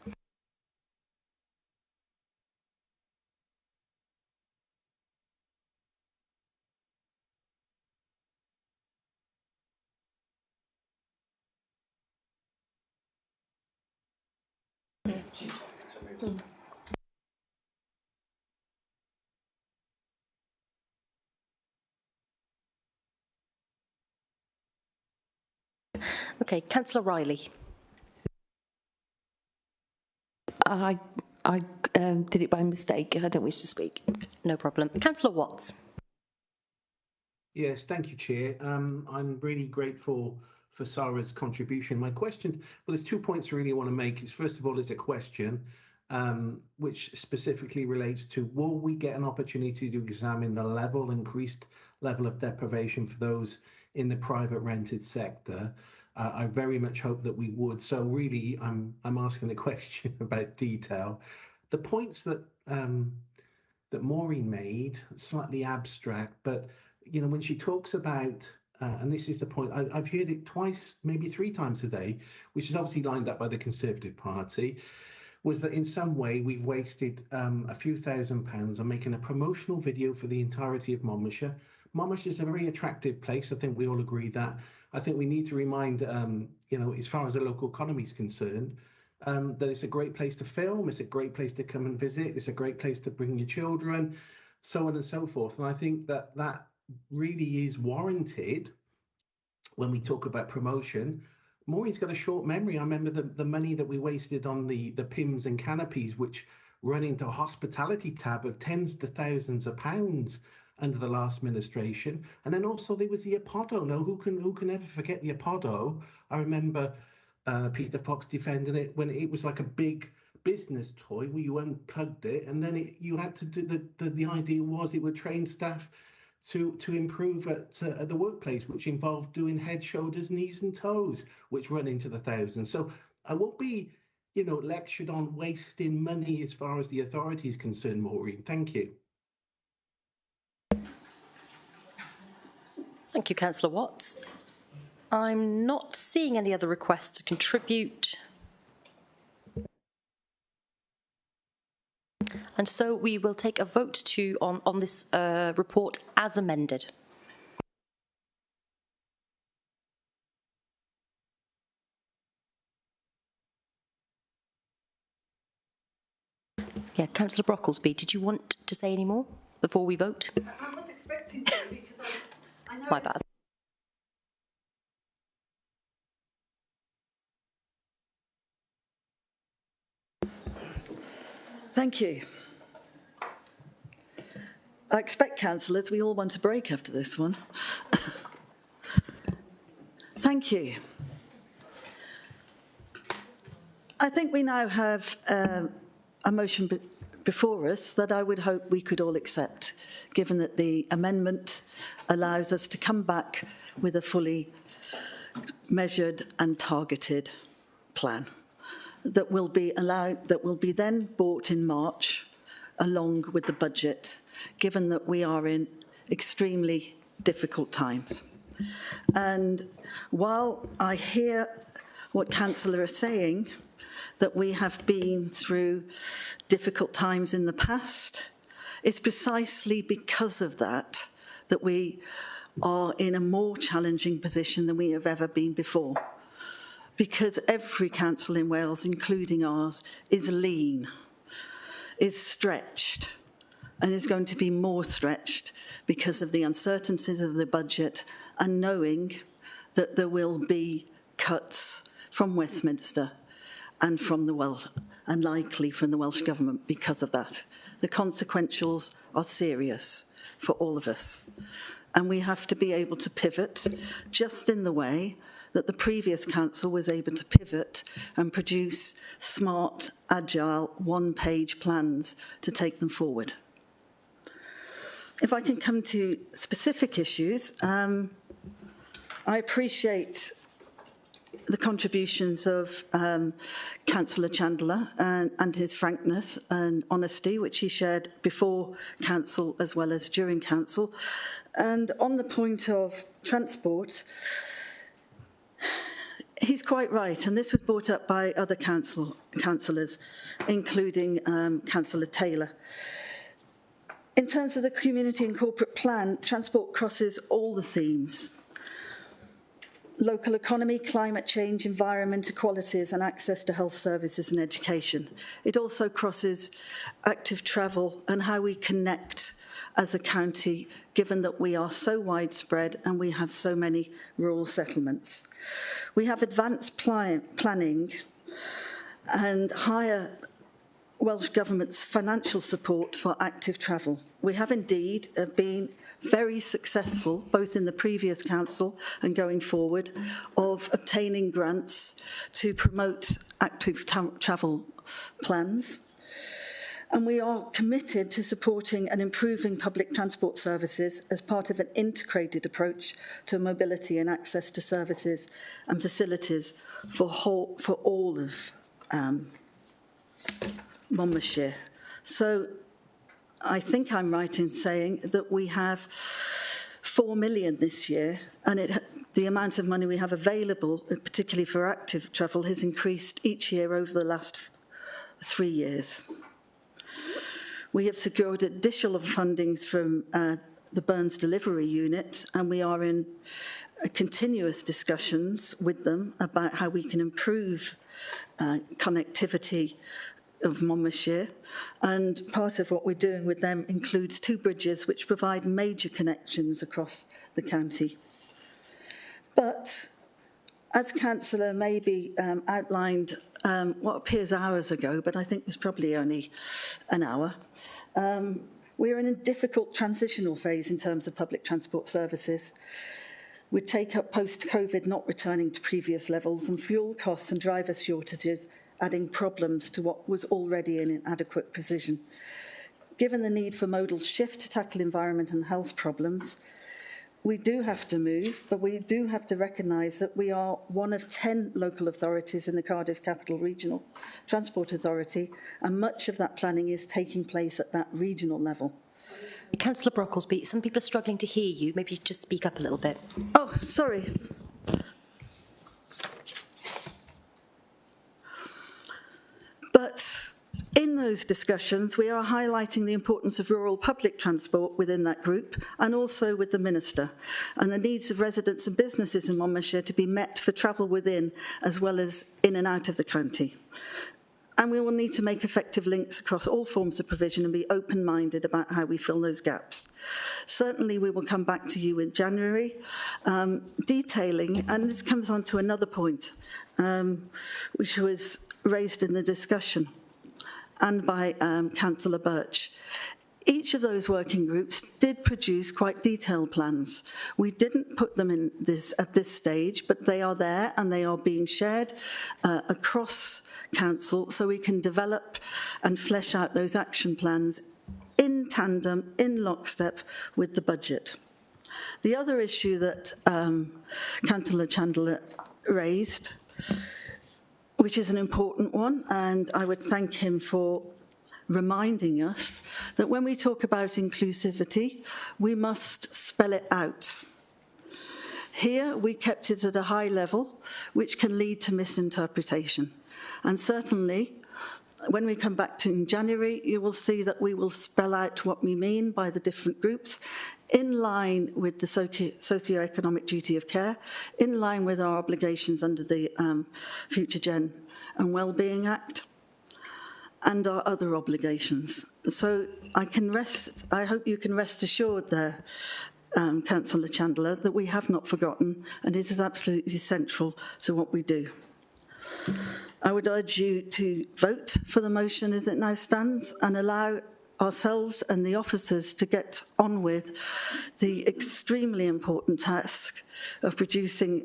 Okay, Councillor Riley. I did it by mistake. I don't wish to speak. No problem. Councillor Watts. Yes, thank you, Chair. I'm really grateful for Sarah's contribution. My question, well, there's 2 points I really want to make. Is first of all, it's a question which specifically relates to, will we get an opportunity to examine the increased level of deprivation for those in the private rented sector? I very much hope that we would. So really, I'm asking the question about detail. The points that that Maureen made, slightly abstract, but you know, when she talks about, and this is the point, I've heard it twice, maybe 3 times today, which is obviously lined up by the Conservative Party, was that in some way we've wasted a few £1,000s on making a promotional video for the entirety of Monmouthshire. Monmouthshire is a very attractive place. I think we all agree that. I think we need to remind, you know, as far as the local economy is concerned, that it's a great place to film, it's a great place to come and visit, it's a great place to bring your children, so on and so forth. And I think that that really is warranted when we talk about promotion. Maureen's got a short memory. I remember the money that we wasted on the PIMs and canopies, which run into a hospitality tab of tens to thousands of pounds under the last administration. And then also there was the Apodo. Now, who can ever forget the Apodo? I remember Peter Fox defending it when it was like a big business toy where you unplugged it, and then you had to do the idea was it would train staff to improve at the workplace, which involved doing head, shoulders, knees and toes, which run into the thousands. So I won't be, you know, lectured on wasting money as far as the authority is concerned, Maureen. Thank you. Thank you, Councillor Watts. I'm not seeing any other requests to contribute. And so we will take a vote on this report as amended. Yeah, Councillor Brocklesby, did you want to say any more before we vote? I was expecting to because I know My bad. Thank you. I expect, councillors, we all want a break after this one. Thank you. I think we now have a motion before us that I would hope we could all accept, given that the amendment allows us to come back with a fully measured and targeted plan that will be then brought in March along with the budget, given that we are in extremely difficult times. And while I hear what Councillor is saying, that we have been through difficult times in the past, it's precisely because of that that we are in a more challenging position than we have ever been before. Because every council in Wales, including ours, is lean, is stretched, and is going to be more stretched because of the uncertainties of the budget and knowing that there will be cuts from Westminster and from and likely from the Welsh Government because of that. The consequentials are serious for all of us. And we have to be able to pivot just in the way that the previous council was able to pivot and produce smart, agile, one-page plans to take them forward. If I can come to specific issues, I appreciate the contributions of Councillor Chandler and his frankness and honesty, which he shared before council as well as during council. And on the point of transport, he's quite right, and this was brought up by other councillors, including Councillor Taylor. In terms of the community and corporate plan, transport crosses all the themes. Local economy, climate change, environment, equalities and access to health services and education. It also crosses active travel and how we connect as a county, given that we are so widespread and we have so many rural settlements. We have advanced planning and higher Welsh Government's financial support for active travel. We have indeed been very successful, both in the previous council and going forward, of obtaining grants to promote active travel plans. And we are committed to supporting and improving public transport services as part of an integrated approach to mobility and access to services and facilities for all of Monmouthshire. So I think I'm right in saying that we have 4 million this year, and the amount of money we have available, particularly for active travel, has increased each year over the last 3 years. We have secured additional fundings from the Burns Delivery Unit, and we are in continuous discussions with them about how we can improve connectivity of Monmouthshire, and part of what we're doing with them includes 2 bridges which provide major connections across the county. But as Councillor maybe outlined what appears hours ago, but I think was probably only an hour, we're in a difficult transitional phase in terms of public transport services. We take up post-COVID not returning to previous levels, and fuel costs and driver shortages adding problems to what was already an inadequate position. Given the need for modal shift to tackle environment and health problems, we do have to move, but we do have to recognise that we are one of 10 local authorities in the Cardiff Capital Regional Transport Authority, and much of that planning is taking place at that regional level. Councillor Brocklesby, some people are struggling to hear you. Maybe just speak up a little bit. Oh, sorry. But in those discussions, we are highlighting the importance of rural public transport within that group, and also with the Minister, and the needs of residents and businesses in Monmouthshire to be met for travel within as well as in and out of the county. And we will need to make effective links across all forms of provision and be open-minded about how we fill those gaps. Certainly, we will come back to you in January, detailing, and this comes on to another point, which was raised in the discussion and by Councillor Birch. Each of those working groups did produce quite detailed plans. We didn't put them in at this stage, but they are there and they are being shared across council so we can develop and flesh out those action plans in tandem, in lockstep with the budget. The other issue that Councillor Chandler raised, which is an important one, and I would thank him for reminding us that when we talk about inclusivity, we must spell it out. Here, we kept it at a high level, which can lead to misinterpretation. And certainly, when we come back to in January, you will see that we will spell out what we mean by the different groups, in line with the socio-economic duty of care, in line with our obligations under the Future Gen and Wellbeing Act, and our other obligations. So I hope you can rest assured there, Councillor Chandler, that we have not forgotten, and it is absolutely central to what we do. I would urge you to vote for the motion as it now stands and allow ourselves and the officers to get on with the extremely important task of producing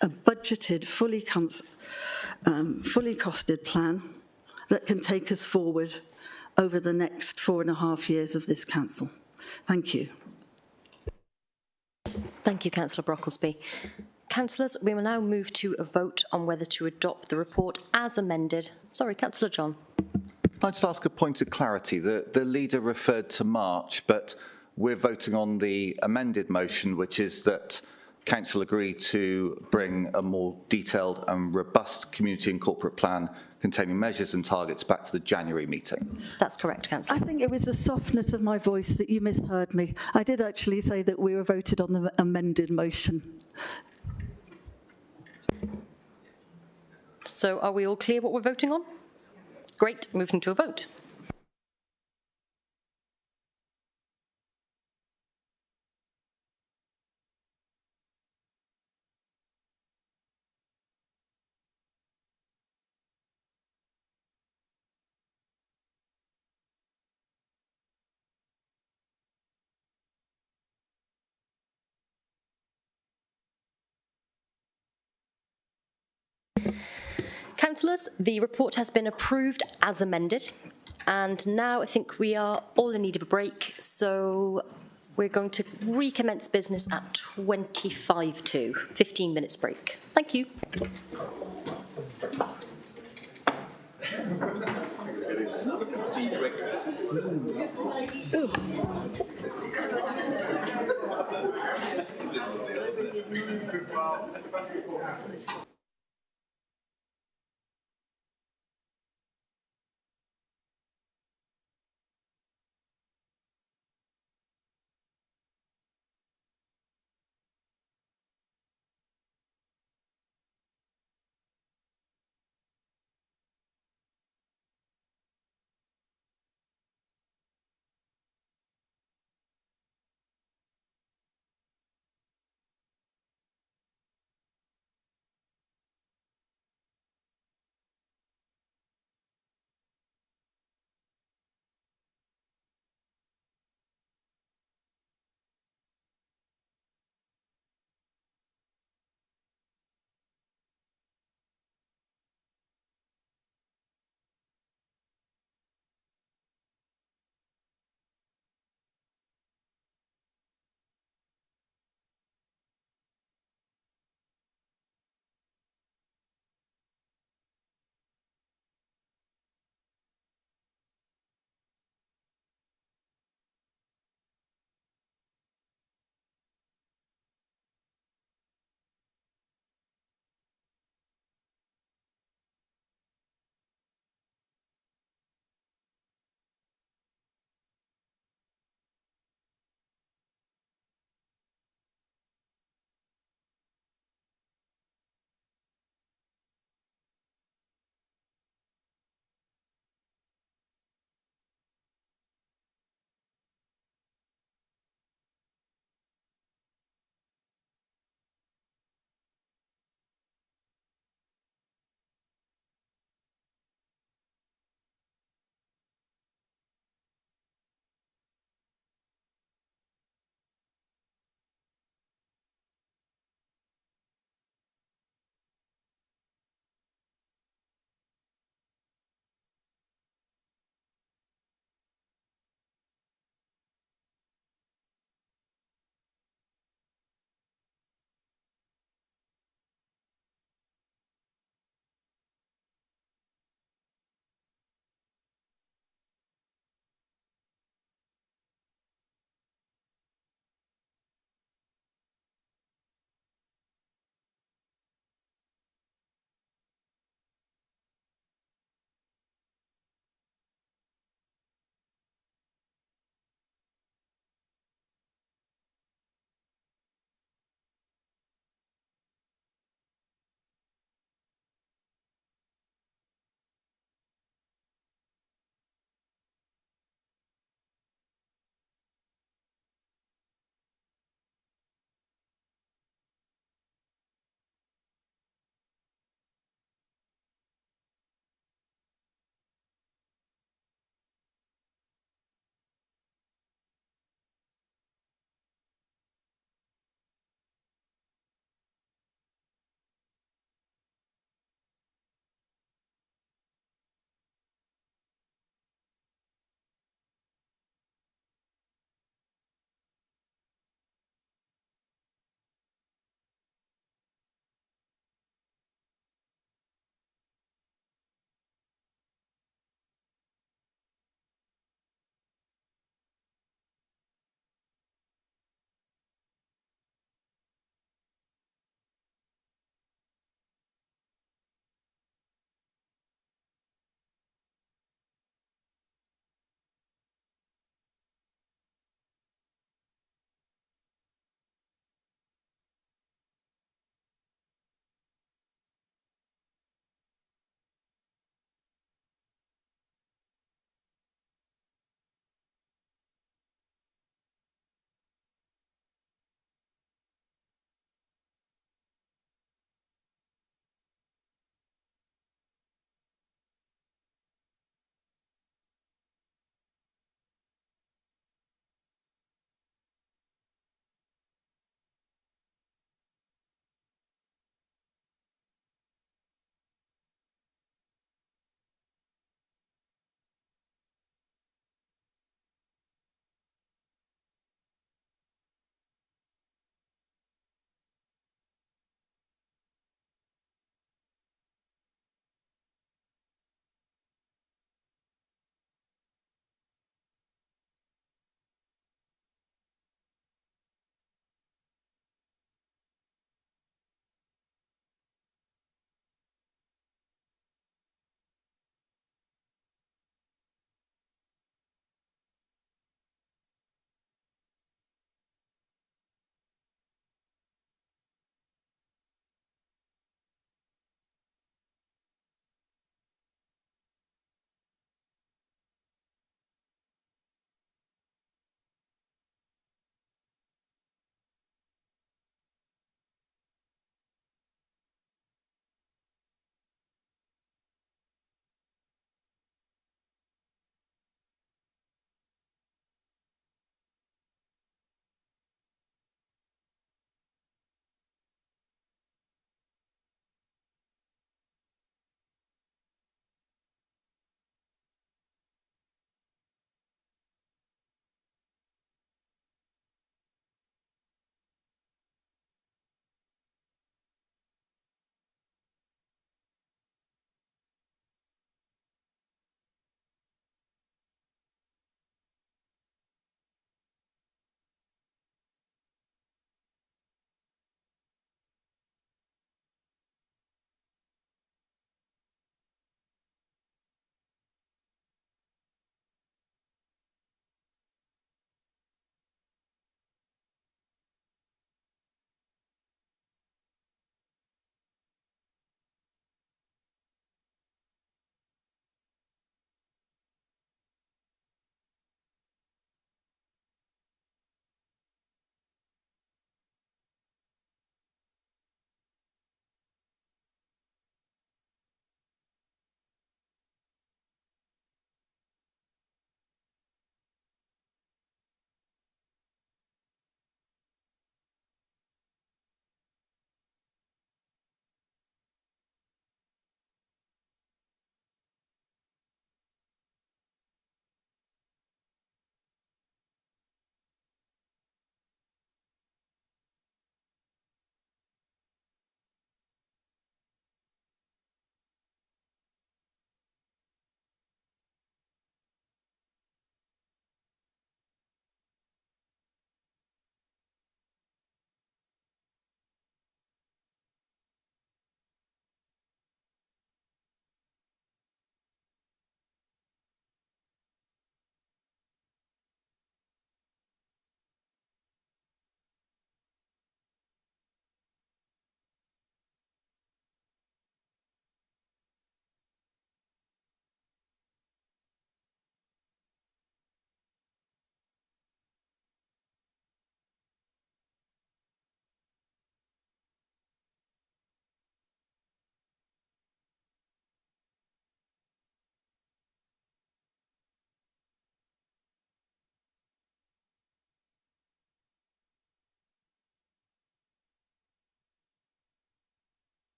a budgeted, fully costed plan that can take us forward over the next 4.5 years of this council. Thank you. Thank you, Councillor Brocklesby. Councillors, we will now move to a vote on whether to adopt the report as amended. Sorry, Councillor John. Can I just ask a point of clarity? The leader referred to March, but we're voting on the amended motion, which is that Council agree to bring a more detailed and robust community and corporate plan containing measures and targets back to the January meeting. That's correct, Councillor. I think it was the softness of my voice that you misheard me. I did actually say that we were voted on the amended motion. So are we all clear what we're voting on? Great, moving to a vote. Councillors, the report has been approved as amended, and now I think we are all in need of a break, so we're going to recommence business at 25 to 15 minutes break. Thank you.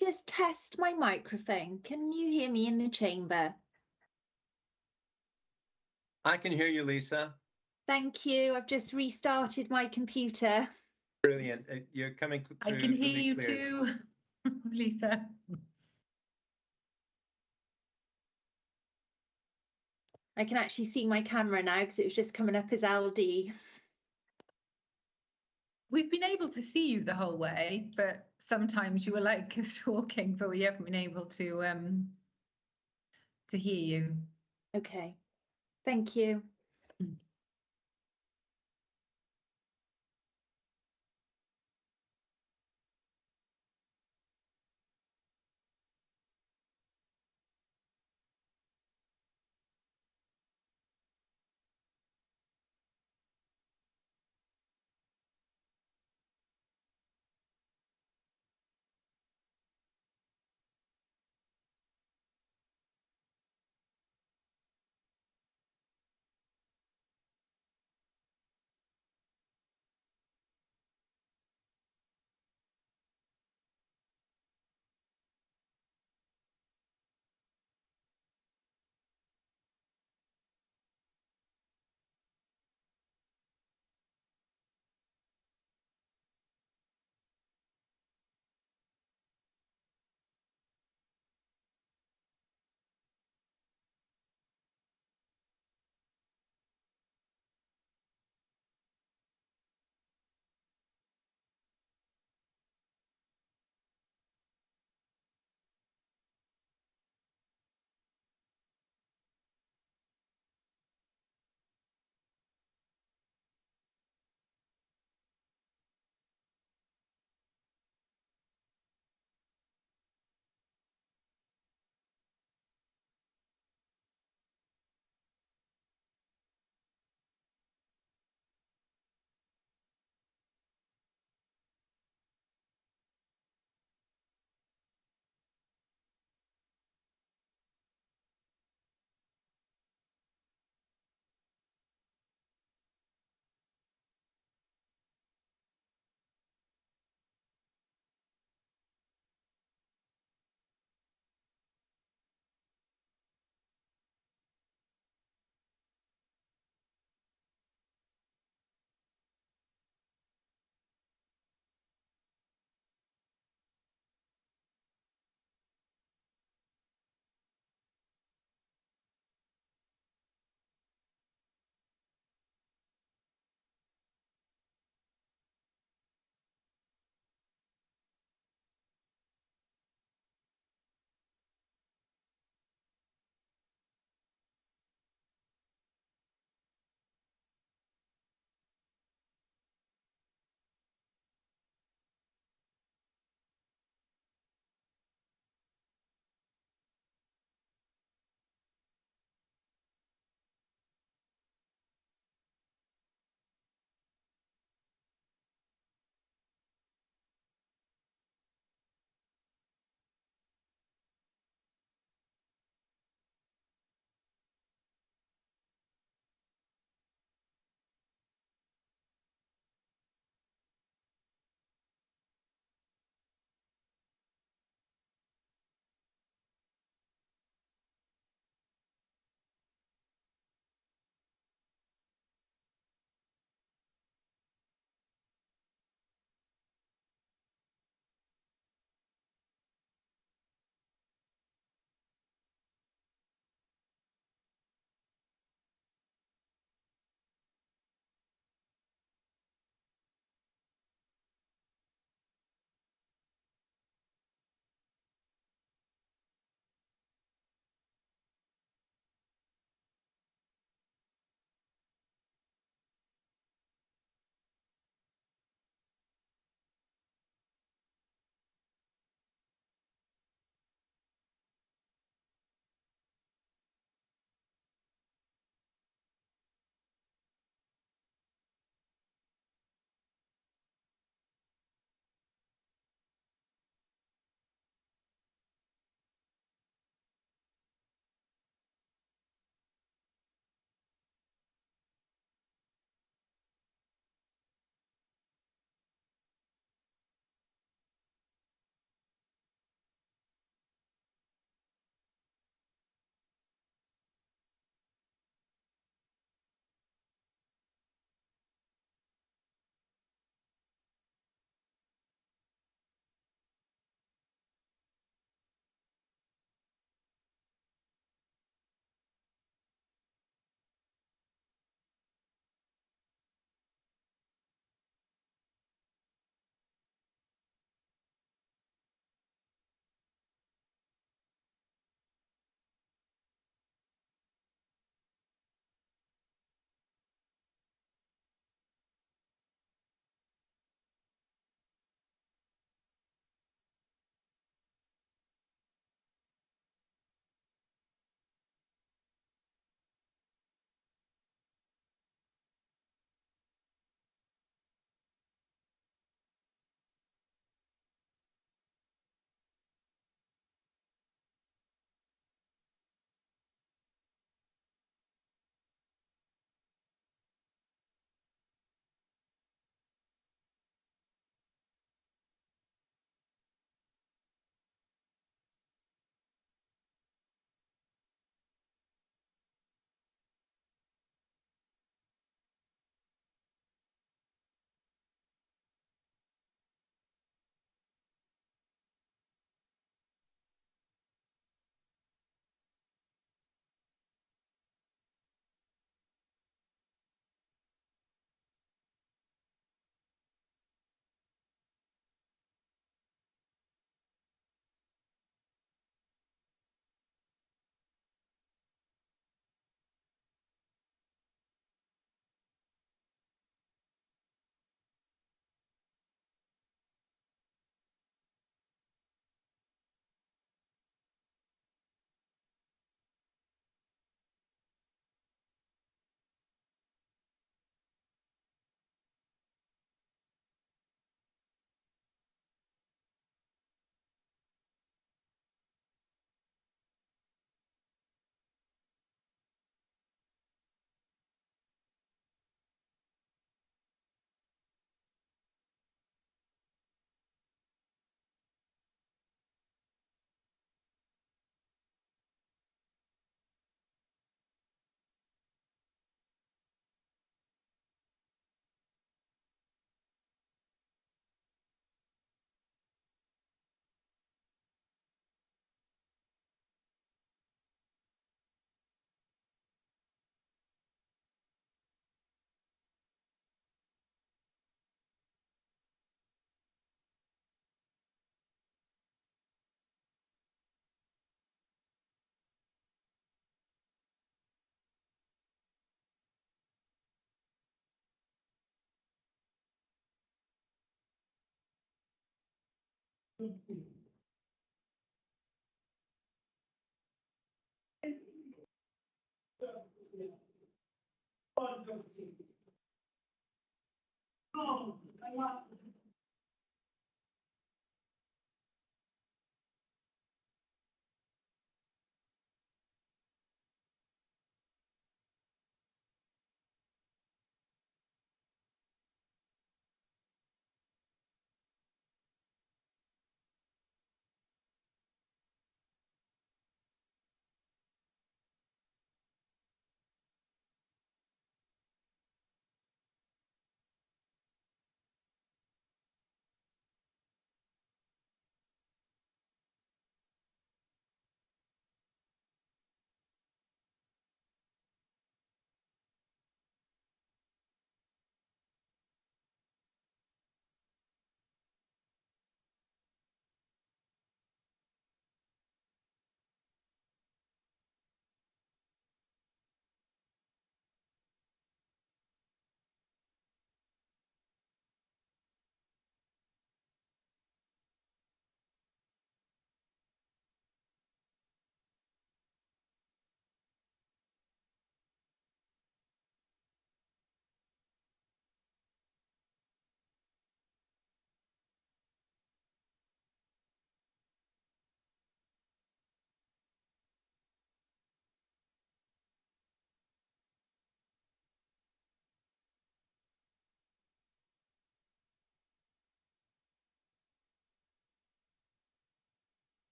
just test my microphone? Can you hear me in the chamber? I can hear you, Lisa. Thank you. I've just restarted my computer. Brilliant. You're coming through. I can hear really you clear. too, Lisa. I can actually see my camera now because it was just coming up as LD. We've been able to see you the whole way, but sometimes you were like talking, but we haven't been able to hear you. Okay. Thank you.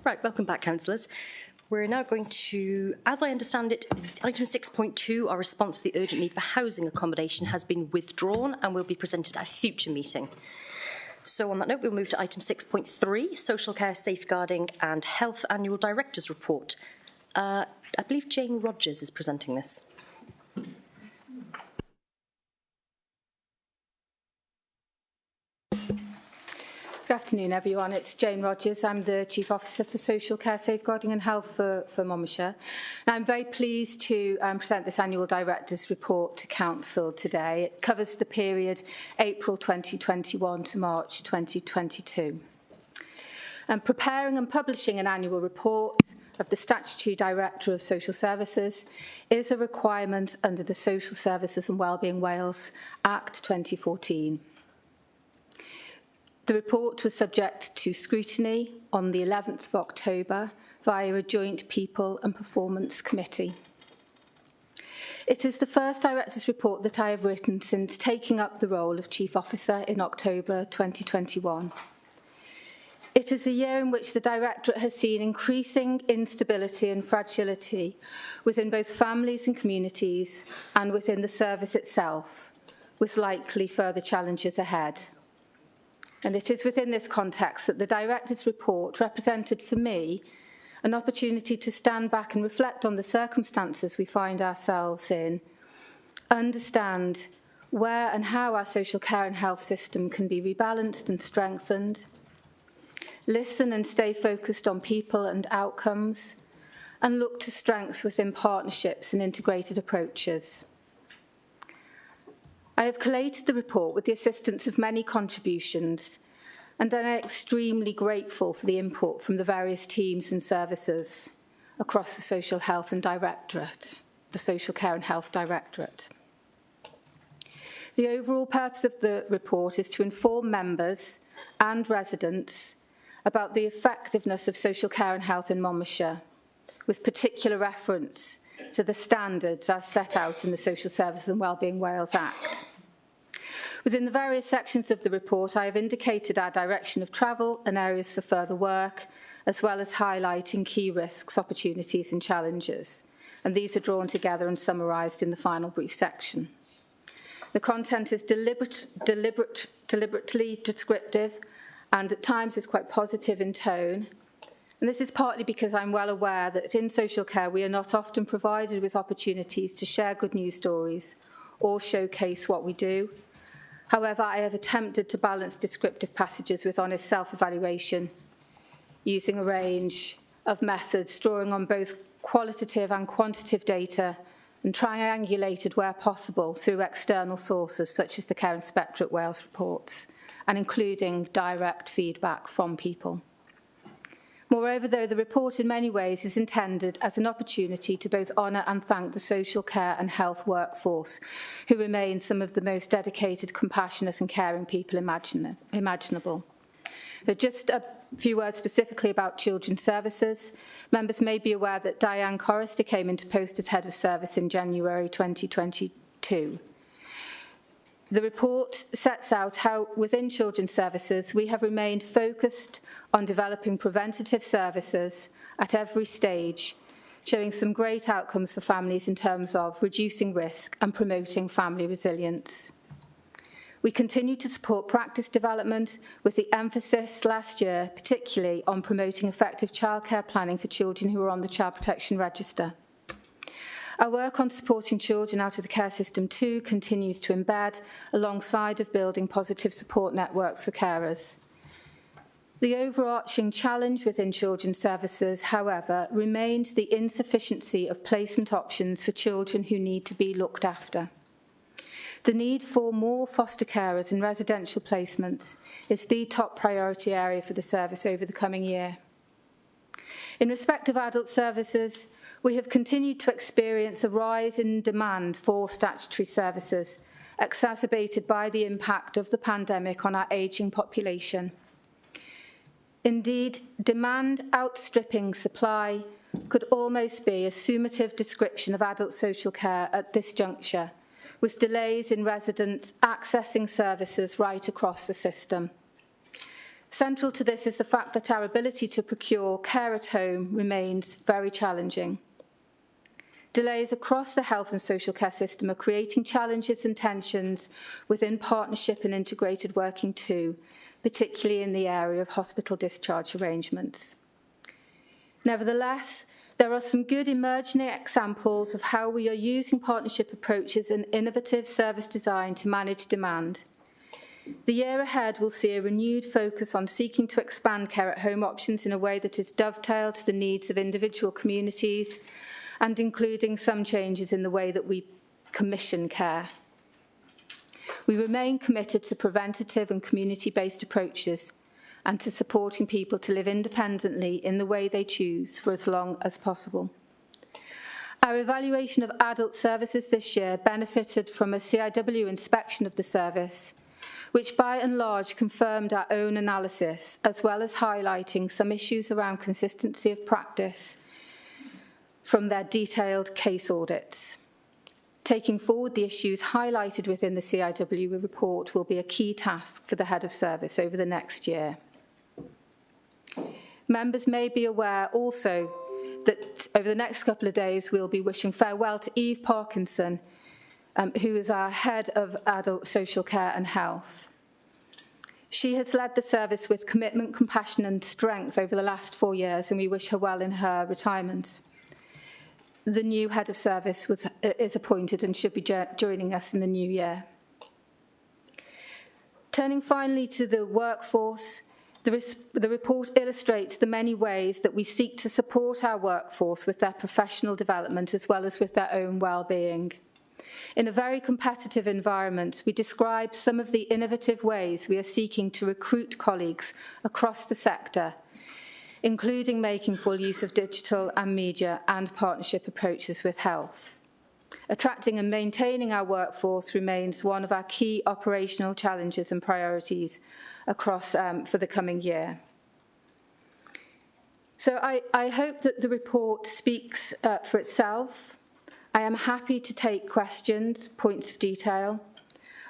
Right, welcome back, councillors. We're now going to, as I understand it, item 6.2, our response to the urgent need for housing accommodation has been withdrawn and will be presented at a future meeting. So on that note, we'll move to item 6.3, Social Care, Safeguarding and Health Annual Directors Report. I believe Jane Rogers is presenting this. Good afternoon, everyone. It's Jane Rogers. I'm the Chief Officer for Social Care, Safeguarding and Health for Monmouthshire. And I'm very pleased to present this annual Directors Report to Council today. It covers the period April 2021 to March 2022. Preparing and publishing an annual report of the Statutory Director of Social Services is a requirement under the Social Services and Wellbeing Wales Act 2014. The report was subject to scrutiny on the 11th of October via a joint People and Performance Committee. It is the first Director's report that I have written since taking up the role of Chief Officer in October 2021. It is a year in which the Directorate has seen increasing instability and fragility within both families and communities and within the service itself, with likely further challenges ahead. And it is within this context that the Director's report represented for me an opportunity to stand back and reflect on the circumstances we find ourselves in, understand where and how our social care and health system can be rebalanced and strengthened, listen and stay focused on people and outcomes, and look to strengths within partnerships and integrated approaches. I have collated the report with the assistance of many contributions, and I'm extremely grateful for the input from the various teams and services across the Social Health and Directorate, the Social Care and Health Directorate. The overall purpose of the report is to inform members and residents about the effectiveness of social care and health in Monmouthshire, with particular reference to the standards as set out in the Social Services and Wellbeing Wales Act. Within the various sections of the report, I have indicated our direction of travel and areas for further work, as well as highlighting key risks, opportunities and challenges. And these are drawn together and summarised in the final brief section. The content is deliberately descriptive and at times is quite positive in tone. And this is partly because I'm well aware that in social care we are not often provided with opportunities to share good news stories or showcase what we do. However, I have attempted to balance descriptive passages with honest self-evaluation, using a range of methods, drawing on both qualitative and quantitative data, and triangulated where possible through external sources such as the Care Inspectorate Wales reports, and including direct feedback from people. Moreover, though, the report in many ways is intended as an opportunity to both honour and thank the social care and health workforce, who remain some of the most dedicated, compassionate and caring people imaginable. So just a few words specifically about children's services. Members may be aware that Diane Corrister came into post as Head of Service in January 2022. The report sets out how, within children's services, we have remained focused on developing preventative services at every stage, showing some great outcomes for families in terms of reducing risk and promoting family resilience. We continue to support practice development with the emphasis last year, particularly on promoting effective childcare planning for children who are on the Child Protection Register. Our work on supporting children out of the care system too continues to embed alongside of building positive support networks for carers. The overarching challenge within children's services, however, remains the insufficiency of placement options for children who need to be looked after. The need for more foster carers and residential placements is the top priority area for the service over the coming year. In respect of adult services, we have continued to experience a rise in demand for statutory services, exacerbated by the impact of the pandemic on our ageing population. Indeed, demand outstripping supply could almost be a summative description of adult social care at this juncture, with delays in residents accessing services right across the system. Central to this is the fact that our ability to procure care at home remains very challenging. Delays across the health and social care system are creating challenges and tensions within partnership and integrated working too, particularly in the area of hospital discharge arrangements. Nevertheless, there are some good emerging examples of how we are using partnership approaches and innovative service design to manage demand. The year ahead will see a renewed focus on seeking to expand care at home options in a way that is dovetailed to the needs of individual communities, and including some changes in the way that we commission care. We remain committed to preventative and community-based approaches and to supporting people to live independently in the way they choose for as long as possible. Our evaluation of adult services this year benefited from a CIW inspection of the service, which by and large confirmed our own analysis, as well as highlighting some issues around consistency of practice from their detailed case audits. Taking forward the issues highlighted within the CIW report will be a key task for the Head of Service over the next year. Members may be aware also that over the next couple of days we'll be wishing farewell to Eve Parkinson, who is our Head of Adult Social Care and Health. She has led the service with commitment, compassion and strength over the last 4 years, and we wish her well in her retirement. The new Head of Service is appointed and should be joining us in the new year. Turning finally to the workforce, The report illustrates the many ways that we seek to support our workforce with their professional development as well as with their own well-being. In a very competitive environment, we describe some of the innovative ways we are seeking to recruit colleagues across the sector, including making full use of digital and media and partnership approaches with health. Attracting and maintaining our workforce remains one of our key operational challenges and priorities across for the coming year. So I hope that the report speaks for itself. I am happy to take questions, points of detail.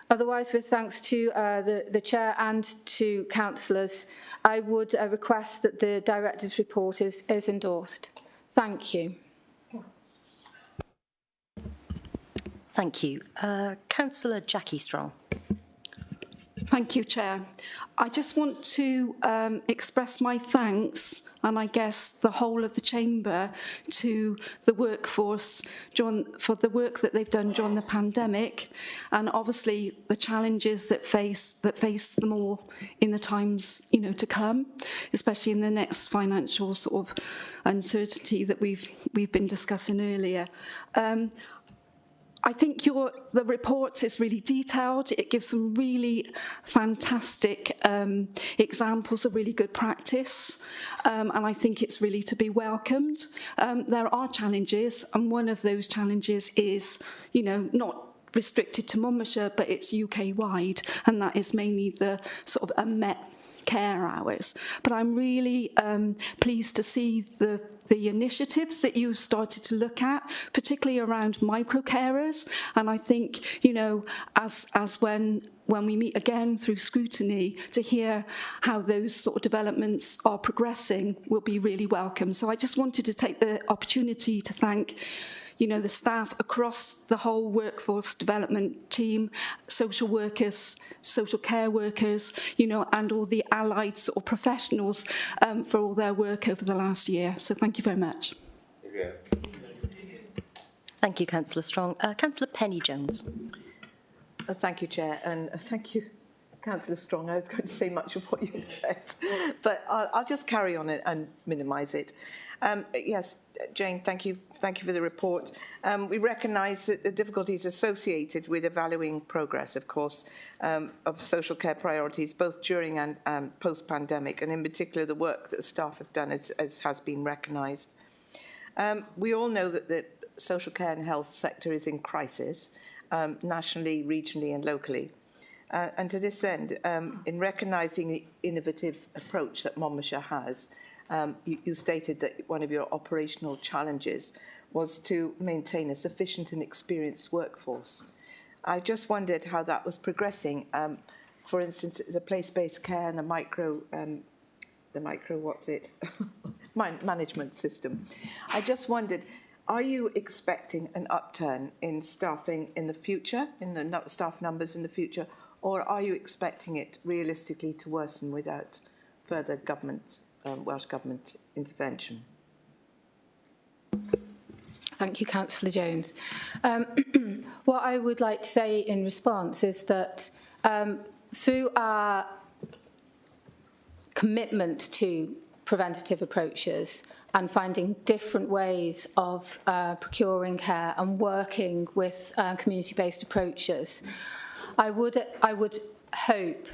Otherwise, with thanks to the Chair and to councillors, I would request that the Director's report is endorsed. Thank you. Thank you. Councillor Jackie Strong. Thank you, Chair. I just want to express my thanks, and I guess the whole of the Chamber, to the workforce for the work that they've done during the pandemic, and obviously the challenges that face them all in the times to come, especially in the next financial sort of uncertainty that we've been discussing earlier. I think the report is really detailed. It gives some really fantastic examples of really good practice, and I think it's really to be welcomed. There are challenges, and one of those challenges is, not restricted to Monmouthshire, but it's UK-wide, and that is mainly the sort of unmet care hours. But I'm really pleased to see the initiatives that you started to look at, particularly around micro carers. And I think, as when we meet again through scrutiny, to hear how those sort of developments are progressing will be really welcome. So I just wanted to take the opportunity to thank the staff across the whole workforce development team, social workers, social care workers, and all the allied sort of professionals for all their work over the last year. So thank you very much. Thank you, Councillor Strong. Councillor Penny-Jones. Thank you, Chair, and thank you, Councillor Strong. I was going to say much of what you said, but I'll just carry on it and minimise it. Yes, Jane, thank you for the report. We recognise that the difficulties associated with evaluating progress, of course, of social care priorities, both during and post-pandemic, and in particular the work that the staff have done as has been recognised. We all know that the social care and health sector is in crisis, nationally, regionally and locally. And to this end, in recognising the innovative approach that Monmouthshire has, you stated that one of your operational challenges was to maintain a sufficient and experienced workforce. I just wondered how that was progressing. For instance, the place-based care and the micro management system. I just wondered, are you expecting an upturn in staffing in the future, in the staff numbers in the future, or are you expecting it realistically to worsen without further Welsh Government intervention? Thank you, Councillor Jones. What I would like to say in response is that through our commitment to preventative approaches and finding different ways of procuring care and working with community-based approaches, I would hope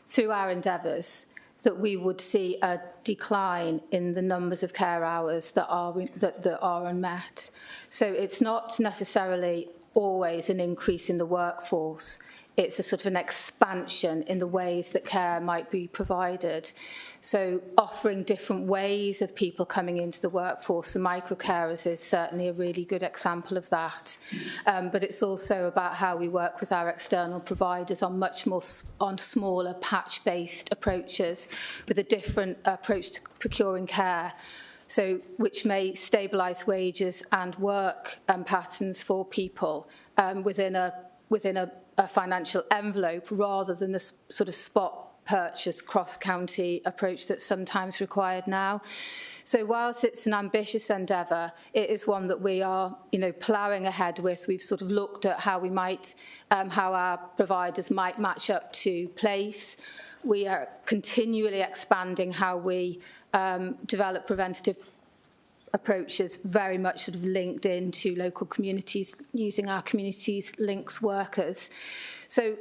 through our endeavours that we would see a decline in the numbers of care hours that are unmet. So it's not necessarily always an increase in the workforce. It's a sort of an expansion in the ways that care might be provided. So offering different ways of people coming into the workforce, the micro carers is certainly a really good example of that. But it's also about how we work with our external providers on smaller patch-based approaches with a different approach to procuring care. So which may stabilise wages and work patterns for people within a financial envelope rather than the sort of spot purchase cross-county approach that's sometimes required now. So whilst it's an ambitious endeavour, it is one that we are, ploughing ahead with. We've sort of looked at how we might, how our providers might match up to place, We are continually expanding how we develop preventative approaches, very much sort of linked into local communities, using our communities links workers. So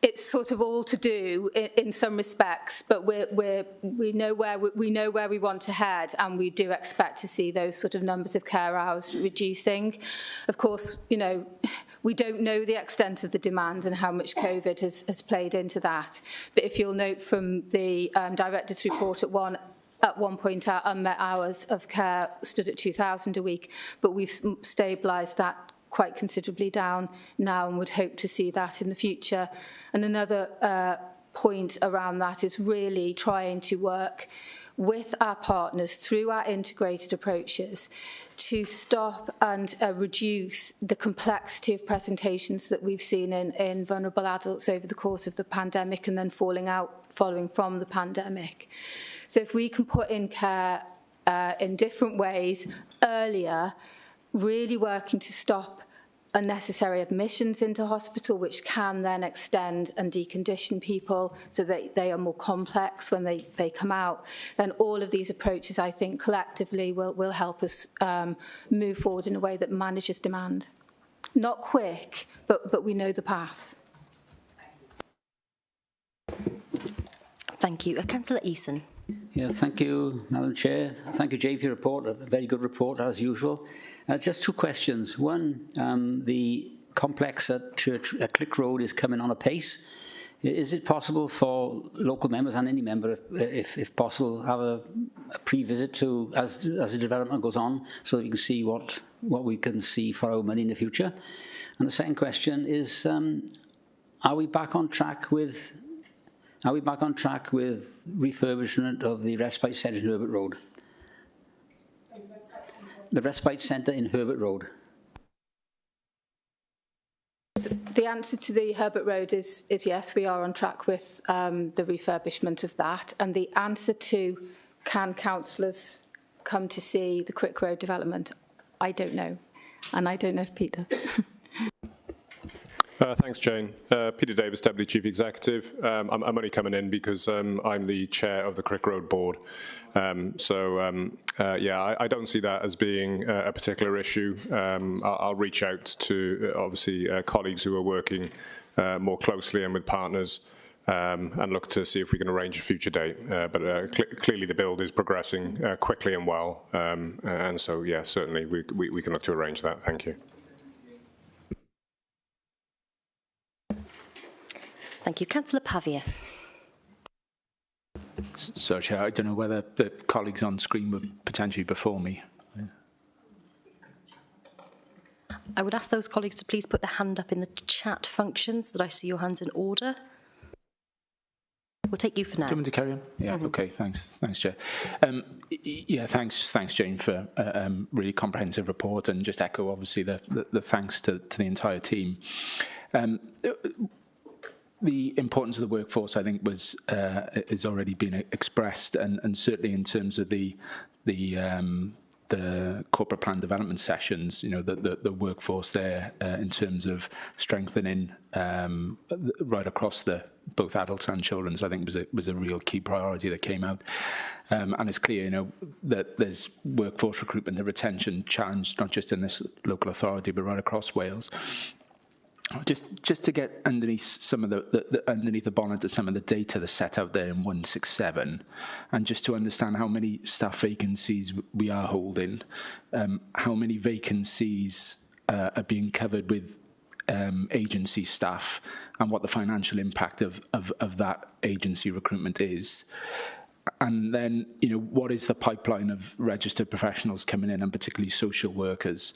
it's sort of all to do in some respects, but we know where we want to head, and we do expect to see those sort of numbers of care hours reducing. Of course, you know, we don't know the extent of the demand and how much COVID has played into that. But if you'll note from the director's report, at one point our unmet hours of care stood at 2,000 a week, but we've stabilised that quite considerably down now, and would hope to see that in the future. And another point around that is really trying to work with our partners through our integrated approaches to stop and reduce the complexity of presentations that we've seen in vulnerable adults over the course of the pandemic, and then following from the pandemic. So if we can put in care in different ways earlier, really working to stop unnecessary admissions into hospital, which can then extend and decondition people so that they are more complex when they come out, then all of these approaches, I think, collectively will help us move forward in a way that manages demand. Not quick, but we know the path. Thank you. Councillor Eason. Yeah, thank you, Madam Chair. Thank you, Jay, for your report. A very good report, as usual. Just two questions. One, the complex at Click Road is coming on apace. Is it possible for local members and any member, if possible, have a pre-visit to as the development goes on, so that we can see what we can see for our money in the future? And the second question is, are we back on track with refurbishment of the respite centre in Herbert Road? The respite centre in Herbert Road. The answer to the Herbert Road is yes, we are on track with the refurbishment of that. And the answer to can councillors come to see the Crick Road development, I don't know. And I don't know if Pete does. Thanks, Jane. Peter Davis, Deputy Chief Executive. I'm only coming in because I'm the chair of the Crick Road Board. Yeah, I don't see that as being a particular issue. I'll reach out to, obviously, colleagues who are working more closely and with partners and look to see if we can arrange a future date. But clearly the build is progressing quickly and well. And so, yeah, certainly we can look to arrange that. Thank you. Thank you. Councillor Pavia. So, Chair, I don't know whether the colleagues on screen were potentially before me. I would ask those colleagues to please put their hand up in the chat function so that I see your hands in order. We'll take you for now. Do you want me to carry on? Yeah, okay, thanks, Chair. Yeah, thanks, Jane, for a really comprehensive report, and just echo, obviously, the thanks to the entire team. The importance of the workforce, I think, has already been expressed, and certainly in terms of the corporate plan development sessions, you know, the workforce there in terms of strengthening right across both adults and children's, I think was a real key priority that came out. And it's clear, you know, that there's workforce recruitment and retention challenge, not just in this local authority, but right across Wales. Just to get underneath some of underneath the bonnet of some of the data that's set out there in 167, and just to understand how many staff vacancies we are holding, how many vacancies are being covered with agency staff, and what the financial impact of that agency recruitment is. And then, you know, what is the pipeline of registered professionals coming in, and particularly social workers,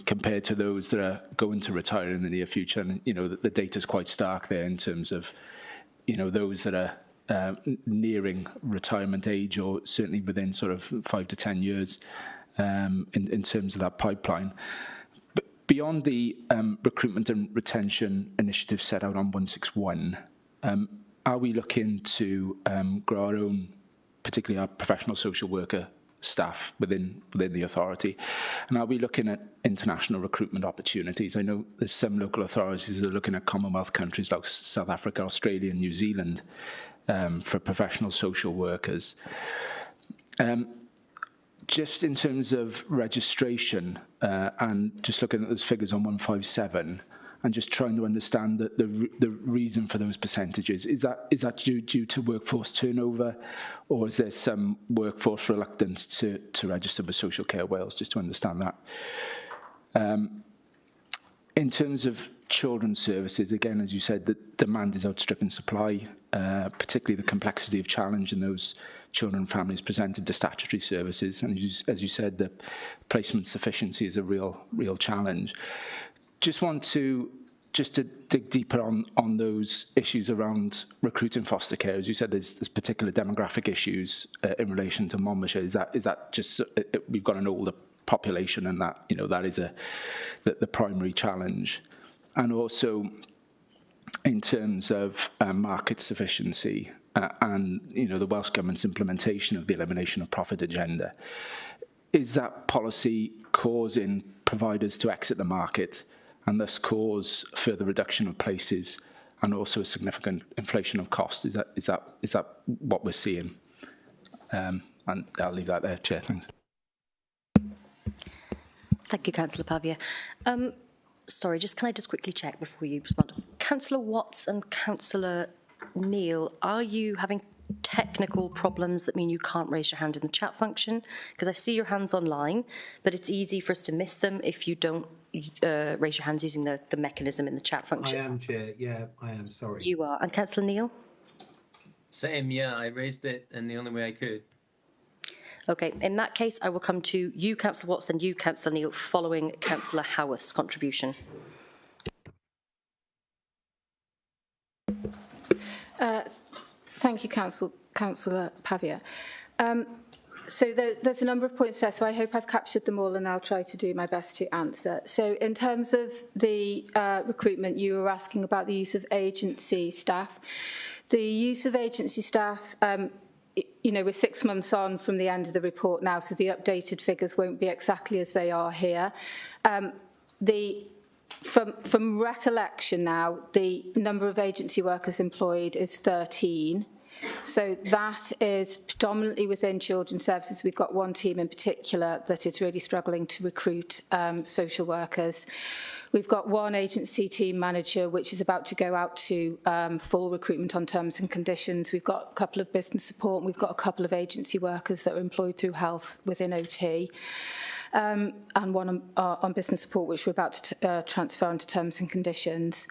compared to those that are going to retire in the near future? And, you know, the data is quite stark there in terms of, you know, those that are nearing retirement age, or certainly within sort of 5 to 10 years in terms of that pipeline. But beyond the recruitment and retention initiative set out on 161, are we looking to grow our own, particularly our professional social worker staff within the authority. And I'll be looking at international recruitment opportunities. I know there's some local authorities that are looking at Commonwealth countries like South Africa, Australia and New Zealand for professional social workers. Just in terms of registration and just looking at those figures on 157 and just trying to understand the reason for those percentages, is that due to workforce turnover, or is there some workforce reluctance to register with Social Care Wales, just to understand that? In terms of children's services, again, as you said, the demand is outstripping supply, particularly the complexity of challenge in those children and families presented to statutory services. And as you said, the placement sufficiency is a real challenge. Just want to dig deeper on those issues around recruiting foster care. As you said, there's particular demographic issues in relation to Monmouthshire. Is that just we've got an older population, and that that is the primary challenge, and also in terms of market sufficiency and the Welsh Government's implementation of the elimination of profit agenda. Is that policy causing providers to exit the market and thus cause further reduction of places and also a significant inflation of cost? Is that what we're seeing? And I'll leave that there, Chair. Thanks. Thank you, Councillor Pavia. Sorry, can I just quickly check before you respond? Councillor Watts and Councillor Neil, are you having technical problems that mean you can't raise your hand in the chat function? Because I see your hands online, but it's easy for us to miss them if you don't raise your hands using the mechanism in the chat function. I am, Chair. Yeah, I am. Sorry. You are. And Councillor Neil? Same, yeah. I raised it in the only way I could. Okay, in that case, I will come to you, Councillor Watts, then you, Councillor Neil, following Councillor Howarth's contribution. Thank you, Councillor Pavia. So there's a number of points there, so I hope I've captured them all and I'll try to do my best to answer. So in terms of the recruitment, you were asking about the use of agency staff. The use of agency staff, we're 6 months on from the end of the report now, so the updated figures won't be exactly as they are here. From recollection now, the number of agency workers employed is 13. So that is predominantly within children's services. We've got one team in particular that is really struggling to recruit social workers. We've got one agency team manager which is about to go out to full recruitment on terms and conditions. We've got a couple of business support, and we've got a couple of agency workers that are employed through health within OT. And one on business support, which we're about to transfer onto terms and conditions.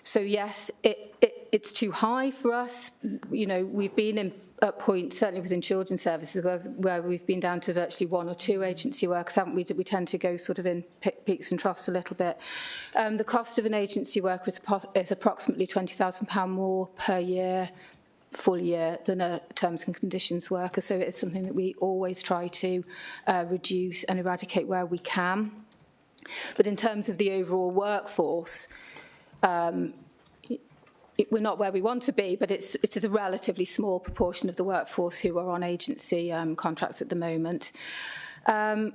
So yes, it's too high for us. We've been at points, certainly within children's services, where we've been down to virtually one or two agency workers, haven't we? We tend to go sort of in peaks and troughs a little bit. The cost of an agency worker is approximately £20,000 more per year, full year, than a terms and conditions worker. So it's something that we always try to reduce and eradicate where we can. But in terms of the overall workforce, we're not where we want to be, but it's a relatively small proportion of the workforce who are on agency contracts at the moment. And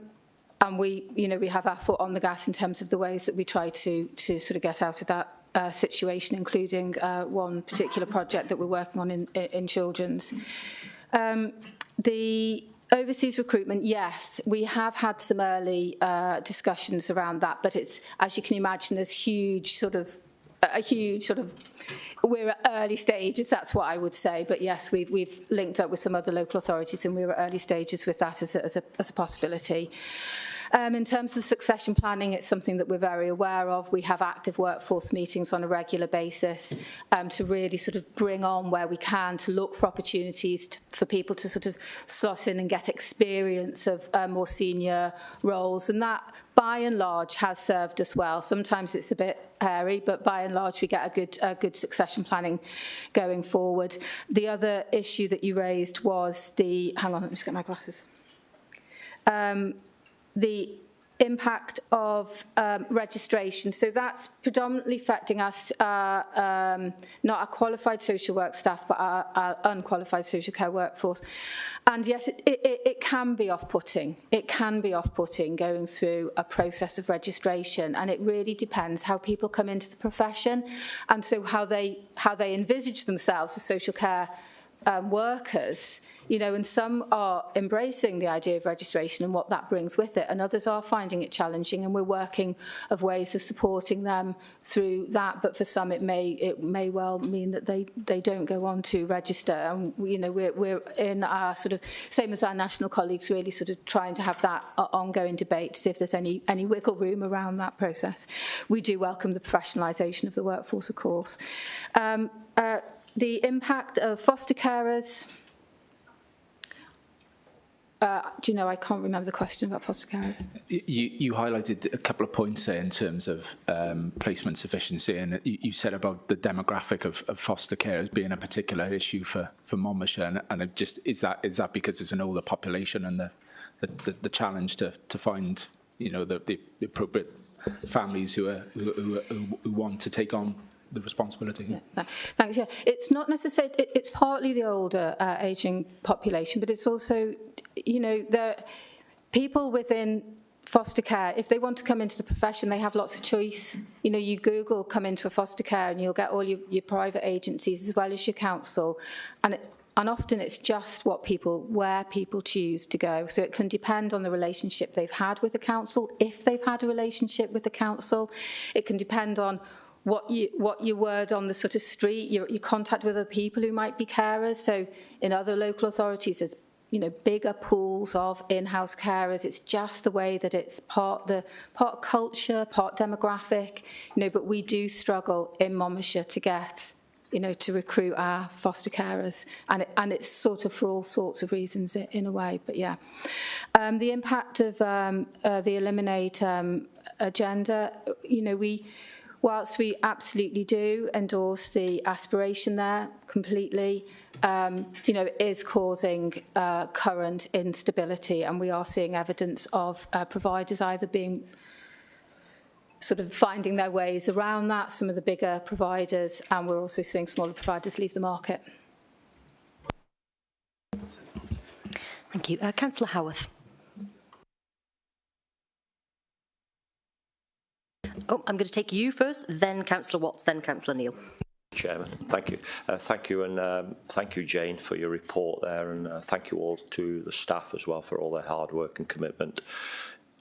we have our foot on the gas in terms of the ways that we try to sort of get out of that situation, including one particular project that we're working on in children's. The overseas recruitment, yes, we have had some early discussions around that, but it's, as you can imagine, there's we're at early stages, that's what I would say. But yes, we've linked up with some other local authorities, and we're at early stages with that as a possibility. In terms of succession planning, it's something that we're very aware of. We have active workforce meetings on a regular basis to really sort of bring on where we can, to look for opportunities for people to sort of slot in and get experience of more senior roles. And that, by and large, has served us well. Sometimes it's a bit hairy, but by and large, we get a good succession planning going forward. The other issue that you raised was hang on, let me just get my glasses. The impact of registration. So that's predominantly affecting us, not our qualified social work staff, but our unqualified social care workforce. And yes, it can be off-putting. It can be off-putting going through a process of registration, and it really depends how people come into the profession, and so how they envisage themselves as social care workers, you know, and some are embracing the idea of registration and what that brings with it, and others are finding it challenging, and we're working of ways of supporting them through that. But for some, it may well mean that they don't go on to register, and you know, we're in our sort of same as our national colleagues, really sort of trying to have that ongoing debate to see if there's any wiggle room around that process. We do welcome the professionalisation of the workforce, of course. The impact of foster carers. Do you know, I can't remember the question about foster carers. You highlighted a couple of points there in terms of placement sufficiency, and you said about the demographic of foster carers being a particular issue for Monmouthshire, and it just is that because it's an older population and the challenge to find, you know, the appropriate families who want to take on the responsibility. Yeah, thanks. Yeah, it's not necessarily. It's partly the older ageing population, but it's also, you know, the people within foster care. If they want to come into the profession, they have lots of choice. You know, you Google "come into a foster care" and you'll get all your private agencies as well as your council, and often it's just where people choose to go. So it can depend on the relationship they've had with the council. If they've had a relationship with the council, it can depend on what you word on the sort of street, your contact with other people who might be carers. So in other local authorities, there's, you know, bigger pools of in-house carers. It's just the way that it's part culture, part demographic, you know. But we do struggle in Monmouthshire to get, you know, to recruit our foster carers, and it's sort of for all sorts of reasons in a way. But yeah, the impact of the Eliminate agenda, you know, whilst we absolutely do endorse the aspiration there completely, you know, it is causing current instability, and we are seeing evidence of providers either being sort of finding their ways around that, some of the bigger providers, and we're also seeing smaller providers leave the market. Thank you. Councillor Howarth. Oh, I'm going to take you first, then Councillor Watts, then Councillor Neil. Chairman, thank you. Thank you, and thank you, Jane, for your report there, and thank you all to the staff as well for all their hard work and commitment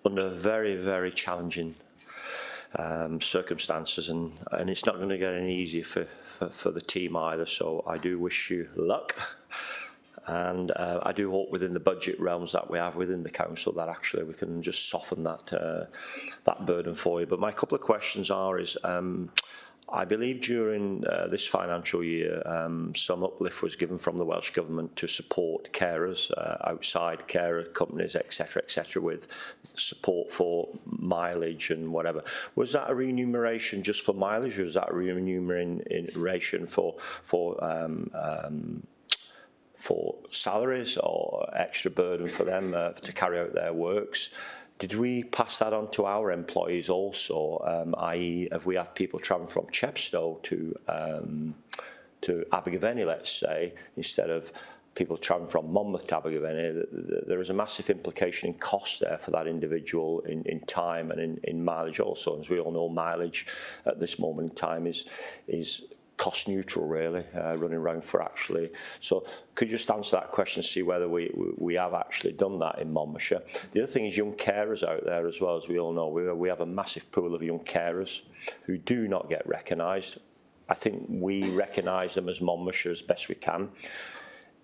under very, very challenging circumstances, and it's not going to get any easier for the team either, so I do wish you luck. And I do hope within the budget realms that we have within the council that actually we can just soften that burden for you. But my couple of questions is I believe during this financial year some uplift was given from the Welsh Government to support carers, outside carer companies, etc., with support for mileage and whatever. Was that a remuneration just for mileage, or was that a remuneration for salaries or extra burden for them to carry out their works? Did we pass that on to our employees also, i.e. if we have people travelling from Chepstow to Abergavenny, let's say, instead of people travelling from Monmouth to Abergavenny, there is a massive implication in cost there for that individual in time and in mileage also. As we all know, mileage at this moment in time is cost neutral, really, running around for actually. So could you just answer that question, see whether we have actually done that in Monmouthshire? The other thing is young carers out there as well. As we all know, we have a massive pool of young carers who do not get recognised. I think we recognise them as Monmouthshire as best we can.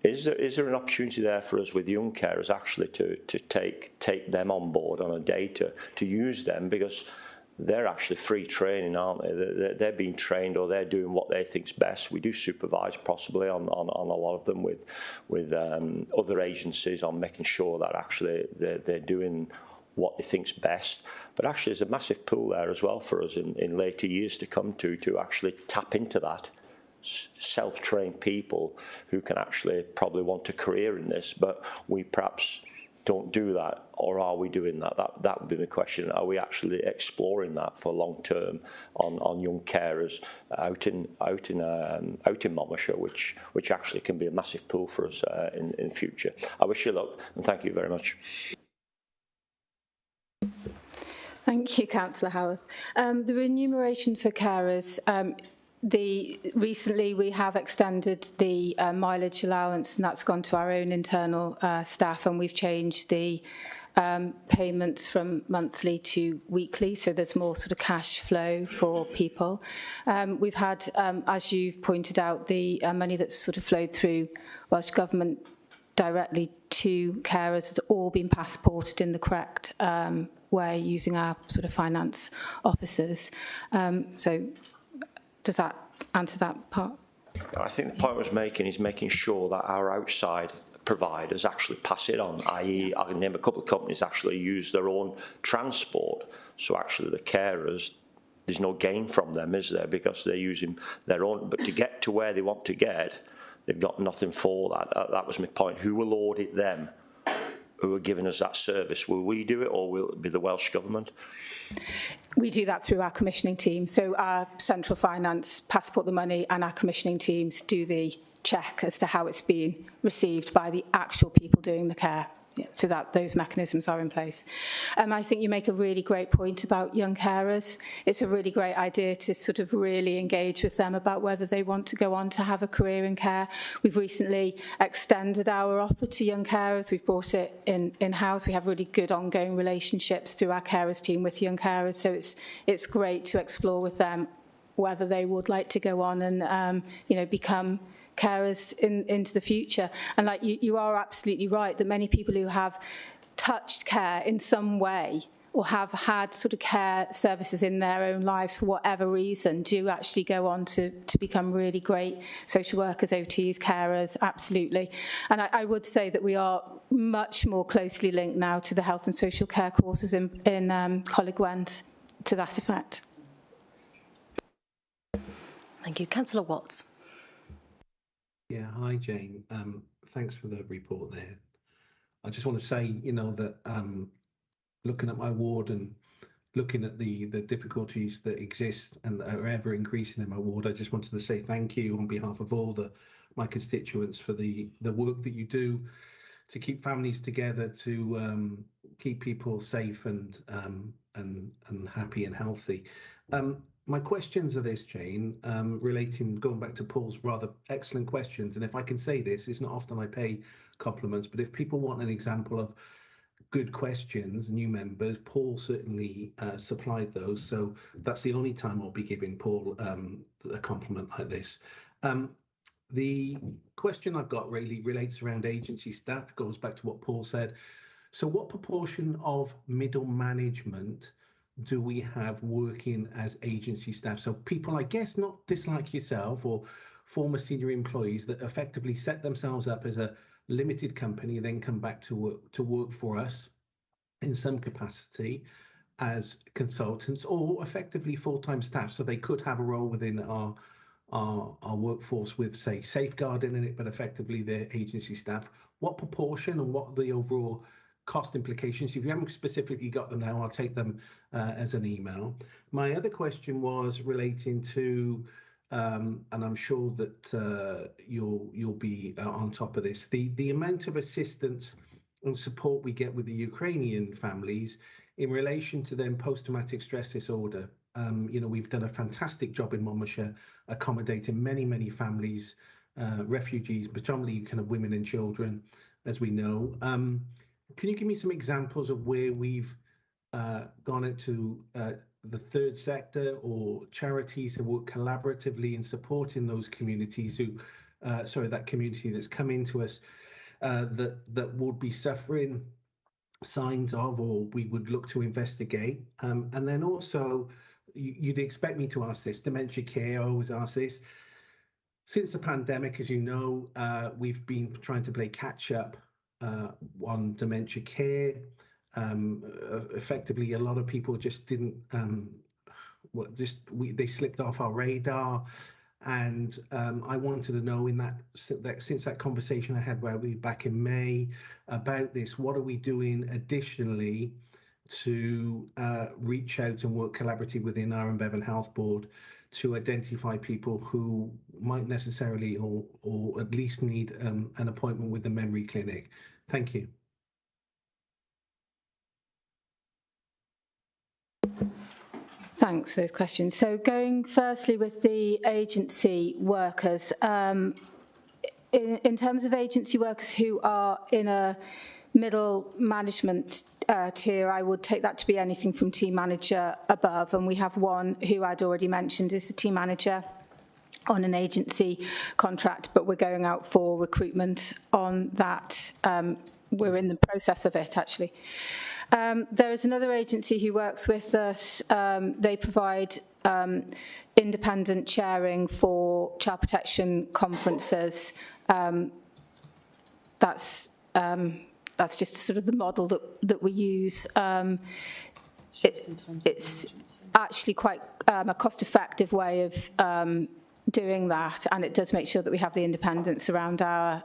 Is there an opportunity there for us with young carers actually to take them on board on a day to use them, because they're actually free training, aren't they? They're being trained, or they're doing what they think's best. We do supervise possibly on a lot of them with other agencies on making sure that actually they're doing what they think's best. But actually there's a massive pool there as well for us in later years to come to actually tap into that. Self-trained people who can actually probably want a career in this, but we perhaps don't do that, or are we doing that? That would be my question. Are we actually exploring that for long term on young carers out in Monmouthshire, which actually can be a massive pool for us in future. I wish you luck, and thank you very much. Thank you, Councillor Howarth. The remuneration for carers. Recently we have extended the mileage allowance, and that's gone to our own internal staff, and we've changed the payments from monthly to weekly, so there's more sort of cash flow for people. We've had, as you've pointed out, the money that's sort of flowed through Welsh Government directly to carers has all been passported in the correct way using our sort of finance officers. So does that answer that part? I think the point I was making is making sure that our outside providers actually pass it on, i.e. I can name a couple of companies actually use their own transport, so actually the carers, there's no gain from them, is there, because they're using their own, but to get to where they want to get, they've got nothing for that. That was my point. Who will audit them who are giving us that service? Will we do it, or will it be the Welsh Government? We do that through our commissioning team. So our central finance passport the money, and our commissioning teams do the check as to how it's being received by the actual people doing the care. Yeah, so that those mechanisms are in place. I think you make a really great point about young carers. It's a really great idea to sort of really engage with them about whether they want to go on to have a career in care. We've recently extended our offer to young carers. We've brought it in-house. We have really good ongoing relationships through our carers team with young carers. So it's great to explore with them whether they would like to go on and become carers into the future. And like you are absolutely right that many people who have touched care in some way or have had sort of care services in their own lives for whatever reason do actually go on to become really great social workers, OTs, carers, absolutely. And I would say that we are much more closely linked now to the health and social care courses in Coleg Gwent to that effect. Thank you. Councillor Watts. Yeah, hi Jane. Thanks for the report there. I just want to say, that looking at my ward and looking at the difficulties that exist and are ever increasing in my ward, I just wanted to say thank you on behalf of all my constituents for the work that you do to keep families together, to keep people safe and happy and healthy. My questions are this, Jane, going back to Paul's rather excellent questions. And if I can say this, it's not often I pay compliments, but if people want an example of good questions, new members, Paul certainly supplied those. So that's the only time I'll be giving Paul a compliment like this. The question I've got really relates around agency staff, goes back to what Paul said. So what proportion of middle management do we have working as agency staff? So people, I guess, not dislike yourself or former senior employees that effectively set themselves up as a limited company, then come back to work for us in some capacity as consultants, or effectively full-time staff. So they could have a role within our workforce with, say, safeguarding in it, but effectively they're agency staff. What proportion and what are the overall cost implications? If you haven't specifically got them now, I'll take them as an email. My other question was relating to, and I'm sure that you'll be on top of this, the amount of assistance and support we get with the Ukrainian families in relation to them post-traumatic stress disorder. We've done a fantastic job in Monmouthshire accommodating many families, refugees, predominantly kind of women and children, as we know. Can you give me some examples of where we've gone into the third sector or charities who work collaboratively in supporting those communities that community that's come into us that would be suffering signs of, or we would look to investigate? And then also, you'd expect me to ask this, dementia care, I always ask this. Since the pandemic, as you know, we've been trying to play catch up on dementia care. Effectively, a lot of people just didn't, they slipped off our radar. And I wanted to know since that conversation I had back in May about this, what are we doing additionally to reach out and work collaboratively within our Bevan Health Board to identify people who might necessarily or at least need an appointment with the memory clinic. Thank you. Thanks for those questions. So going firstly with the agency workers, in terms of agency workers who are in a middle management tier, I would take that to be anything from team manager above, and we have one who I'd already mentioned is the team manager on an agency contract, but we're going out for recruitment on that. We're in the process of it, actually. There is another agency who works with us. They provide independent chairing for child protection conferences. That's just sort of the model that we use. It's actually quite a cost-effective way of doing that, and it does make sure that we have the independence around our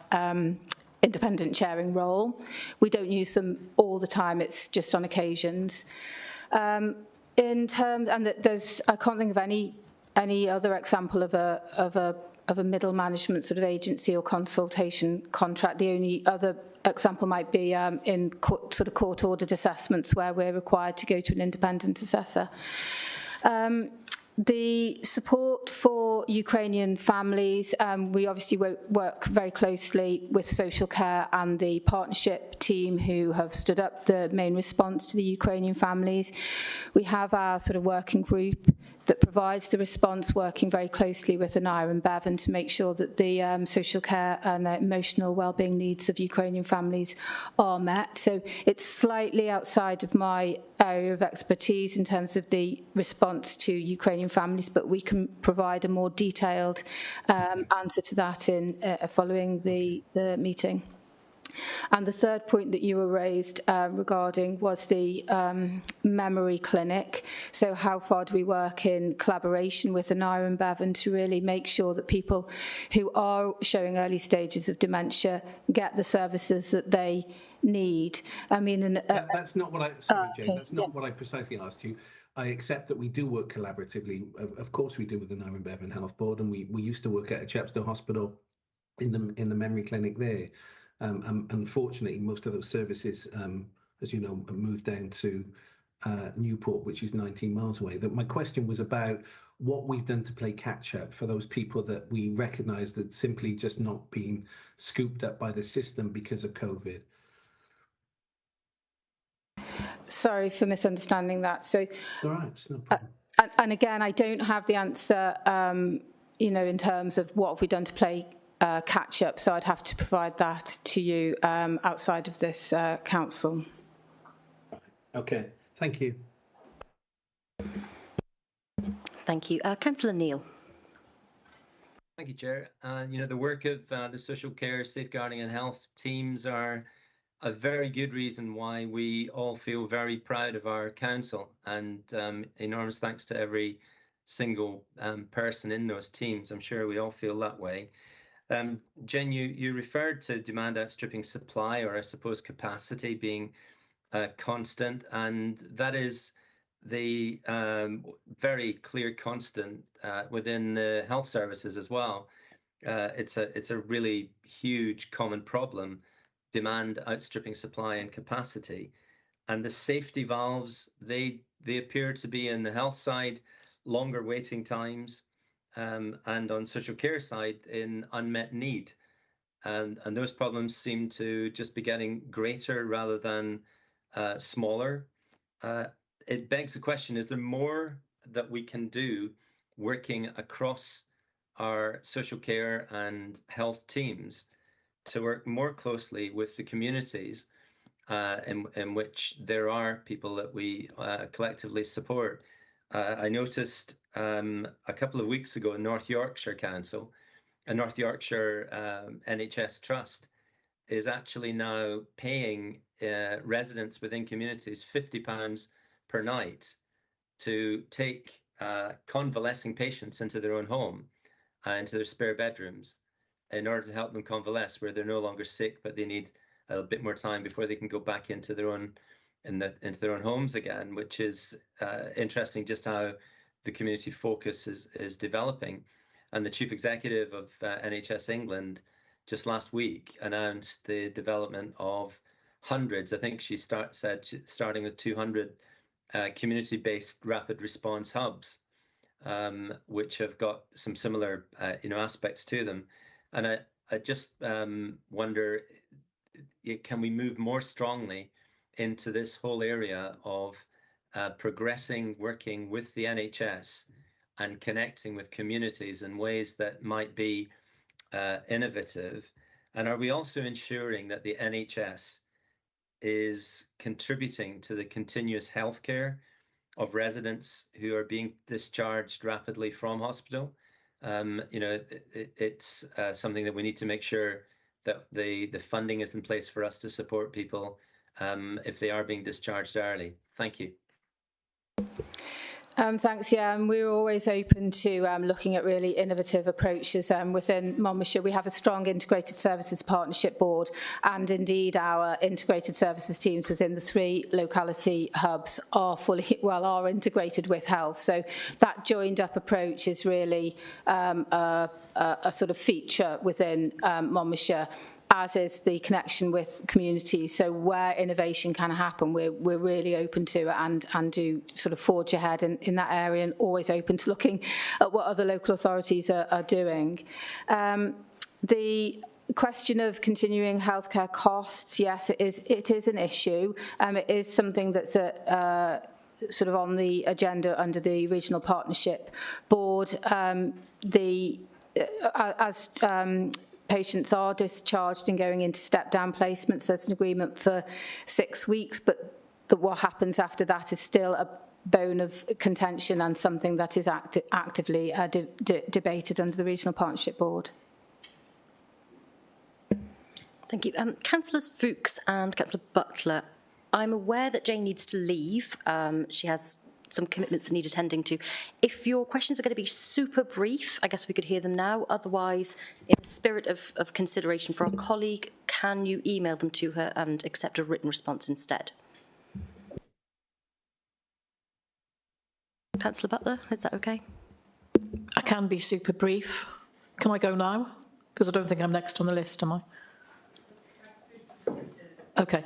independent chairing role. We don't use them all the time, it's just on occasions. In terms, and there's, I can't think of any other example of a middle management sort of agency or consultation contract. The only other example might be in court-ordered assessments where we're required to go to an independent assessor. The support for Ukrainian families, we obviously work very closely with social care and the partnership team who have stood up the main response to the Ukrainian families. We have our sort of working group that provides the response, working very closely with Anaya and Bevan to make sure that the social care and emotional wellbeing needs of Ukrainian families are met. So it's slightly outside of my area of expertise in terms of the response to Ukrainian families, but we can provide a more detailed answer to that in following the meeting. And the third point that you were raised regarding was the memory clinic. So how far do we work in collaboration with Anaya and Bevan to really make sure that people who are showing early stages of dementia get the services that they need? I mean, that's not what I. Sorry, Jane. That's not what I precisely asked you. I accept that we do work collaboratively. Of course, we do with the Anaya and Bevan Health Board, and we used to work at a Chepstow Hospital in the memory clinic there. Unfortunately, most of those services, as you know, moved down to Newport, which is 19 miles away. My question was about what we've done to play catch-up for those people that we recognise that simply just not being scooped up by the system because of COVID. Sorry for misunderstanding that. So, it's all right, it's no problem. And again, I don't have the answer, in terms of what have we done to play catch up, so I'd have to provide that to you outside of this council. Okay, thank you. Thank you. Councillor Neil. Thank you, Chair. The work of the social care, safeguarding and health teams are a very good reason why we all feel very proud of our council, and enormous thanks to every single person in those teams. I'm sure we all feel that way. Jen, you referred to demand outstripping supply, or I suppose capacity being constant, and that is the very clear constant within the health services as well. It's a really huge common problem, demand outstripping supply and capacity. And the safety valves, they appear to be in the health side, longer waiting times, and on social care side in unmet need. And those problems seem to just be getting greater rather than smaller. It begs the question, is there more that we can do working across our social care and health teams to work more closely with the communities in which there are people that we collectively support? I noticed a couple of weeks ago in North Yorkshire Council, a North Yorkshire NHS Trust is actually now paying residents within communities £50 per night to take convalescing patients into their own home. into their spare bedrooms in order to help them convalesce, where they're no longer sick, but they need a bit more time before they can go back into their own homes again, which is interesting just how the community focus is developing. And the chief executive of NHS England just last week announced the development of hundreds, I think she said starting with 200 community-based rapid response hubs, which have got some similar aspects to them. And I just wonder, can we move more strongly into this whole area of progressing, working with the NHS and connecting with communities in ways that might be innovative? And are we also ensuring that the NHS is contributing to the continuous healthcare of residents who are being discharged rapidly from hospital? It's something that we need to make sure that the funding is in place for us to support people if they are being discharged early. Thank you. Thanks, yeah, and we're always open to looking at really innovative approaches. Within Monmouthshire, we have a strong integrated services partnership board, and indeed our integrated services teams within the 3 locality hubs are are integrated with health. So that joined up approach is really a sort of feature within Monmouthshire, as is the connection with communities. So where innovation can happen, we're really open to it and do sort of forge ahead in that area, and always open to looking at what other local authorities are doing. The question of continuing healthcare costs, yes, it is an issue. It is something that's sort of on the agenda under the Regional Partnership Board. Patients are discharged and going into step-down placements, there's an agreement for 6 weeks, but what happens after that is still a bone of contention and something that is actively debated under the Regional Partnership Board. Thank you. Councillors Fuchs and Councillor Butler, I'm aware that Jane needs to leave. She has some commitments that need attending to. If your questions are going to be super brief, I guess we could hear them now. Otherwise, in the spirit of consideration for our colleague, can you email them to her and accept a written response instead? Councillor Butler, is that okay? I can be super brief. Can I go now? Because I don't think I'm next on the list, am I? Okay.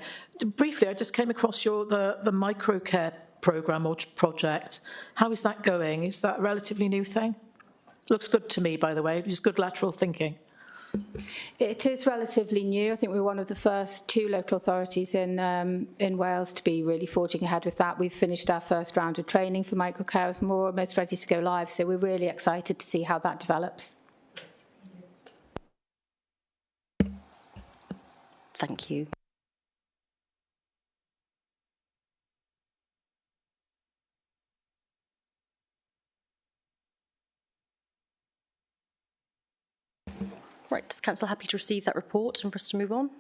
Briefly, I just came across the microcare programme or project. How is that going? Is that a relatively new thing? Looks good to me, by the way. It's good lateral thinking. It is relatively new. I think we're one of the first 2 local authorities in Wales to be really forging ahead with that. We've finished our first round of training for microcarers and we're almost ready to go live. So we're really excited to see how that develops. Thank you. Right, is Council happy to receive that report and for us to move on?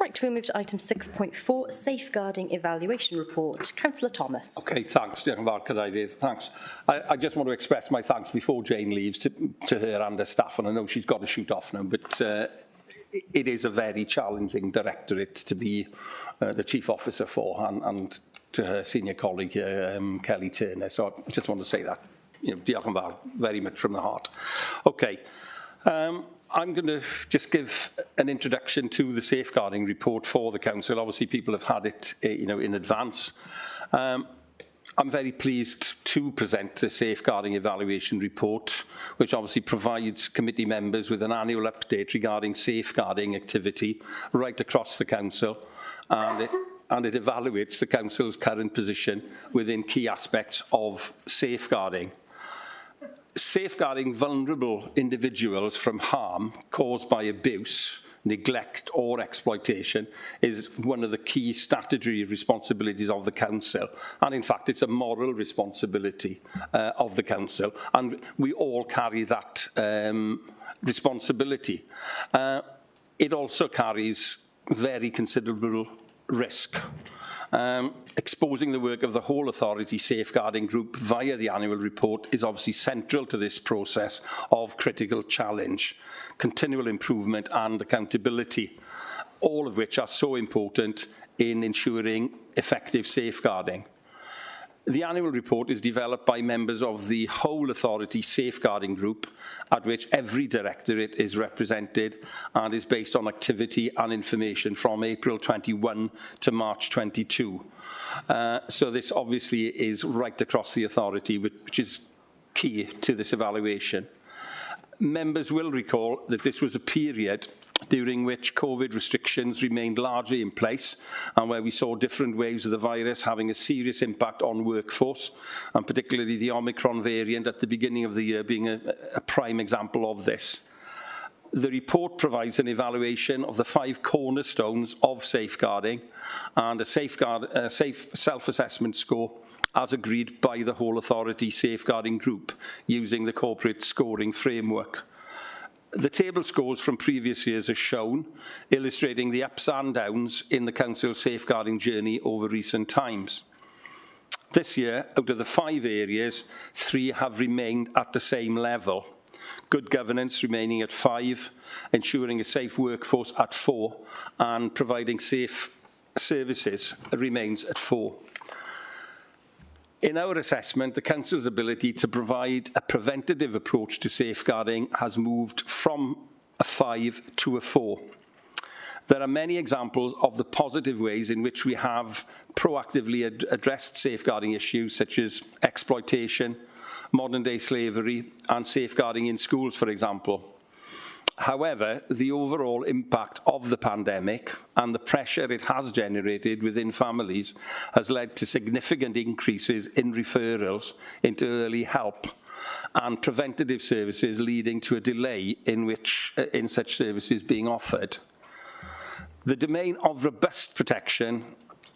Right, we'll move to item 6.4, Safeguarding Evaluation Report. Councillor Thomas. Okay, thanks, thanks. I just want to express my thanks before Jane leaves to her and her staff, and I know she's got to shoot off now, but it is a very challenging directorate to be the chief officer for, and to her senior colleague, Kelly Turner. So I just want to say that, diolch yn fawr, very much from the heart. Okay. I'm going to just give an introduction to the safeguarding report for the council. Obviously, people have had it, in advance. I'm very pleased to present the safeguarding evaluation report, which obviously provides committee members with an annual update regarding safeguarding activity right across the council, and it evaluates the council's current position within key aspects of safeguarding. Safeguarding vulnerable individuals from harm caused by abuse neglect or exploitation is one of the key statutory responsibilities of the Council. And in fact, it's a moral responsibility of the Council. And we all carry that responsibility. It also carries very considerable risk. Exposing the work of the whole authority safeguarding group via the annual report is obviously central to this process of critical challenge, continual improvement and accountability, all of which are so important in ensuring effective safeguarding. The annual report is developed by members of the whole authority safeguarding group, at which every directorate is represented, and is based on activity and information from April 21 to March 22. So this obviously is right across the authority, which is key to this evaluation. Members will recall that this was a period during which COVID restrictions remained largely in place and where we saw different waves of the virus having a serious impact on workforce, and particularly the Omicron variant at the beginning of the year being a prime example of this. The report provides an evaluation of the 5 cornerstones of safeguarding and a safe self-assessment score as agreed by the whole authority safeguarding group using the corporate scoring framework. The table scores from previous years are shown, illustrating the ups and downs in the Council's safeguarding journey over recent times. This year, out of the 5 areas, 3 have remained at the same level. Good governance remaining at 5, ensuring a safe workforce at 4, and providing safe services remains at 4. In our assessment, the Council's ability to provide a preventative approach to safeguarding has moved from a 5 to a 4. There are many examples of the positive ways in which we have proactively addressed safeguarding issues such as exploitation, modern-day slavery, and safeguarding in schools, for example. However, the overall impact of the pandemic and the pressure it has generated within families has led to significant increases in referrals into early help and preventative services, leading to a delay in such services being offered. The domain of robust protection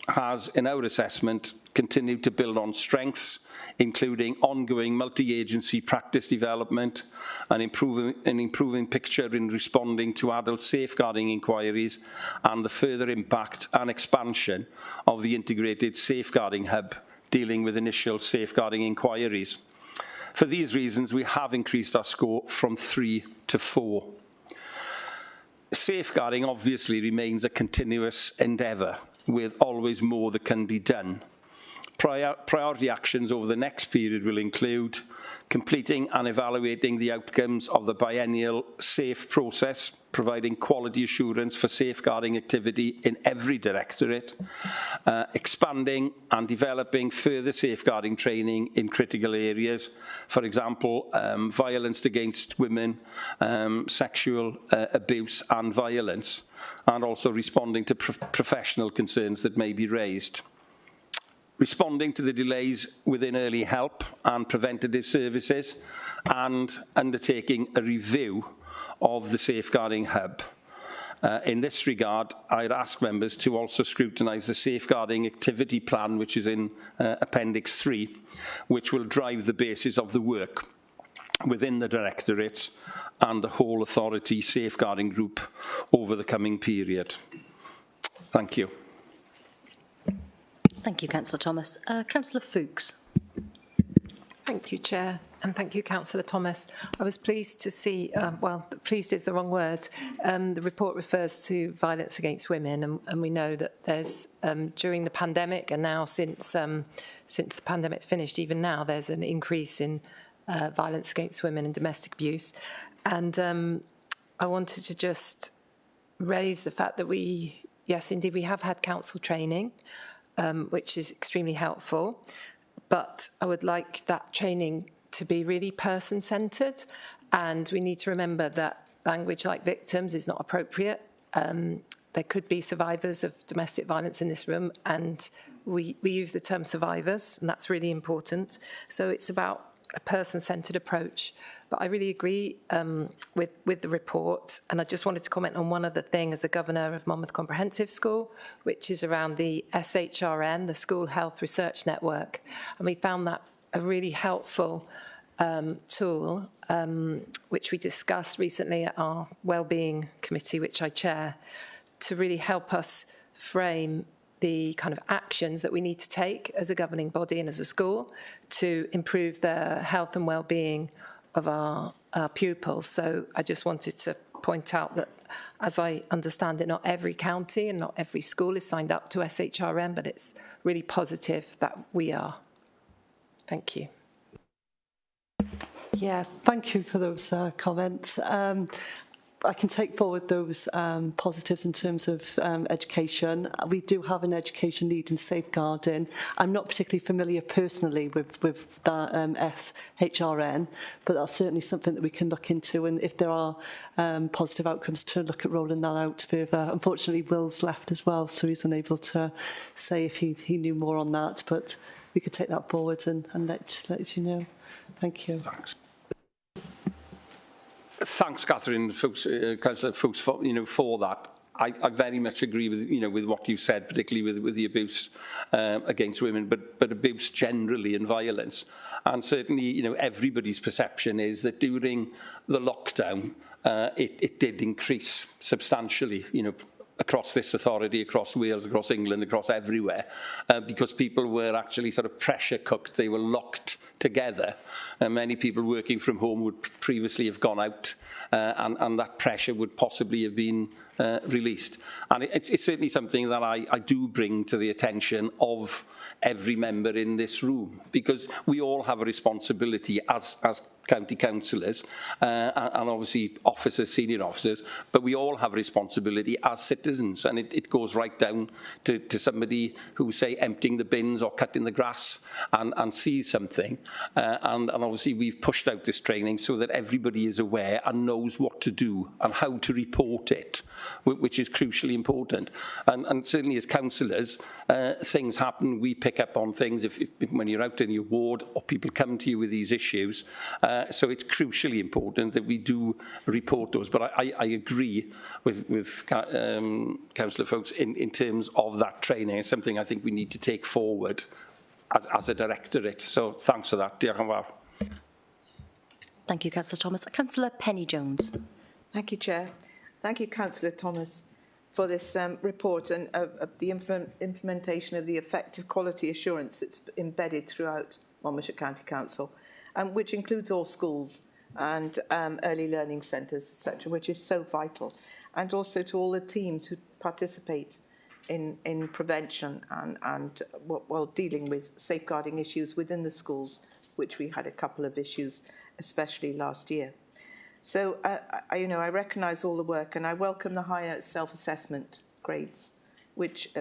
has, in our assessment, continued to build on strengths, including ongoing multi-agency practice development, an improving picture in responding to adult safeguarding inquiries, and the further impact and expansion of the integrated safeguarding hub dealing with initial safeguarding inquiries. For these reasons, we have increased our score from 3 to 4. Safeguarding obviously remains a continuous endeavour, with always more that can be done. Priority actions over the next period will include completing and evaluating the outcomes of the biennial SAFE process, providing quality assurance for safeguarding activity in every directorate, expanding and developing further safeguarding training in critical areas, for example, violence against women, sexual abuse and violence, and also responding to professional concerns that may be raised. Responding to the delays within early help and preventative services, and undertaking a review of the safeguarding hub. In this regard, I'd ask members to also scrutinise the safeguarding activity plan, which is in Appendix 3, which will drive the basis of the work within the directorates and the whole authority safeguarding group over the coming period. Thank you. Thank you, Councillor Thomas. Councillor Fuchs. Thank you, Chair, and thank you, Councillor Thomas. I was pleased to see, well, pleased is the wrong word. The report refers to violence against women, and we know that there's, during the pandemic and now since the pandemic's finished, even now, there's an increase in violence against women and domestic abuse. And I wanted to just raise the fact that yes, indeed, we have had council training, which is extremely helpful, but I would like that training to be really person-centred, and we need to remember that language like victims is not appropriate. There could be survivors of domestic violence in this room, and we use the term survivors, and that's really important. So it's about a person-centred approach. But I really agree with the report, and I just wanted to comment on one other thing as a governor of Monmouth Comprehensive School, which is around the SHRN, the School Health Research Network, and we found that a really helpful tool, which we discussed recently at our Wellbeing Committee, which I chair, to really help us frame the kind of actions that we need to take as a governing body and as a school to improve the health and well-being of our pupils. So I just wanted to point out that, as I understand it, not every county and not every school is signed up to SHRN, but it's really positive that we are. Thank you. Yeah, thank you for those comments. I can take forward those positives in terms of education. We do have an education lead in safeguarding. I'm not particularly familiar personally with that SHRN, but that's certainly something that we can look into, and if there are positive outcomes, to look at rolling that out further. Unfortunately, Will's left as well, so he's unable to say if he knew more on that, but we could take that forward and let you know. Thank you. Thanks. Thanks, Catherine, Councillor Fuchs, for that. I very much agree with with what you said, particularly with the abuse against women, but abuse generally and violence. And certainly, everybody's perception is that during the lockdown, it did increase substantially. Across this authority, across Wales, across England, across everywhere, because people were actually sort of pressure cooked. They were locked together. Many people working from home would previously have gone out, and that pressure would possibly have been released. And it's certainly something that I do bring to the attention of every member in this room, because we all have a responsibility as county councillors and obviously officers, senior officers, but we all have a responsibility as citizens, and it goes right down to somebody who, say, emptying the bins or cutting the grass and sees something. And obviously we've pushed out this training so that everybody is aware and knows what to do and how to report it, which is crucially important. And certainly as councillors, things happen, we pick up on things when you're out in your ward or people come to you with these issues. So it's crucially important that we do report those. But I agree with Councillor Folks in terms of that training. It's something I think we need to take forward as a directorate. So thanks for that. Diolch yn fawr. Thank you, Councillor Thomas. Councillor Penny-Jones. Thank you, Chair. Thank you, Councillor Thomas, for this report and the implementation of the effective quality assurance that's embedded throughout Monmouthshire County Council, which includes all schools and early learning centres, etc., which is so vital, and also to all the teams who participate in prevention and while dealing with safeguarding issues within the schools, which we had a couple of issues, especially last year. So, I recognise all the work, and I welcome the higher self-assessment grades, which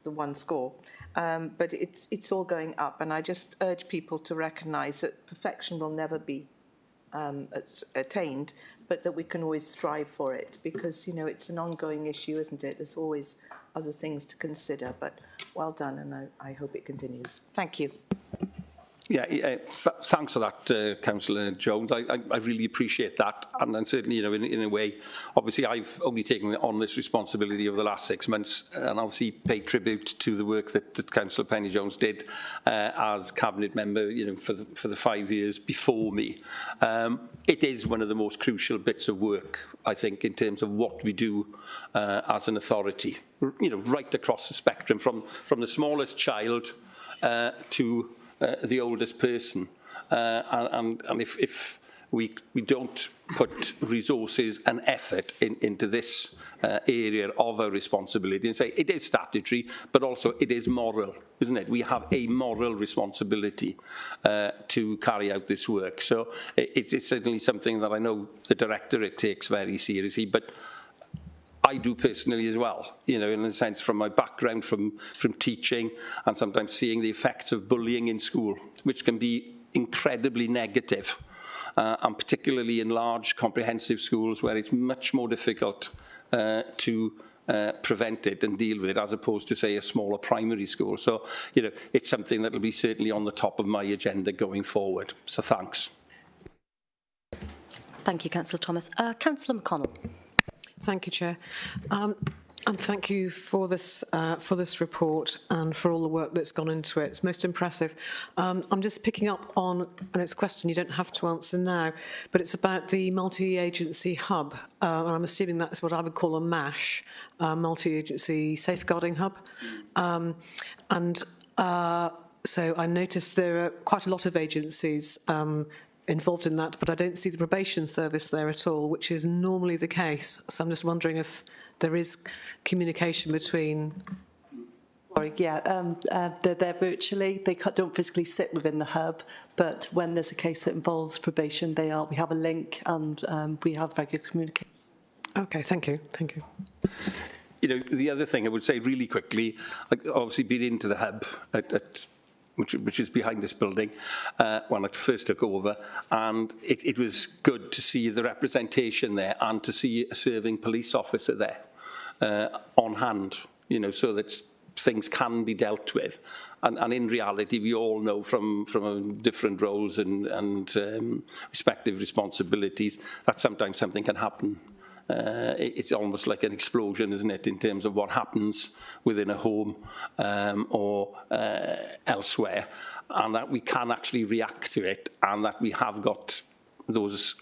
the 1 score. But it's all going up, and I just urge people to recognise that perfection will never be attained, but that we can always strive for it, because it's an ongoing issue, isn't it? There's always other things to consider. But well done, and I hope it continues. Thank you. Yeah, thanks for that, Councillor Jones. I really appreciate that, and then certainly, in a way, obviously, I've only taken on this responsibility over the last 6 months, and obviously pay tribute to the work that Councillor Penny-Jones did as cabinet member, for the 5 years before me. It is one of the most crucial bits of work, I think, in terms of what we do as an authority. Right across the spectrum, from the smallest child to the oldest person, and if we don't put resources and effort into this area of our responsibility, and say it is statutory, but also it is moral, isn't it? We have a moral responsibility to carry out this work. So it's certainly something that I know the Directorate takes very seriously, but I do personally as well, in a sense, from my background, from teaching, and sometimes seeing the effects of bullying in school, which can be incredibly negative, and particularly in large comprehensive schools where it's much more difficult to prevent it and deal with it, as opposed to, say, a smaller primary school. So, it's something that will be certainly on the top of my agenda going forward. So thanks. Thank you, Councillor Thomas. Councillor McConnell. Thank you, Chair. And thank you for this report and for all the work that's gone into it. It's most impressive. I'm just picking up on, and it's a question you don't have to answer now, but it's about the multi-agency hub. And I'm assuming that's what I would call a MASH, multi-agency safeguarding hub. So I noticed there are quite a lot of agencies involved in that, but I don't see the probation service there at all, which is normally the case. So I'm just wondering if there is communication between... Sorry, yeah, they're there virtually. They don't physically sit within the hub, but when there's a case that involves probation, they are. We have a link and we have regular communication. Okay, thank you. Thank you. The other thing I would say really quickly, I've obviously been into the hub which is behind this building, when I first took over, and it was good to see the representation there and to see a serving police officer there on hand, so that things can be dealt with. And in reality, we all know from different roles and respective responsibilities that sometimes something can happen. It's almost like an explosion, isn't it, in terms of what happens within a home or elsewhere, and that we can actually react to it, and that we have got those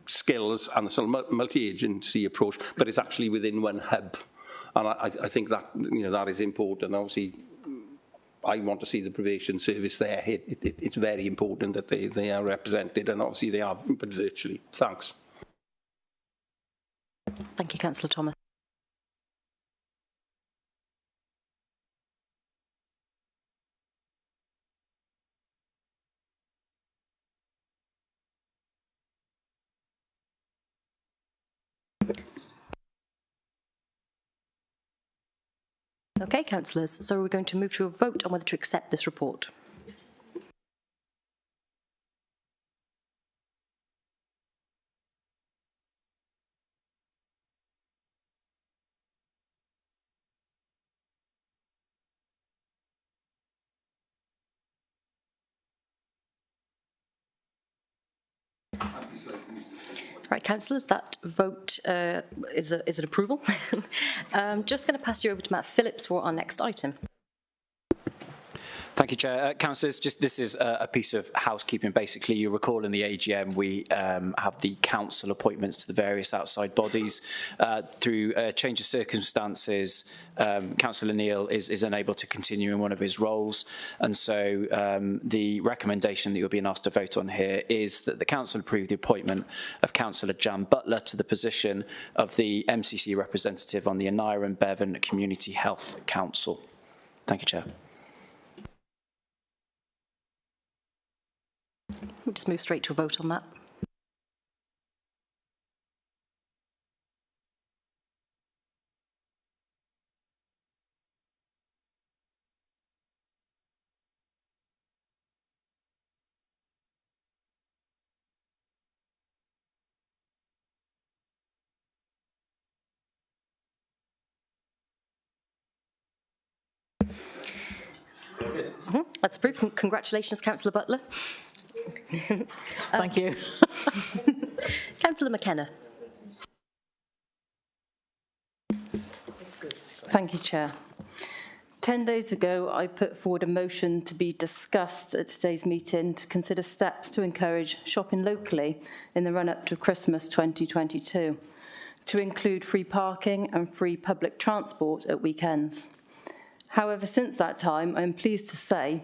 skills and the sort of multi-agency approach, but it's actually within one hub. And I think that that is important. Obviously, I want to see the probation service there. It's very important that they are represented, and obviously they are, but virtually. Thanks. Thank you, Councillor Thomas. Okay, councillors, so we're going to move to a vote on whether to accept this report. Right, councillors, that vote is an approval. I'm just going to pass you over to Matt Phillips for our next item. Thank you, Chair. Councillors, this is a piece of housekeeping. Basically, you recall in the AGM we have the council appointments to the various outside bodies. Through a change of circumstances, Councillor Neil is unable to continue in one of his roles, and so the recommendation that you're being asked to vote on here is that the council approve the appointment of Councillor Jan Butler to the position of the MCC representative on the Aneurin and Bevan Community Health Council. Thank you, Chair. We'll just move straight to a vote on that. That's approved. Congratulations, Councillor Butler. Thank you. Councillor McKenna. Thank you, Chair. 10 days ago, I put forward a motion to be discussed at today's meeting to consider steps to encourage shopping locally in the run-up to Christmas 2022, to include free parking and free public transport at weekends. However, since that time, I am pleased to say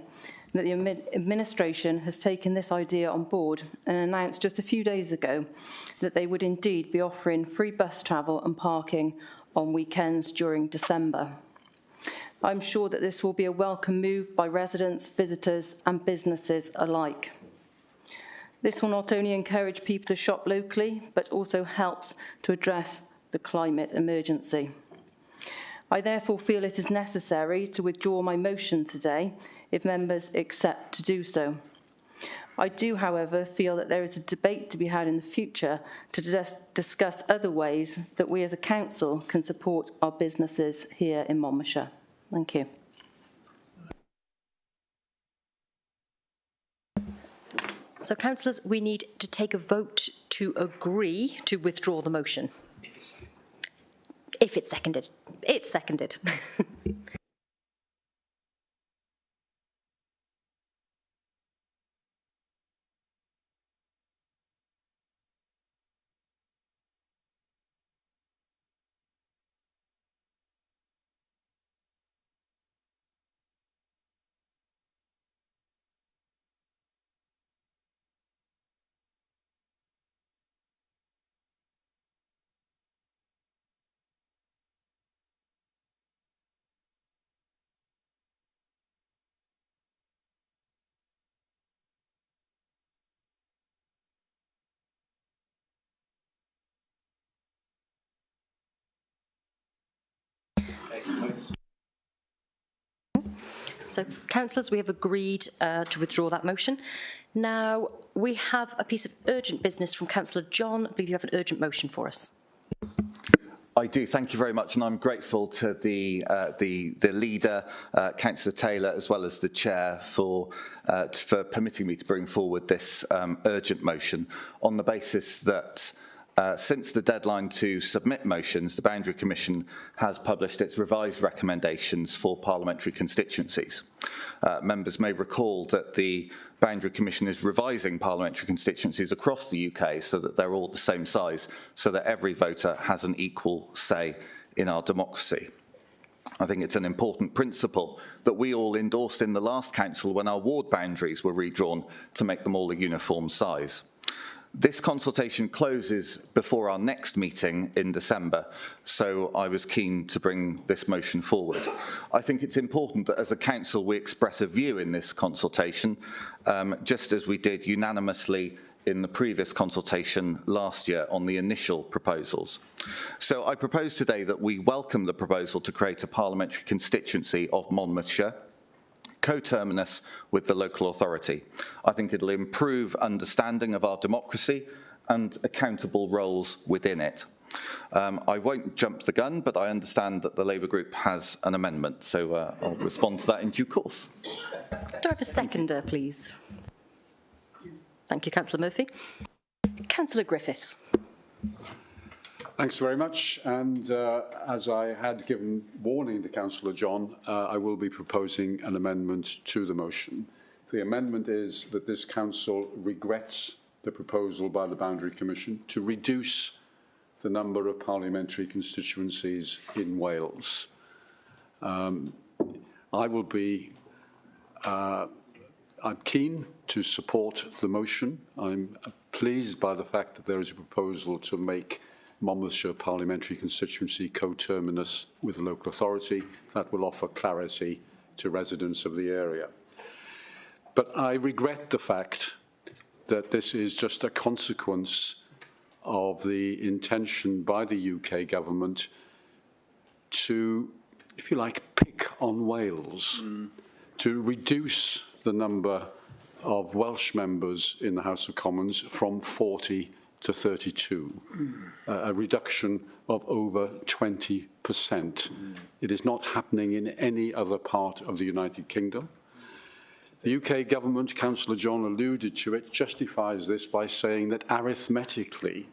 that the administration has taken this idea on board and announced just a few days ago that they would indeed be offering free bus travel and parking on weekends during December. I'm sure that this will be a welcome move by residents, visitors and businesses alike. This will not only encourage people to shop locally, but also helps to address the climate emergency. I therefore feel it is necessary to withdraw my motion today if members accept to do so. I do, however, feel that there is a debate to be had in the future to discuss other ways that we as a council can support our businesses here in Monmouthshire. Thank you. So, councillors, we need to take a vote to agree to withdraw the motion. If it's seconded. It's seconded. So, councillors, we have agreed to withdraw that motion. Now, we have a piece of urgent business from Councillor John. I believe you have an urgent motion for us. I do. Thank you very much, and I'm grateful to the leader, Councillor Taylor, as well as the chair for permitting me to bring forward this urgent motion on the basis that since the deadline to submit motions, the Boundary Commission has published its revised recommendations for parliamentary constituencies. Members may recall that the Boundary Commission is revising parliamentary constituencies across the UK so that they're all the same size, so that every voter has an equal say in our democracy. I think it's an important principle that we all endorsed in the last council when our ward boundaries were redrawn to make them all a uniform size. This consultation closes before our next meeting in December, so I was keen to bring this motion forward. I think it's important that as a council we express a view in this consultation, just as we did unanimously in the previous consultation last year on the initial proposals. So I propose today that we welcome the proposal to create a parliamentary constituency of Monmouthshire, coterminous with the local authority. I think it'll improve understanding of our democracy and accountable roles within it. I won't jump the gun, but I understand that the Labour group has an amendment, so I'll respond to that in due course. Do I have a seconder, please? Thank you, Councillor Murphy. Councillor Griffiths. Thanks very much. And as I had given warning to Councillor John, I will be proposing an amendment to the motion. The amendment is that this council regrets the proposal by the Boundary Commission to reduce the number of parliamentary constituencies in Wales. I'm keen to support the motion. I'm pleased by the fact that there is a proposal to make Monmouthshire parliamentary constituency coterminous with the local authority. That will offer clarity to residents of the area. But I regret the fact that this is just a consequence of the intention by the UK government to, if you like, pick on Wales, to reduce the number of Welsh members in the House of Commons from 40 to 32, a reduction of over 20%. It is not happening in any other part of the United Kingdom. The UK government, Councillor John alluded to it, justifies this by saying that arithmetically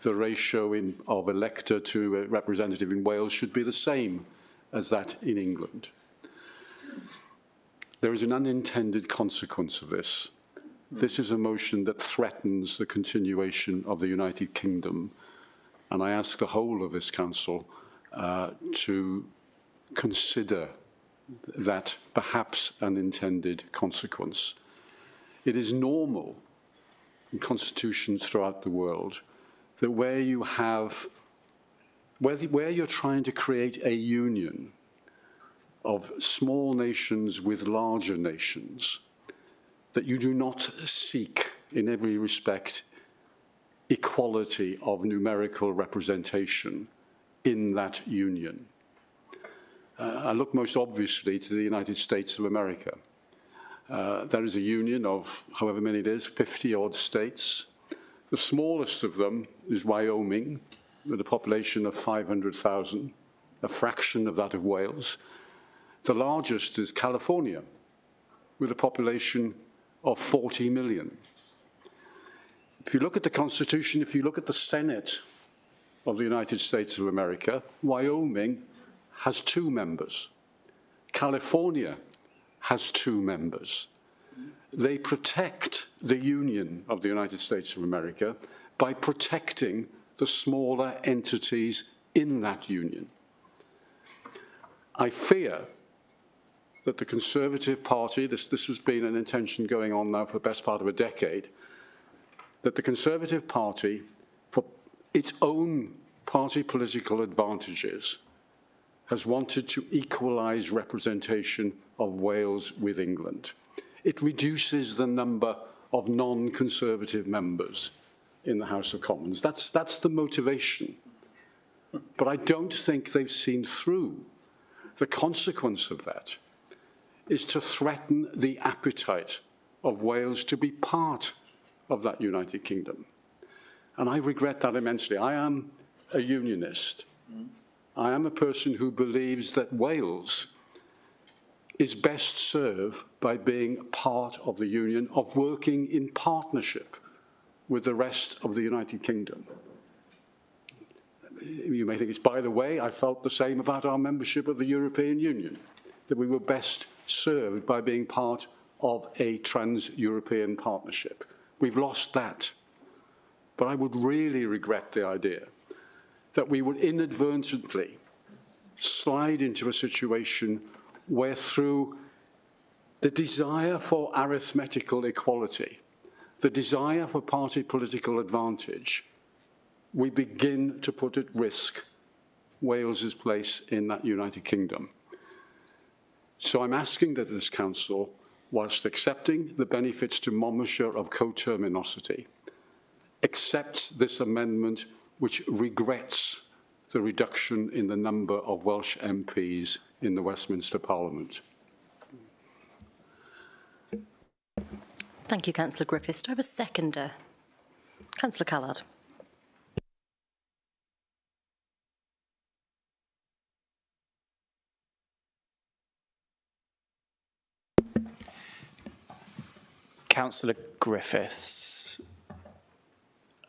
the ratio of elector to a representative in Wales should be the same as that in England. There is an unintended consequence of this. This is a motion that threatens the continuation of the United Kingdom, and I ask the whole of this council to consider that perhaps unintended consequence. It is normal in constitutions throughout the world that where you're trying to create a union of small nations with larger nations, that you do not seek, in every respect, equality of numerical representation in that union. I look most obviously to the United States of America. There is a union of however many it is, 50-odd states. The smallest of them is Wyoming, with a population of 500,000, a fraction of that of Wales. The largest is California, with a population of 40 million. If you look at the Constitution, if you look at the Senate of the United States of America, Wyoming has 2 members. California has 2 members. They protect the Union of the United States of America by protecting the smaller entities in that union. I fear that the Conservative Party, this has been an intention going on now for the best part of a decade, that the Conservative Party, for its own party political advantages, has wanted to equalise representation of Wales with England. It reduces the number of non-Conservative members in the House of Commons. That's the motivation. But I don't think they've seen through. The consequence of that is to threaten the appetite of Wales to be part of that United Kingdom. And I regret that immensely. I am a unionist. I am a person who believes that Wales is best served by being part of the Union, of working in partnership with the rest of the United Kingdom. You may think it's by the way, I felt the same about our membership of the European Union, that we were best served by being part of a trans-European partnership. We've lost that. But I would really regret the idea that we would inadvertently slide into a situation where through the desire for arithmetical equality, the desire for party political advantage, we begin to put at risk Wales's place in that United Kingdom. So I'm asking that this Council, whilst accepting the benefits to Monmouthshire of coterminosity, accepts this amendment which regrets the reduction in the number of Welsh MPs in the Westminster Parliament. Thank you, Councillor Griffiths. Do I have a seconder? Councillor Callard. Councillor Griffiths.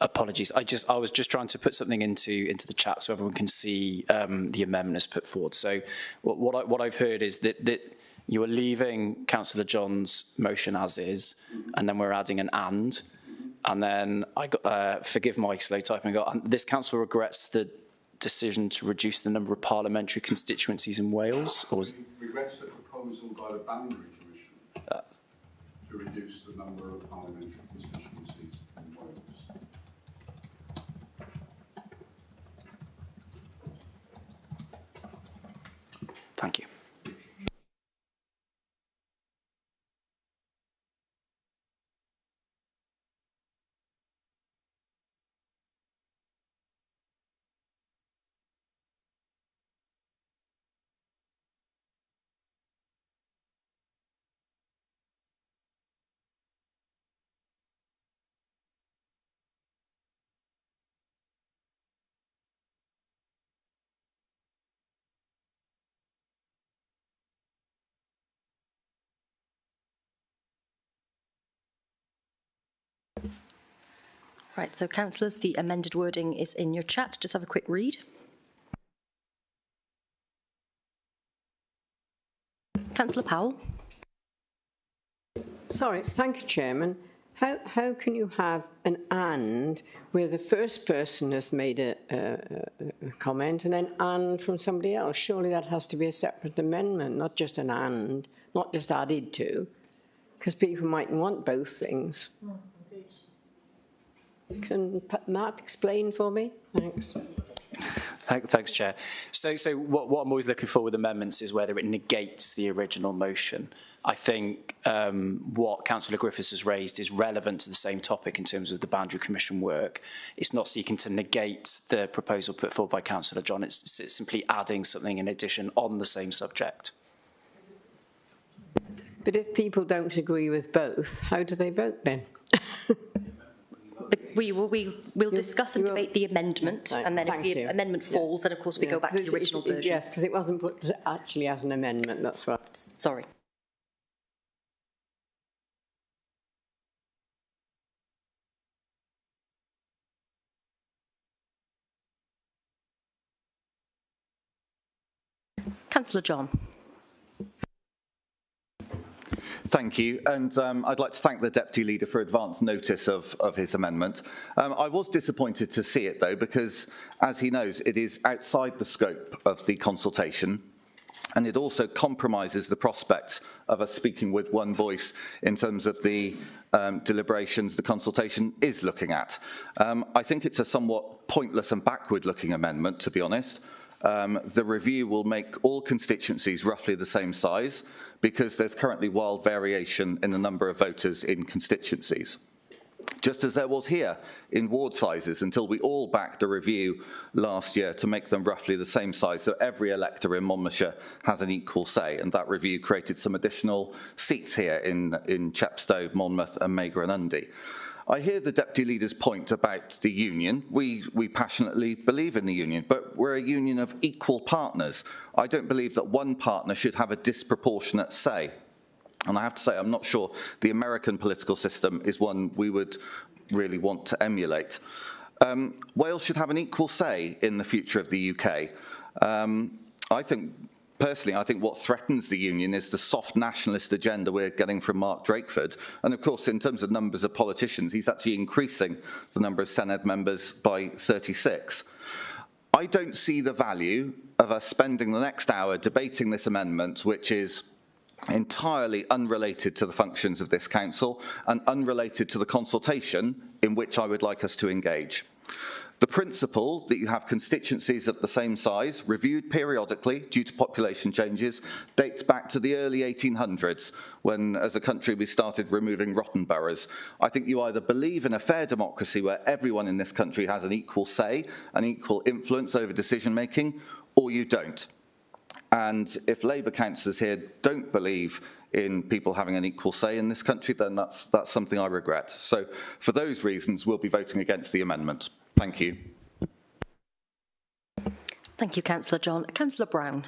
Apologies. I was just trying to put something into the chat so everyone can see the amendment as put forward. So what I've heard is that you are leaving Councillor John's motion as is, and then we're adding an and then I got forgive my slow typing. This council regrets the decision to reduce the number of parliamentary constituencies in Wales, or regrets the proposal by the Boundary Commission to reduce the number of parliamentary constituencies in Wales. Thank you. Right, so councillors, the amended wording is in your chat. Just have a quick read. Councillor Powell. Sorry, thank you, Chairman. How can you have an and where the first person has made a comment and then and from somebody else? Surely that has to be a separate amendment, not just an and, not just added to, because people mightn't want both things. Can Matt explain for me? Thanks. Thanks, Chair. So what I'm always looking for with amendments is whether it negates the original motion. I think what Councillor Griffiths has raised is relevant to the same topic in terms of the Boundary Commission work. It's not seeking to negate the proposal put forward by Councillor John. It's simply adding something in addition on the same subject. But if people don't agree with both, how do they vote then? We'll discuss and debate the amendment, Right, and then if the amendment falls, then of course we go back to the original version. Yes, because it wasn't put actually as an amendment, that's right. Sorry. Councillor John. Thank you, and I'd like to thank the Deputy Leader for advance notice of his amendment. I was disappointed to see it, though, because, as he knows, it is outside the scope of the consultation, and it also compromises the prospects of us speaking with one voice in terms of the deliberations the consultation is looking at. I think it's a somewhat pointless and backward-looking amendment, to be honest. The review will make all constituencies roughly the same size because there's currently wild variation in the number of voters in constituencies. Just as there was here in ward sizes until we all backed a review last year to make them roughly the same size, so every elector in Monmouthshire has an equal say, and that review created some additional seats here in Chepstow, Monmouth and Magra and Undy. I hear the Deputy Leader's point about the union. We passionately believe in the union, but we're a union of equal partners. I don't believe that one partner should have a disproportionate say. And I have to say, I'm not sure the American political system is one we would really want to emulate. Wales should have an equal say in the future of the UK. Personally, I think what threatens the union is the soft nationalist agenda we're getting from Mark Drakeford. And of course, in terms of numbers of politicians, he's actually increasing the number of Senedd members by 36. I don't see the value of us spending the next hour debating this amendment, which is entirely unrelated to the functions of this council and unrelated to the consultation in which I would like us to engage. The principle that you have constituencies of the same size, reviewed periodically due to population changes, dates back to the early 1800s, when, as a country, we started removing rotten boroughs. I think you either believe in a fair democracy where everyone in this country has an equal say, an equal influence over decision-making, or you don't. And if Labour councillors here don't believe in people having an equal say in this country, then that's something I regret. So for those reasons, we'll be voting against the amendment. Thank you. Thank you, Councillor John. Councillor Brown.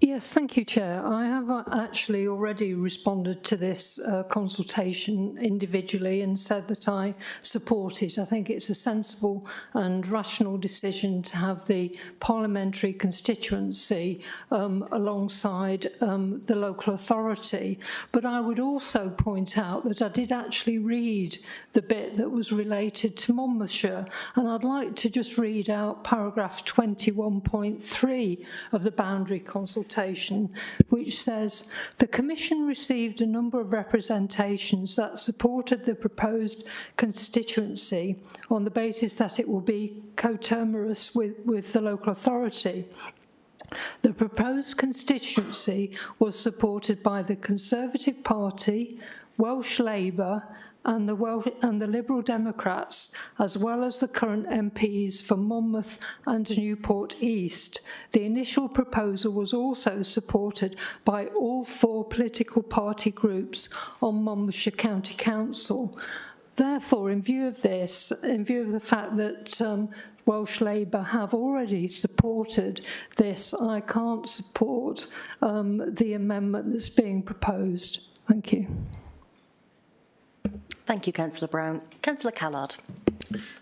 Yes, thank you, Chair. I have actually already responded to this consultation individually and said that I support it. I think it's a sensible and rational decision to have the parliamentary constituency alongside the local authority. But I would also point out that I did actually read the bit that was related to Monmouthshire, and I'd like to just read out paragraph 21.3 of the boundary consultation, which says, the Commission received a number of representations that supported the proposed constituency on the basis that it will be coterminous with the local authority. The proposed constituency was supported by the Conservative Party, Welsh Labour and the Liberal Democrats, as well as the current MPs for Monmouth and Newport East. The initial proposal was also supported by all 4 political party groups on Monmouthshire County Council. Therefore, in view of this, in view of the fact that Welsh Labour have already supported this, I can't support the amendment that's being proposed. Thank you. Thank you, Councillor Brown. Councillor Callard.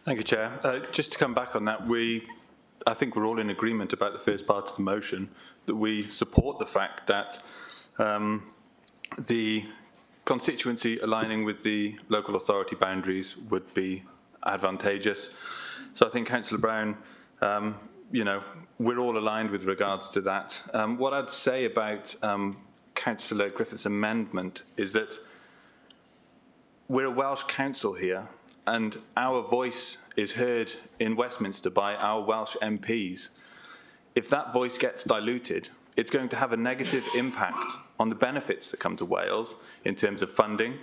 Thank you, Chair. Just to come back on that, I think we're all in agreement about the first part of the motion, that we support the fact that the constituency aligning with the local authority boundaries would be advantageous. So I think, Councillor Brown, we're all aligned with regards to that. What I'd say about Councillor Griffith's amendment is that we're a Welsh council here, and our voice is heard in Westminster by our Welsh MPs. If that voice gets diluted, it's going to have a negative impact on the benefits that come to Wales in terms of funding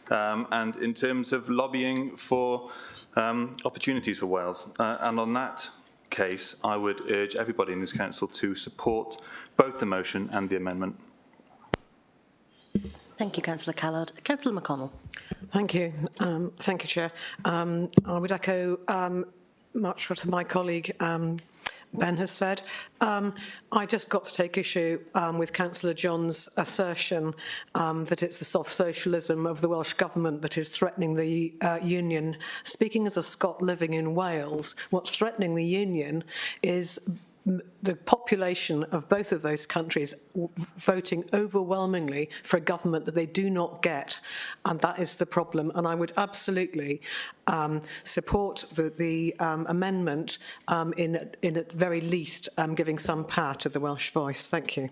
and in terms of lobbying for opportunities for Wales. And on that case, I would urge everybody in this council to support both the motion and the amendment. Thank you, Councillor Callard. Councillor McConnell. Thank you. Thank you, Chair. I would echo much what my colleague Ben has said. I just got to take issue with Councillor John's assertion that it's the soft socialism of the Welsh Government that is threatening the union. Speaking as a Scot living in Wales, what's threatening the union is the population of both of those countries voting overwhelmingly for a government that they do not get, and that is the problem. And I would absolutely support the amendment in at very least giving some power to the Welsh voice. Thank you.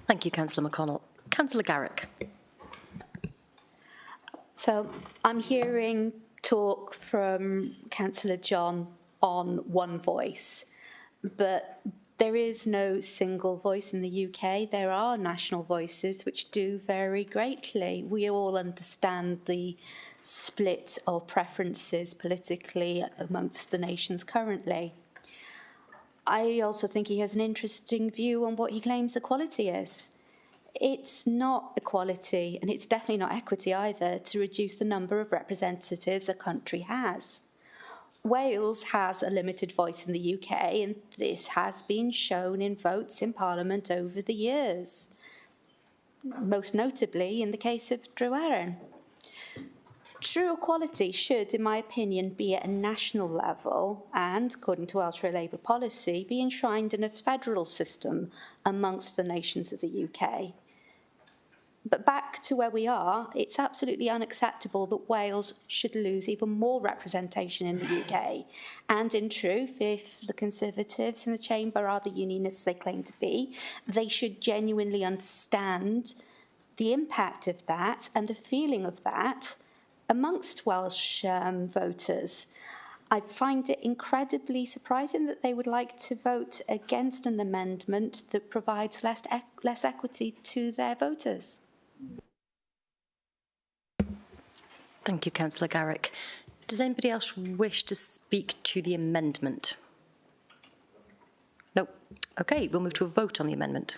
Thank you, Councillor McConnell. Councillor Garrick. So I'm hearing talk from Councillor John on one voice. But there is no single voice in the UK. There are national voices which do vary greatly. We all understand the split of preferences politically amongst the nations currently. I also think he has an interesting view on what he claims equality is. It's not equality, and it's definitely not equity either, to reduce the number of representatives a country has. Wales has a limited voice in the UK, and this has been shown in votes in Parliament over the years, most notably in the case of Tryweryn. True equality should, in my opinion, be at a national level and, according to Welsh Labour policy, be enshrined in a federal system amongst the nations of the UK. But back to where we are, it's absolutely unacceptable that Wales should lose even more representation in the UK. And in truth, if the Conservatives in the Chamber are the unionists they claim to be, they should genuinely understand the impact of that and the feeling of that amongst Welsh voters. I find it incredibly surprising that they would like to vote against an amendment that provides less equity to their voters. Thank you, Councillor Garrick. Does anybody else wish to speak to the amendment? No. Okay, we'll move to a vote on the amendment.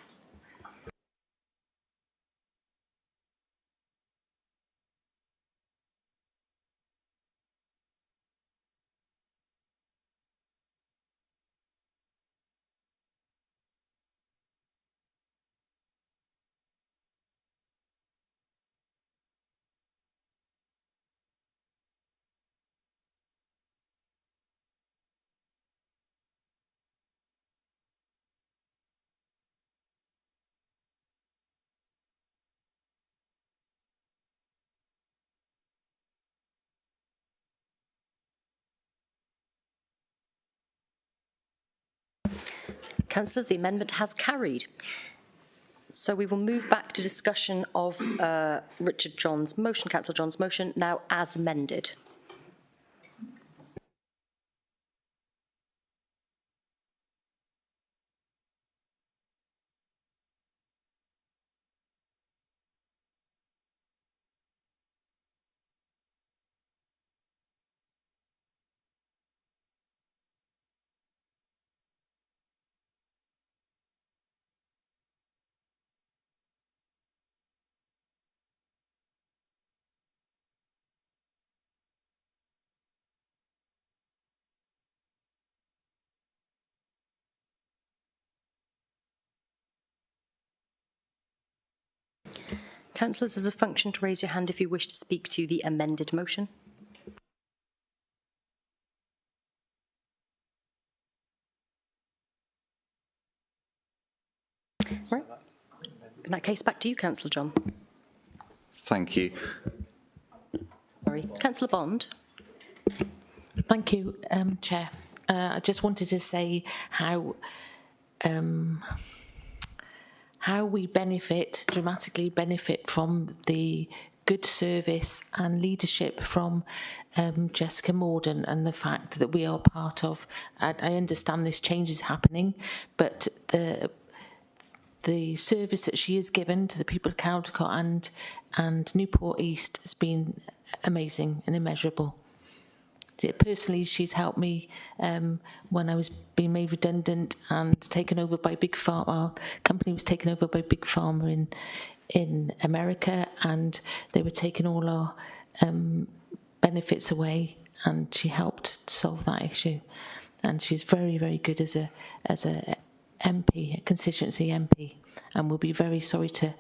Councillors, the amendment has carried. So we will move back to discussion of Richard John's motion, Councillor John's motion, now as amended. Councillors, there's a function to raise your hand if you wish to speak to the amended motion. Right. In that case, back to you, Councillor John. Thank you. Sorry. Councillor Bond. Thank you, Chair. I just wanted to say how we dramatically benefit from the good service and leadership from Jessica Morden, and the fact that we are part of. I understand this change is happening, but the service that she has given to the people of Caldecott and Newport East has been amazing and immeasurable. Personally, she's helped me when I was being made redundant and taken over by Big Pharma. Our company was taken over by Big Pharma in America, and they were taking all our benefits away, and she helped solve that issue. And she's very, very good as a MP, a constituency MP, and we'll be very sorry to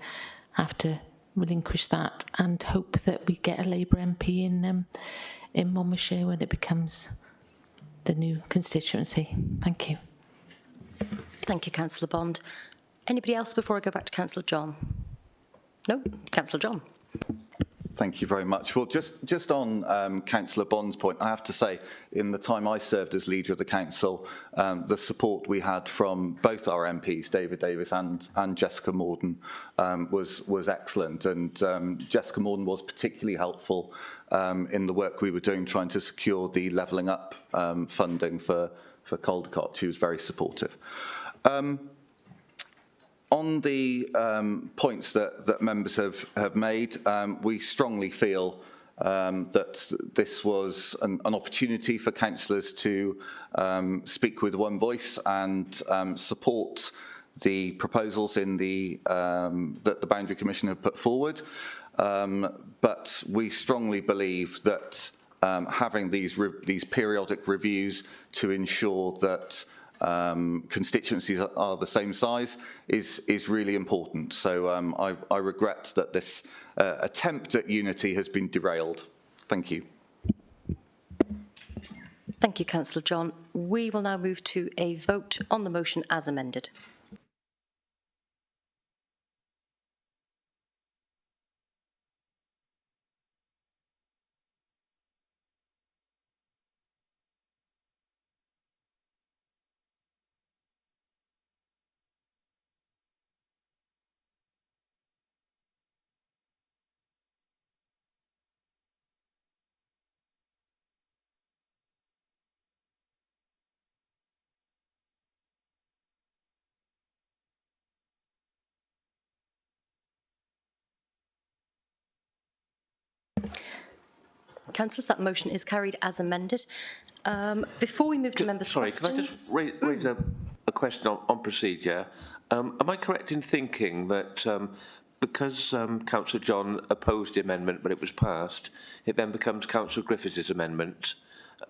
have to relinquish that, and hope that we get a Labour MP in Monmouthshire when it becomes the new constituency. Thank you. Thank you, Councillor Bond. Anybody else before I go back to Councillor John? No? Councillor John. Thank you very much. Well, just on Councillor Bond's point, I have to say, in the time I served as leader of the council, the support we had from both our MPs, David Davis and Jessica Morden, was excellent. And Jessica Morden was particularly helpful in the work we were doing, trying to secure the levelling up funding for Caldecott. She was very supportive. On the points that members have made, we strongly feel that this was an opportunity for councillors to speak with one voice and support the proposals in that the Boundary Commission have put forward. But we strongly believe that having these periodic reviews to ensure that constituencies are the same size is really important. So I regret that this attempt at unity has been derailed. Thank you. Thank you, Councillor John. We will now move to a vote on the motion as amended. Councillors, that motion is carried as amended. Before we move to members' questions... Sorry, can I just raise a question on procedure? Am I correct in thinking that because Councillor John opposed the amendment but it was passed, it then becomes Councillor Griffiths' amendment,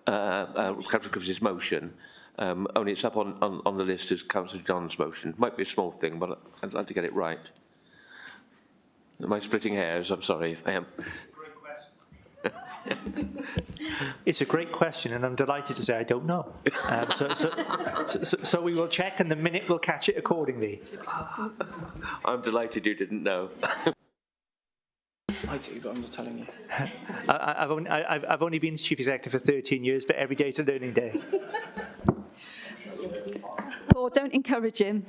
Councillor Griffiths' motion, only it's up on the list as Councillor John's motion? Might be a small thing, but I'd like to get it right. Am I splitting hairs? I'm sorry if I am. It's a great question, and I'm delighted to say I don't know. So we will check, and the minute we'll catch it accordingly. I'm delighted you didn't know. I do, but I'm not telling you. I've only been chief executive for 13 years, but every day's a learning day. Paul, don't encourage him.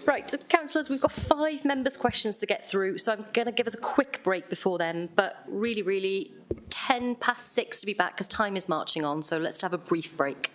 Right, councillors, we've got 5 members' questions to get through, so I'm going to give us a quick break before then, but really 6:10 to be back because time is marching on, so let's have a brief break.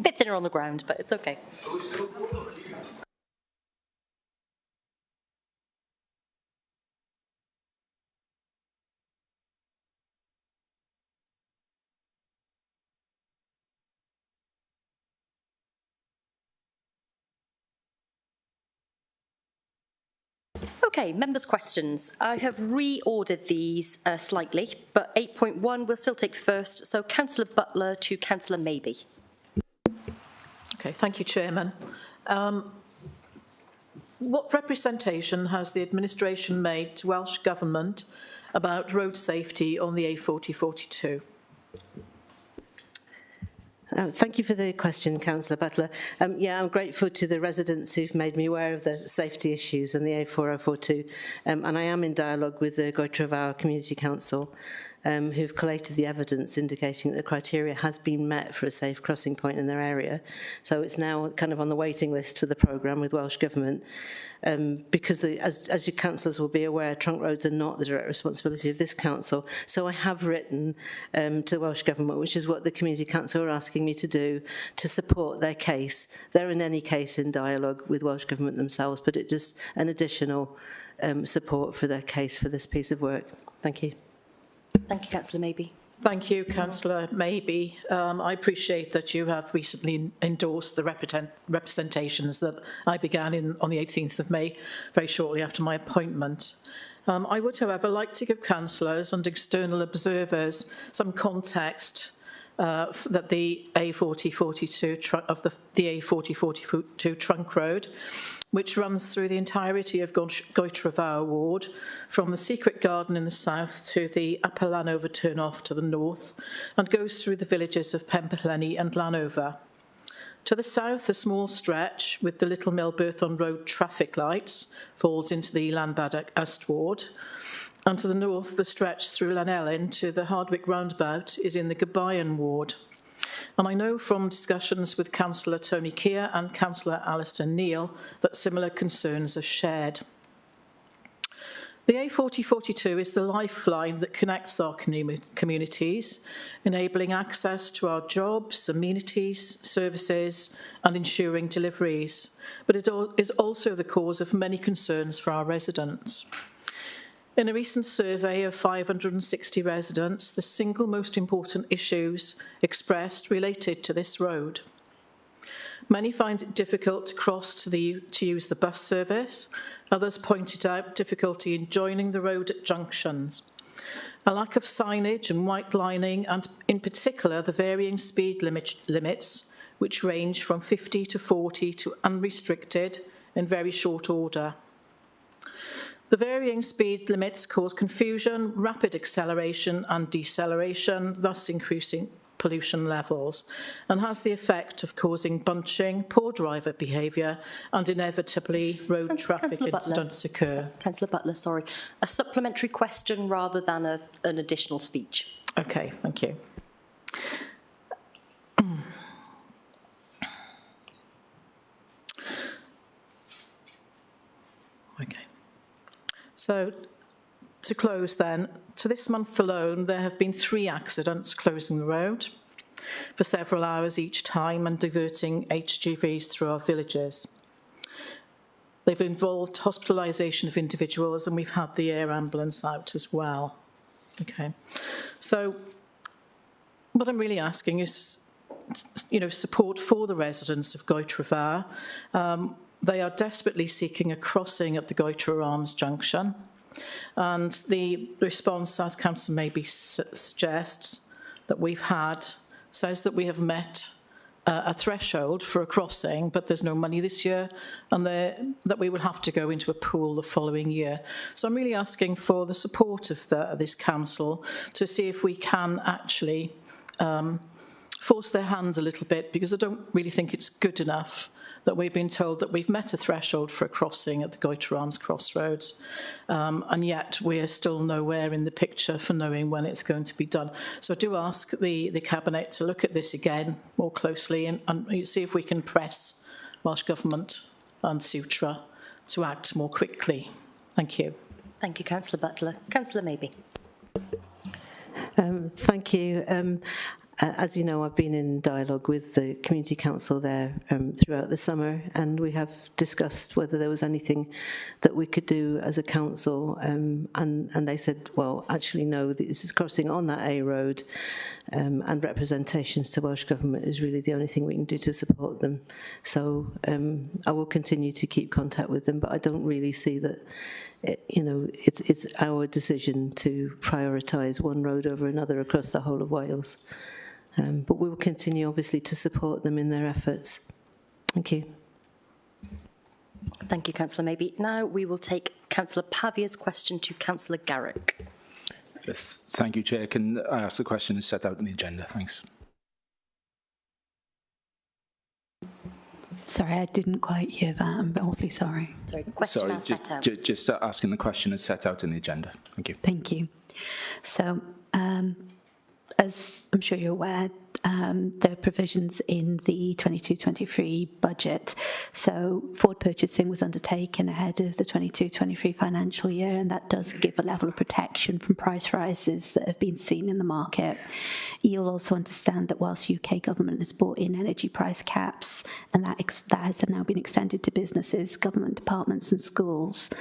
Bit thinner on the ground, but it's okay. Okay, members' questions. I have reordered these slightly, but 8.1 we'll still take first. So Councillor Butler to Councillor Maybe. Okay, thank you, Chairman. What representation has the administration made to Welsh Government about road safety on the A4042? Thank you for the question, Councillor Butler. Yeah, I'm grateful to the residents who've made me aware of the safety issues on the A4042, and I am in dialogue with the Goitrafawr Community Council, who've collated the evidence indicating that the criteria has been met for a safe crossing point in their area. So it's now kind of on the waiting list for the programme with Welsh Government. Because as you councillors will be aware, trunk roads are not the direct responsibility of this council. So I have written to the Welsh Government, which is what the Community Council are asking me to do, to support their case. They're in any case in dialogue with Welsh Government themselves, but it's just an additional support for their case for this piece of work. Thank you. Thank you, Councillor Maybe. Thank you, Councillor Maybe. I appreciate that you have recently endorsed the representations that I began on the 18th of May, very shortly after my appointment. I would, however, like to give councillors and external observers some context that the A4042 trunk road, which runs through the entirety of Goitrafawr ward, from the Secret Garden in the south to the Upper Llanover turn-off to the north, and goes through the villages of Penpellenni and Llanover. To the south, a small stretch with the Little Mill Burthon Road traffic lights falls into the Llanbadach Ust ward, and to the north, the stretch through Llanelin to the Hardwick roundabout is in the Gabayan ward. And I know from discussions with Councillor Tony Keir and Councillor Alistair Neil that similar concerns are shared. The A4042 is the lifeline that connects our communities, enabling access to our jobs, amenities, services, and ensuring deliveries. But it is also the cause of many concerns for our residents. In a recent survey of 560 residents, the single most important issues expressed related to this road. Many find it difficult to cross to use the bus service. Others pointed out difficulty in joining the road at junctions. A lack of signage and white lining, and in particular the varying speed limits, which range from 50 to 40 to unrestricted in very short order. The varying speed limits cause confusion, rapid acceleration and deceleration, thus increasing pollution levels, and has the effect of causing bunching, poor driver behaviour, and inevitably road traffic incidents occur. Councillor Butler, sorry. A supplementary question rather than an additional speech. Okay, thank you. Okay. So, to close then, to this month alone, there have been 3 accidents closing the road for several hours each time and diverting HGVs through our villages. They've involved hospitalisation of individuals, and we've had the air ambulance out as well. Okay. So, what I'm really asking is, support for the residents of Goitrafawr. They are desperately seeking a crossing at the Goitre Arms junction, and the response, as Councillor Maybe suggests, that we've had says that we have met a threshold for a crossing, but there's no money this year, and that we will have to go into a pool the following year. So I'm really asking for the support of this council to see if we can actually force their hands a little bit, because I don't really think it's good enough that we've been told that we've met a threshold for a crossing at the Goitre Arms crossroads, and yet we're still nowhere in the picture for knowing when it's going to be done. So I do ask the Cabinet to look at this again more closely and see if we can press Welsh Government and Sutra to act more quickly. Thank you. Thank you, Councillor Butler. Councillor Maybe. Thank you. As you know, I've been in dialogue with the Community Council there throughout the summer, and we have discussed whether there was anything that we could do as a council, and they said, well, actually no, this is crossing on that A road, and representations to Welsh Government is really the only thing we can do to support them. So I will continue to keep contact with them, but I don't really see that it's our decision to prioritise one road over another across the whole of Wales. But we will continue, obviously, to support them in their efforts. Thank you. Thank you, Councillor Maybe. Now we will take Councillor Pavia's question to Councillor Garrick. Yes, thank you, Chair. Can I ask the question is set out in the agenda? Thanks. Sorry, I didn't quite hear that. I'm awfully sorry. Sorry, question as set out. Just asking the question is set out in the agenda. Thank you. Thank you. So, as I'm sure you're aware, there are provisions in the 22-23 budget. So forward purchasing was undertaken ahead of the 22-23 financial year, and that does give a level of protection from price rises that have been seen in the market. You'll also understand that whilst UK government has brought in energy price caps, and that has now been extended to businesses, government departments and schools,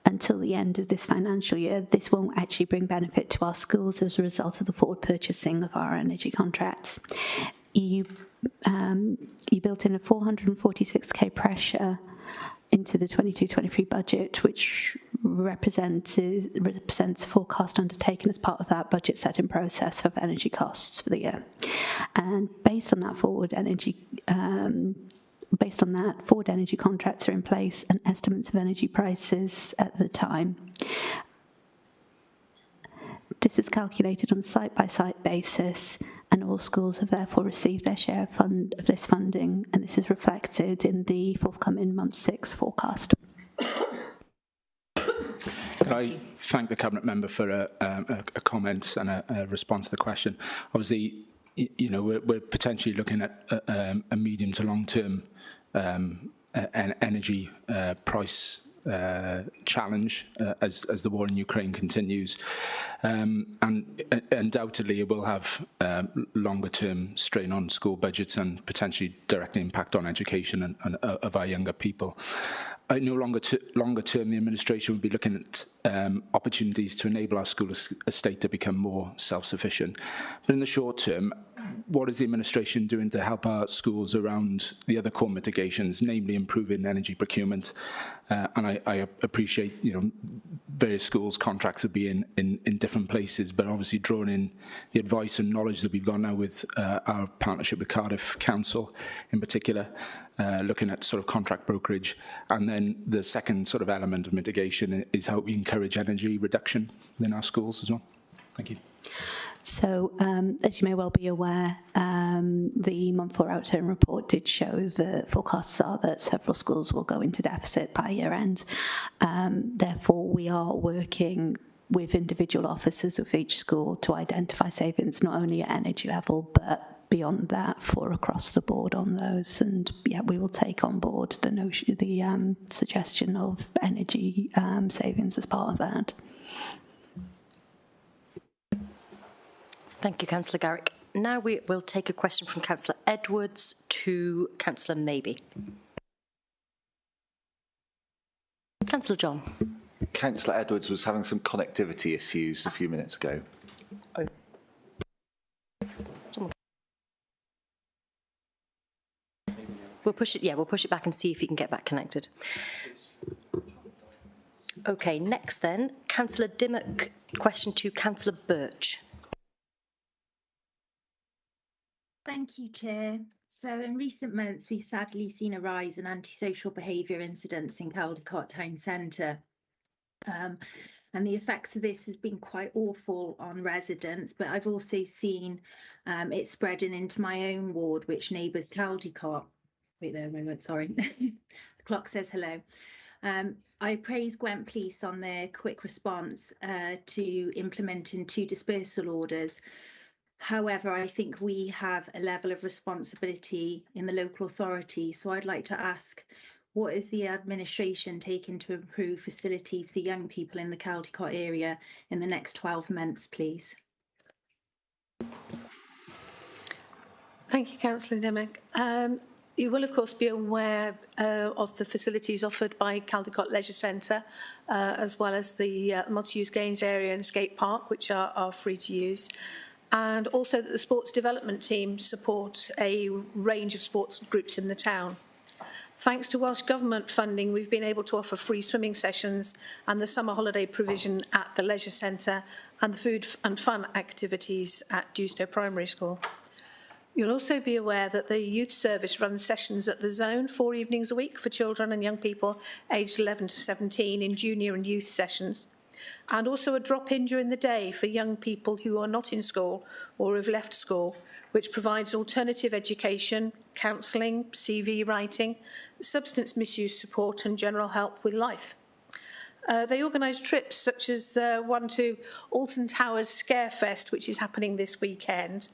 until the end of this financial year, this won't actually bring benefit to our schools as a result of the forward purchasing of our energy contracts. You built in a 446k pressure into the 22-23 budget, which represents forecast undertaken as part of that budget setting process of energy costs for the year. And based on that forward energy contracts are in place and estimates of energy prices at the time. This was calculated on a site-by-site basis, and all schools have therefore received their share of this funding, and this is reflected in the forthcoming month 6 forecast. Can I thank the Cabinet Member for a comment and a response to the question? Obviously, we're potentially looking at a medium to long-term energy price challenge as the war in Ukraine continues, and undoubtedly it will have longer-term strain on school budgets and potentially directly impact on education of our younger people. I know longer term the administration will be looking at opportunities to enable our school estate to become more self-sufficient. But in the short term, what is the administration doing to help our schools around the other core mitigations, namely improving energy procurement? And I appreciate, various schools' contracts will be in different places, but obviously drawing in the advice and knowledge that we've got now with our partnership with Cardiff Council in particular, looking at sort of contract brokerage. And then the second sort of element of mitigation is how we encourage energy reduction within our schools as well. Thank you. So, as you may well be aware, the month 4 outturn report did show the forecasts are that several schools will go into deficit by year end. Therefore, we are working with individual officers of each school to identify savings not only at energy level but beyond that for across the board on those. And yeah, we will take on board the suggestion of energy savings as part of that. Thank you, Councillor Garrick. Now we will take a question from Councillor Edwards to Councillor Maybe. Councillor John. Councillor Edwards was having some connectivity issues a few minutes ago. Oh. We'll push it. Yeah, we'll push it back and see if he can get back connected. Okay. Next, then, Councillor Dimmock. Question to Councillor Birch. Thank you, Chair. So in recent months, we've sadly seen a rise in antisocial behaviour incidents in Caldicot Town Centre. And the effects of this has been quite awful on residents, but I've also seen it spreading into my own ward, which neighbours Caldicot. Wait there a moment, sorry. The clock says hello. I praise Gwent Police on their quick response to implementing 2 dispersal orders. However, I think we have a level of responsibility in the local authority. So I'd like to ask, what is the administration taking to improve facilities for young people in the Caldicot area in the next 12 months, please? Thank you, Councillor Dimmock. You will, of course, be aware of the facilities offered by Caldecott Leisure Centre, as well as the multi-use games area and skate park, which are free to use. And also that the sports development team supports a range of sports groups in the town. Thanks to Welsh Government funding, we've been able to offer free swimming sessions and the summer holiday provision at the Leisure Centre and the food and fun activities at Dewsnow Primary School. You'll also be aware that the youth service runs sessions at the Zone 4 evenings a week for children and young people aged 11 to 17 in junior and youth sessions, and also a drop-in during the day for young people who are not in school or have left school, which provides alternative education, counselling, CV writing, substance misuse support and general help with life. They organise trips such as one to Alton Towers Scarefest, which is happening this weekend,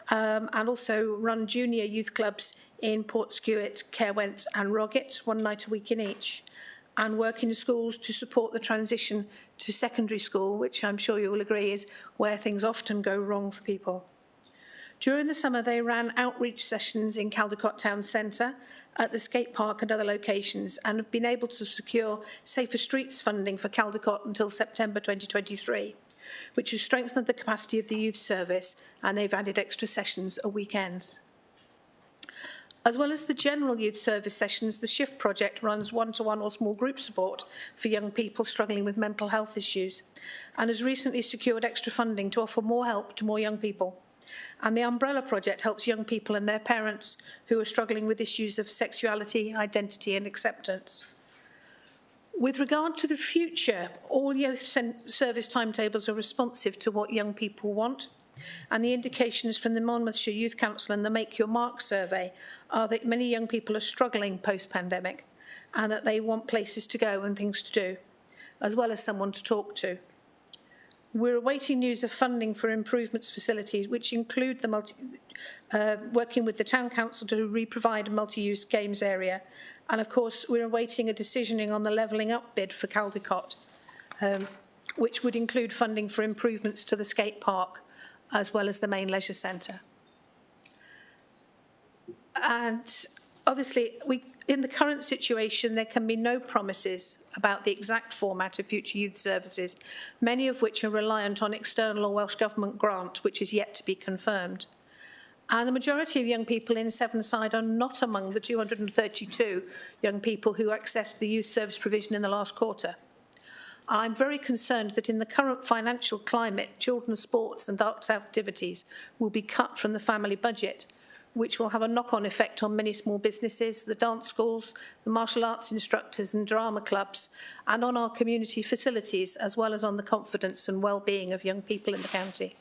and also run junior youth clubs in Portskewitt, Caerwent and Roggett, 1 night a week in each, and work in schools to support the transition to secondary school, which I'm sure you will agree is where things often go wrong for people. During the summer, they ran outreach sessions in Caldecott Town Centre, at the skate park and other locations, and have been able to secure Safer Streets funding for Caldecott until September 2023, which has strengthened the capacity of the youth service, and they've added extra sessions at weekends. As well as the general youth service sessions, the SHIFT project runs one-to-one or small group support for young people struggling with mental health issues, and has recently secured extra funding to offer more help to more young people. And the Umbrella Project helps young people and their parents who are struggling with issues of sexuality, identity and acceptance. With regard to the future, all youth service timetables are responsive to what young people want, and the indications from the Monmouthshire Youth Council and the Make Your Mark survey are that many young people are struggling post-pandemic and that they want places to go and things to do, as well as someone to talk to. We're awaiting news of funding for improvements facilities, which include the working with the Town Council to re-provide a multi-use games area. And of course, we're awaiting a decisioning on the levelling up bid for Caldecott, which would include funding for improvements to the skate park, as well as the main leisure centre. And obviously, in the current situation, there can be no promises about the exact format of future youth services, many of which are reliant on external or Welsh Government grant, which is yet to be confirmed. And the majority of young people in Sevenside are not among the 232 young people who accessed the youth service provision in the last quarter. I'm very concerned that in the current financial climate, children's sports and arts activities will be cut from the family budget, which will have a knock-on effect on many small businesses, the dance schools, the martial arts instructors and drama clubs, and on our community facilities, as well as on the confidence and well-being of young people in the county.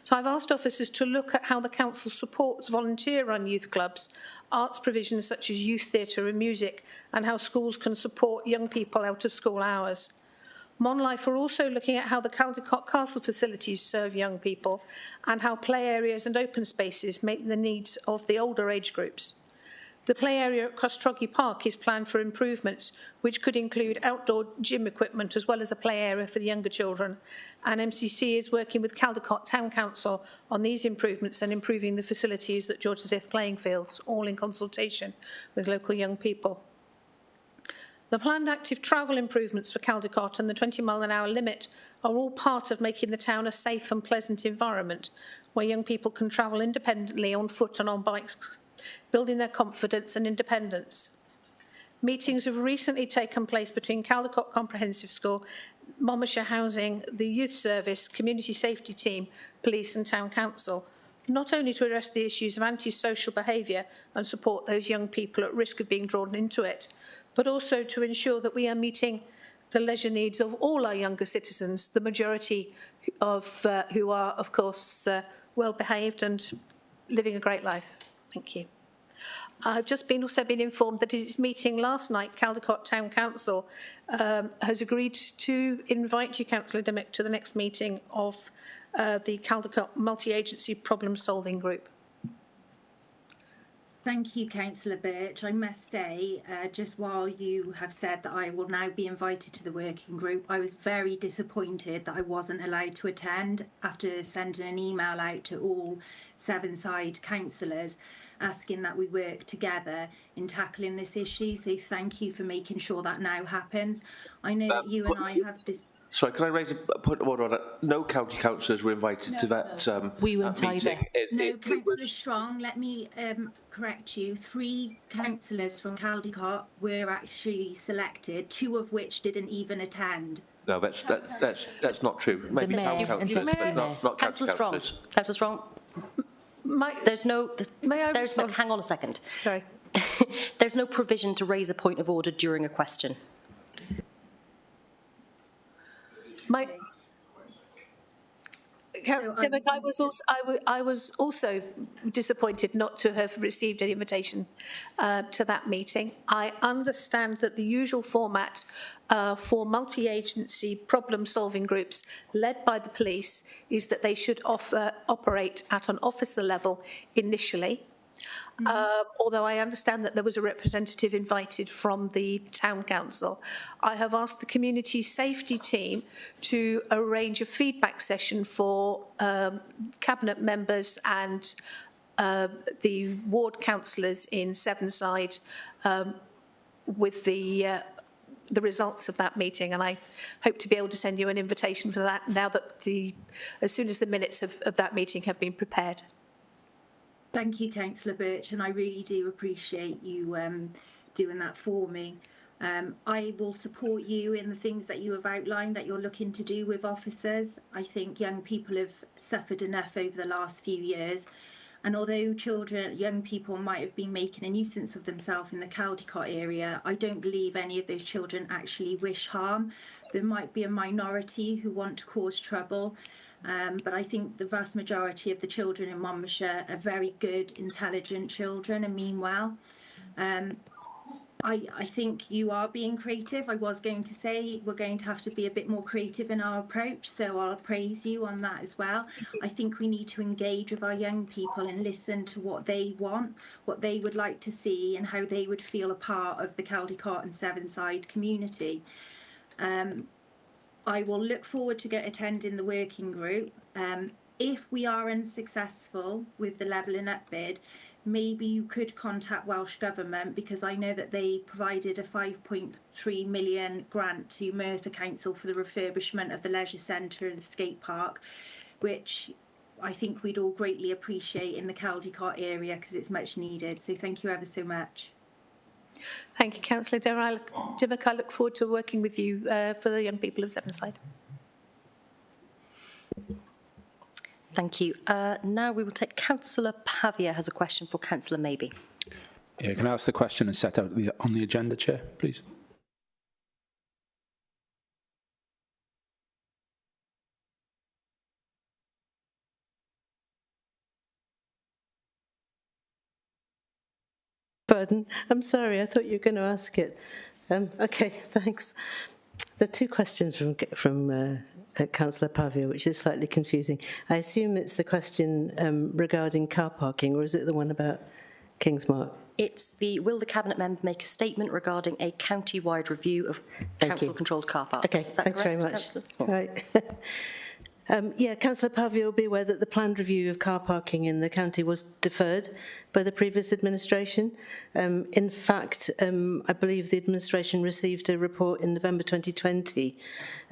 So I've asked officers to look at how the council supports volunteer-run youth clubs, arts provisions such as youth theatre and music, and how schools can support young people out of school hours. Monlife are also looking at how the Caldecott Castle facilities serve young people and how play areas and open spaces meet the needs of the older age groups. The play area at Crosstroggy Park is planned for improvements, which could include outdoor gym equipment as well as a play area for the younger children. And MCC is working with Caldecott Town Council on these improvements and improving the facilities at George V playing fields, all in consultation with local young people. The planned active travel improvements for Caldecott and the 20-mile-an-hour limit are all part of making the town a safe and pleasant environment where young people can travel independently on foot and on bikes, building their confidence and independence. Meetings have recently taken place between Caldecott Comprehensive School, Monmouthshire Housing, the Youth Service, Community Safety Team, Police and Town Council, not only to address the issues of antisocial behaviour and support those young people at risk of being drawn into it, but also to ensure that we are meeting the leisure needs of all our younger citizens, the majority of who are, of course, well behaved and living a great life. Thank you. I've just also been informed that at its meeting last night, Caldecott Town Council has agreed to invite you, Councillor Dimmock, to the next meeting of the Caldecott Multi-Agency Problem Solving Group. Thank you, Councillor Birch. I must say, just while you have said that I will now be invited to the working group, I was very disappointed that I wasn't allowed to attend after sending an email out to all Sevenside councillors, asking that we work together in tackling this issue. So thank you for making sure that now happens. I know that you and I have this... Sorry, can I raise a point of order on that? No county councillors were invited to that, we weren't that meeting. No, Councillor Strong, let me correct you. 3 councillors from Caldicot were actually selected, 2 of which didn't even attend. No, that's not true. Maybe town councillors, but not county councillors. Councillor Strong. Hang on a second. Sorry. There's no provision to raise a point of order during a question. Councillor Dimmock, I was also disappointed not to have received an invitation to that meeting. I understand that the usual format for multi-agency problem-solving groups led by the police is that they should operate at an officer level initially. Although I understand that there was a representative invited from the town council. I have asked the community safety team to arrange a feedback session for cabinet members and the ward councillors in Sevenside with the results of that meeting, and I hope to be able to send you an invitation for that now that as soon as the minutes of that meeting have been prepared. Thank you, Councillor Birch, and I really do appreciate you doing that for me. I will support you in the things that you have outlined that you're looking to do with officers. I think young people have suffered enough over the last few years, and although young people might have been making a nuisance of themselves in the Caldicot area, I don't believe any of those children actually wish harm. There might be a minority who want to cause trouble, but I think the vast majority of the children in Monmouthshire are very good, intelligent children and mean well. I think you are being creative. I was going to say we're going to have to be a bit more creative in our approach, so I'll praise you on that as well. I think we need to engage with our young people and listen to what they want, what they would like to see, and how they would feel a part of the Caldicot and Sevenside community. I will look forward to attending the working group. If we are unsuccessful with the levelling up bid, maybe you could contact Welsh Government, because I know that they provided a 5.3 million grant to Merthyr Council for the refurbishment of the leisure centre and the skate park, which I think we'd all greatly appreciate in the Caldicot area because it's much needed. So thank you ever so much. Thank you, Councillor Dimmock. I look forward to working with you for the young people of Sevenside. Thank you. Now we will take Councillor Pavia has a question for Councillor Maybe. Yeah, can I ask the question and set out on the agenda, Chair, please? Pardon, I'm sorry, I thought you were going to ask it. Okay, thanks. There are 2 questions from Councillor Pavia, which is slightly confusing. I assume it's the question regarding car parking, or is it the one about Kingsmark? It's will the Cabinet member make a statement regarding a county-wide review of council-controlled car parks? Okay, is that thanks correct, very much. Councillor? Right. Yeah, Councillor Pavia will be aware that the planned review of car parking in the county was deferred by the previous administration. In fact, I believe the administration received a report in November 2020,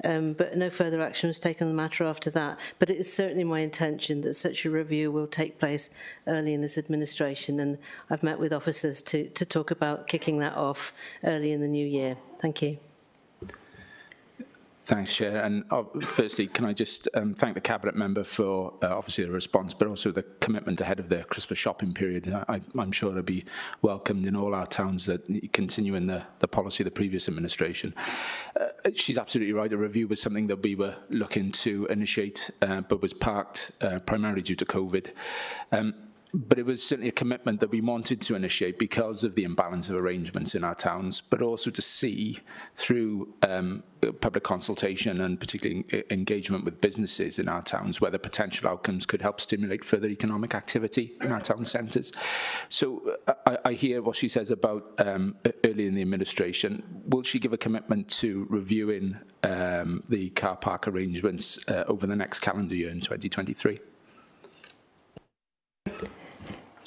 but no further action was taken on the matter after that. But it is certainly my intention that such a review will take place early in this administration, and I've met with officers to talk about kicking that off early in the new year. Thank you. Thanks, Chair. And firstly, can I just thank the Cabinet member for obviously the response, but also the commitment ahead of the Christmas shopping period. I'm sure it'll be welcomed in all our towns that continue in the policy of the previous administration. She's absolutely right. A review was something that we were looking to initiate, but was parked primarily due to COVID. But it was certainly a commitment that we wanted to initiate because of the imbalance of arrangements in our towns, but also to see through public consultation and particularly engagement with businesses in our towns whether potential outcomes could help stimulate further economic activity in our town centres. So I hear what she says about early in the administration. Will she give a commitment to reviewing the car park arrangements over the next calendar year in 2023?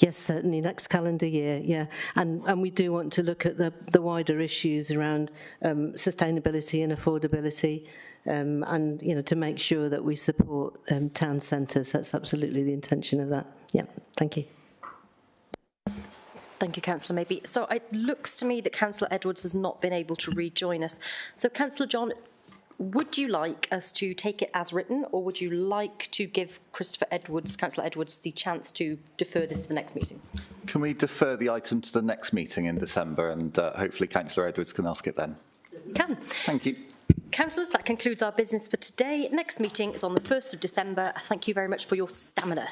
Yes, certainly, next calendar year, yeah. And we do want to look at the wider issues around sustainability and affordability, and, you know, to make sure that we support town centres. That's absolutely the intention of that. Yeah, thank you. Thank you, Councillor Maybe. So it looks to me that Councillor Edwards has not been able to rejoin us. So, Councillor John, would you like us to take it as written, or would you like to give Councillor Edwards, the chance to defer this to the next meeting? Can we defer the item to the next meeting in December, and hopefully Councillor Edwards can ask it then? Can. Thank you. Councillors, that concludes our business for today. Next meeting is on the 1st of December. Thank you very much for your stamina.